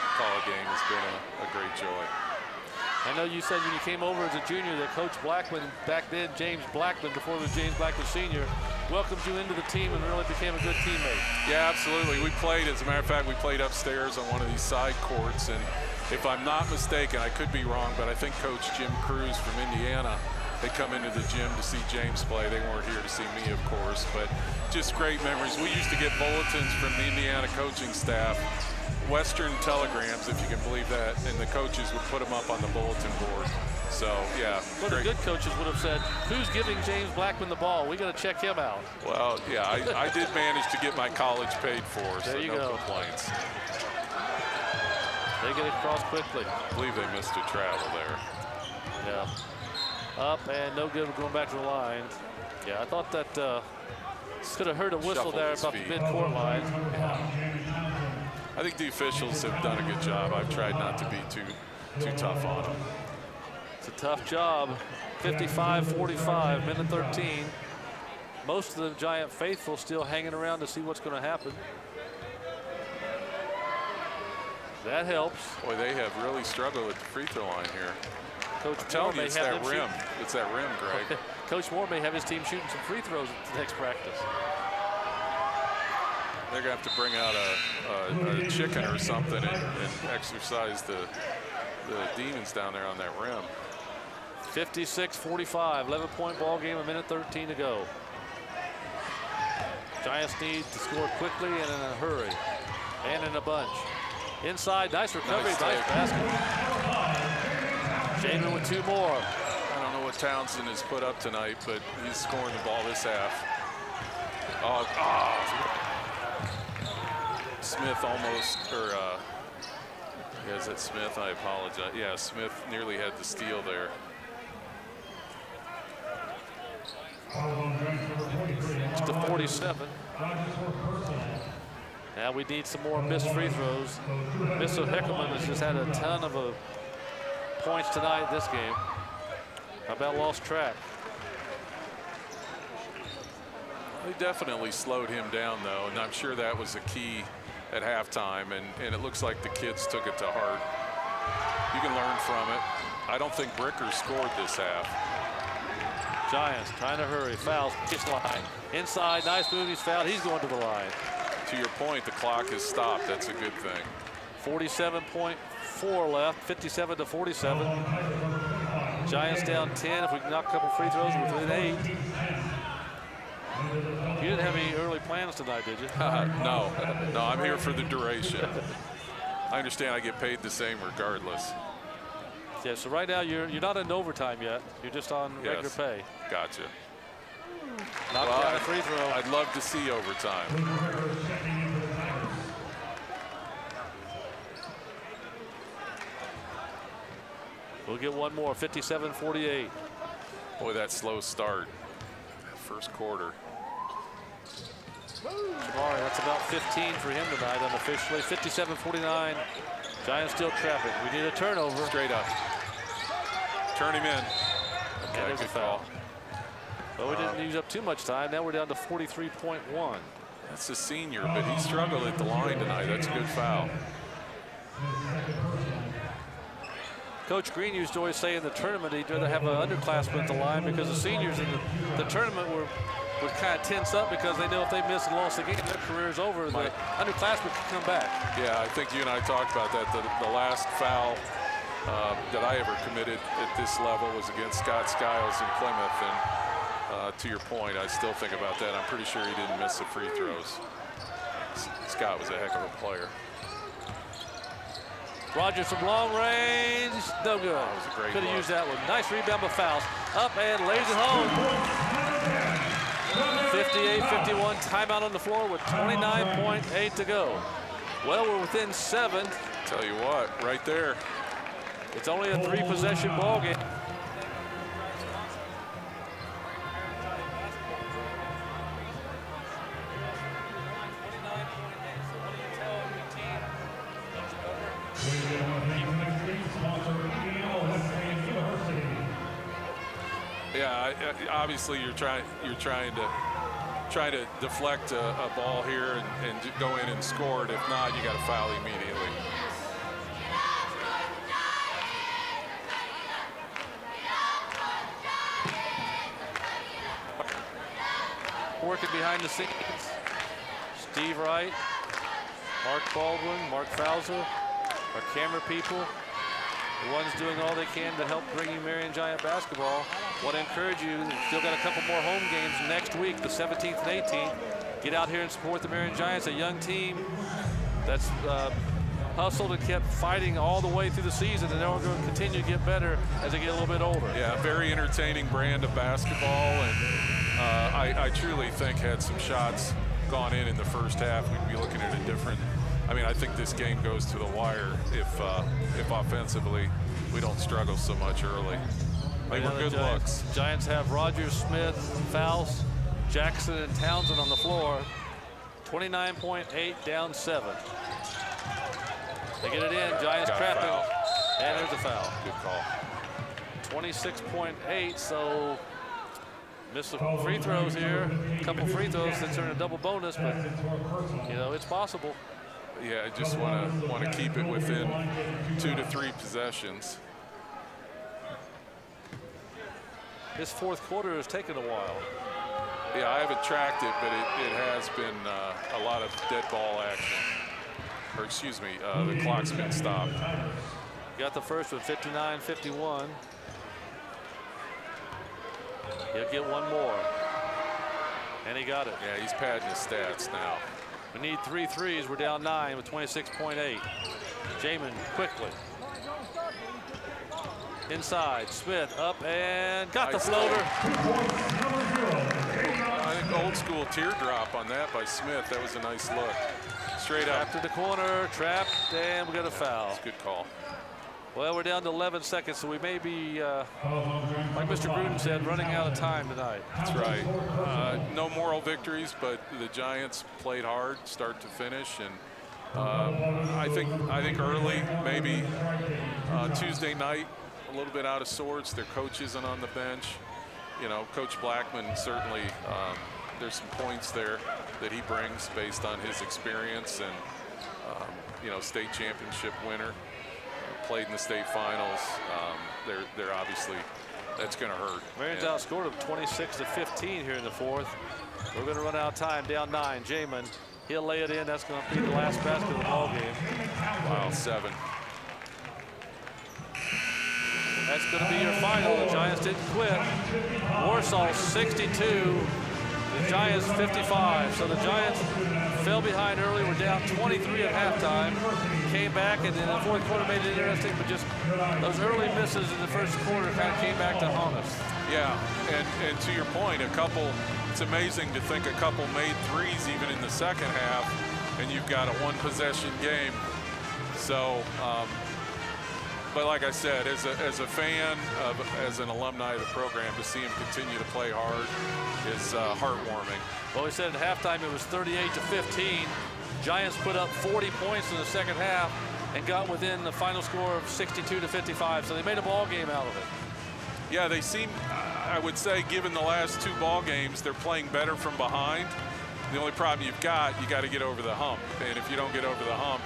game has been a great joy.
I know you said when you came over as a junior that Coach Blackman, back then James Blackman, before it was James Blackman Sr., welcomed you into the team and really became a good teammate.
Yeah, absolutely. We played, as a matter of fact, we played upstairs on one of these side courts, and if I'm not mistaken, I could be wrong, but I think Coach Jim Cruz from Indiana had come into the gym to see James play. They weren't here to see me, of course, but just great memories. We used to get bulletins from the Indiana coaching staff, Western telegrams, if you can believe that, and the coaches would put them up on the bulletin board. So, yeah.
Well, the good coaches would have said, who's giving James Blackman the ball? We got to check him out.
Well, yeah, I did manage to get my college paid for, so
there you
no
go.
complaints.
They get across quickly.
I believe they missed a travel there.
Yeah. Up and no good going back to the line. Yeah, I thought that could have heard a whistle there about the mid-court line.
Yeah. I think the officials have done a good job. I've tried not to be too tough on them.
It's a tough job. 55-45, minute 13. Most of the Giant faithful still hanging around to see what's going to happen. That helps.
Boy, they have really struggled at the free throw line here.
Coach
I'm telling you, it's that rim. It's that rim, Greg.
Coach Moore may have his team shooting some free throws at the next practice.
They're going to have to bring out a chicken or something and exercise the demons down there on that rim.
56-45, 11-point ball game, 1:13 to go. Giants need to score quickly and in a hurry, and in a bunch. Inside, nice recovery, nice basket. Jamin with 2 more.
I don't know what Townsend has put up tonight, but he's scoring the ball this half. Smith almost, yeah, is it Smith? I apologize. Yeah, Smith nearly had the steal there.
It's to 47. Now we need some more missed free throws. Mr. Heckelman has just had a ton of points tonight in this game. How about lost track?
They definitely slowed him down, though, and I'm sure that was a key at halftime, and it looks like the kids took it to heart. You can learn from it. I don't think Bricker scored this half.
Giants trying to hurry. Fouls. Kiss line. Inside. Nice move. He's fouled. He's going to the line.
To your point, the clock has stopped. That's a good thing.
47.4 left. 57-47. Giants down 10. If we can knock a couple free throws, we're within 8. You didn't have any early plans tonight, did you?
No, I'm here for the duration. I understand I get paid the same regardless.
Yeah, so right now you're not in overtime yet. You're just on regular pay.
Gotcha.
Knock down a free throw.
I'd love to see overtime.
We'll get one more, 57-48.
Boy, that slow start. First quarter.
Jamari, that's about 15 for him tonight unofficially. 57-49. Giants still trapping. We need a turnover.
Straight up. Turn him in.
Okay, there's a foul. But we didn't use up too much time. Now we're down to 43.1.
That's a senior, but he struggled at the line tonight. That's a good foul.
Coach Green used to always say in the tournament he'd rather have an underclassman at the line because the seniors in the tournament would kind of tense up because they know if they miss and lost the game, their career's over. The underclassmen can come back.
Yeah, I think you and I talked about that. The last foul that I ever committed at this level was against Scott Skiles in Plymouth. And to your point, I still think about that. I'm pretty sure he didn't miss the free throws. Scott was a heck of a player.
Rogers from long range, no good.
That was a great
Could have
look.
used that one. Nice rebound, but fouls. Up and lays it home. 58-51, timeout on the floor with 29.8 to go. Well, we're within 7.
Tell you what, right there.
It's only a 3-possession ball game.
Yeah, obviously you're trying to deflect a ball here and go in and score it. If not, you got to foul immediately.
Working behind the scenes. Steve Wright, Mark Baldwin, Mark Fauser, our camera people, the ones doing all they can to help bring you Marion Giant basketball. Want to encourage you, still got a couple more home games next week, the 17th and 18th. Get out here and support the Marion Giants, a young team that's hustled and kept fighting all the way through the season, and they're going to continue to get better as they get a little bit older.
Yeah, very entertaining brand of basketball, and I truly think had some shots gone in the first half, we'd be looking at a different. I mean, I think this game goes to the wire if offensively we don't struggle so much early. They were good looks.
Giants have Rogers, Smith, Fouls, Jackson, and Townsend on the floor. 29.8 down 7. They get it in. Giants trapping. And there's a foul.
Good call.
26.8. So miss the free throws here. A couple free throws that turn a double bonus, but you know it's possible.
Yeah, I just want to keep it within 2 to 3 possessions.
This fourth quarter has taken a while.
Yeah, I haven't tracked it, but it has been a lot of dead ball action. Or excuse me, the clock's been stopped.
Got the first one, 59-51. He'll get one more. And he got it.
Yeah, he's padding his stats now.
We need 3 threes. We're down 9 with 26.8. Jamin quickly. Inside, Smith up and got the floater.
I think old school teardrop on that by Smith. That was a nice look. Straight up.
Trapped to the corner, trapped, and we got a foul.
That's a good call.
Well, we're down to 11 seconds, so we may be, like Mr. Gruden said, running out of time tonight.
That's right. No moral victories, but the Giants played hard, start to finish, and I think early, maybe Tuesday night, a little bit out of sorts. Their coach isn't on the bench. You know, Coach Blackman certainly. There's some points there that he brings based on his experience and you know, state championship winner. Played in the state finals. They're obviously, that's going to hurt.
Marion's outscored them 26-15 here in the fourth. We're going to run out of time, down 9. Jamin, he'll lay it in. That's going to be the last basket of the ball game.
Wow, 7.
That's going to be your final. The Giants didn't quit. Warsaw 62, the Giants 55. So the Giants fell behind early. We're down 23 at halftime. Came back, and in the fourth quarter made it interesting, but just those early misses in the first quarter kind of came back to haunt us.
Yeah, and to your point, it's amazing to think a couple made threes even in the second half, and you've got a one-possession game. So, but like I said, as a fan, as an alumni of the program, to see him continue to play hard is heartwarming.
Well, we said at halftime it was 38-15. Giants put up 40 points in the second half and got within the final score of 62-55. So they made a ball game out of it.
Yeah, they seem, I would say, given the last 2 ball games, they're playing better from behind. The only problem you got to get over the hump. And if you don't get over the hump,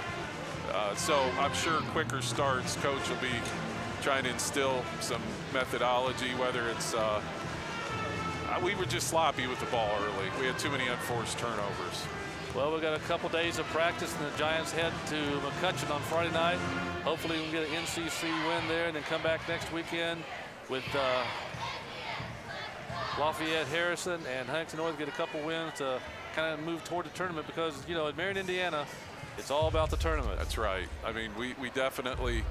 so I'm sure quicker starts, coach will be trying to instill some methodology, whether it's, we were just sloppy with the ball early. We had too many unforced turnovers.
Well, we've got a couple days of practice, and the Giants head to McCutcheon on Friday night. Hopefully we can get an NCC win there and then come back next weekend with Lafayette, Harrison, and Huntington North get a couple wins to kind of move toward the tournament, because, you know, at Marion, Indiana, it's all about the tournament.
That's right. I mean, we definitely,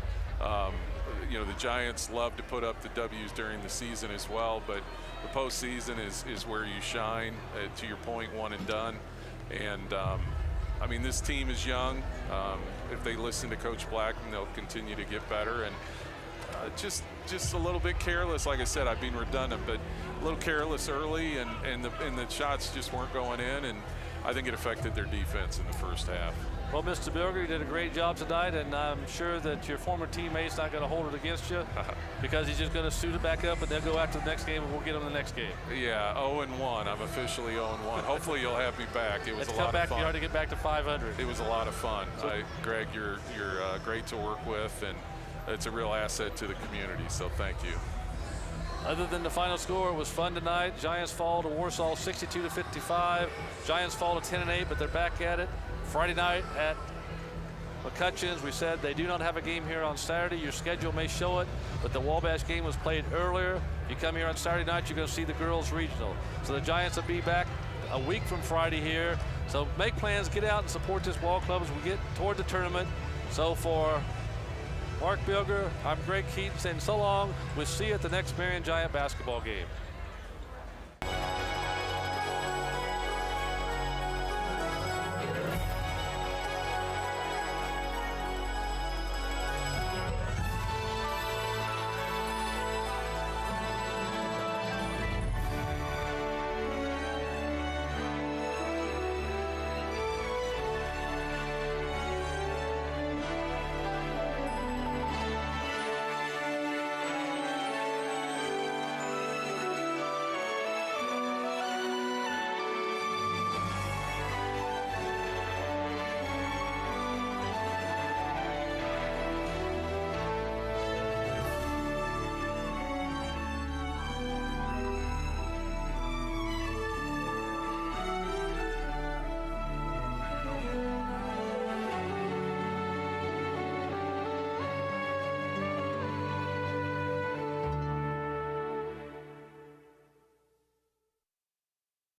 you know, the Giants love to put up the W's during the season as well, but the postseason is where you shine. To your point, one and done. And I mean, this team is young. If they listen to Coach Blackman, they'll continue to get better. And just a little bit careless. Like I said, I've been redundant, but a little careless early, and the shots just weren't going in. And I think it affected their defense in the first half.
Well, Mr. Bilger, you did a great job tonight, and I'm sure that your former teammate's not going to hold it against you because he's just going to suit it back up, and they'll go after the next game, and we'll get them the next game.
Yeah, 0-1. I'm officially 0-1. Hopefully you'll have me back. It was a lot of fun.
You ought to get back to 500.
It was a lot of fun. Greg, you're great to work with, and it's a real asset to the community, so thank you.
Other than the final score, it was fun tonight. Giants fall to Warsaw 62-55. Giants fall to 10-8, but they're back at it. Friday night at McCutcheon's. We said they do not have a game here on Saturday. Your schedule may show it, but the Wabash game was played earlier. If you come here on Saturday night, you're going to see the girls regional. So the Giants will be back a week from Friday here. So make plans, get out and support this ball club as we get toward the tournament. So for Mark Bilger, I'm Greg Keaton saying so long. We'll see you at the next Marion Giant basketball game.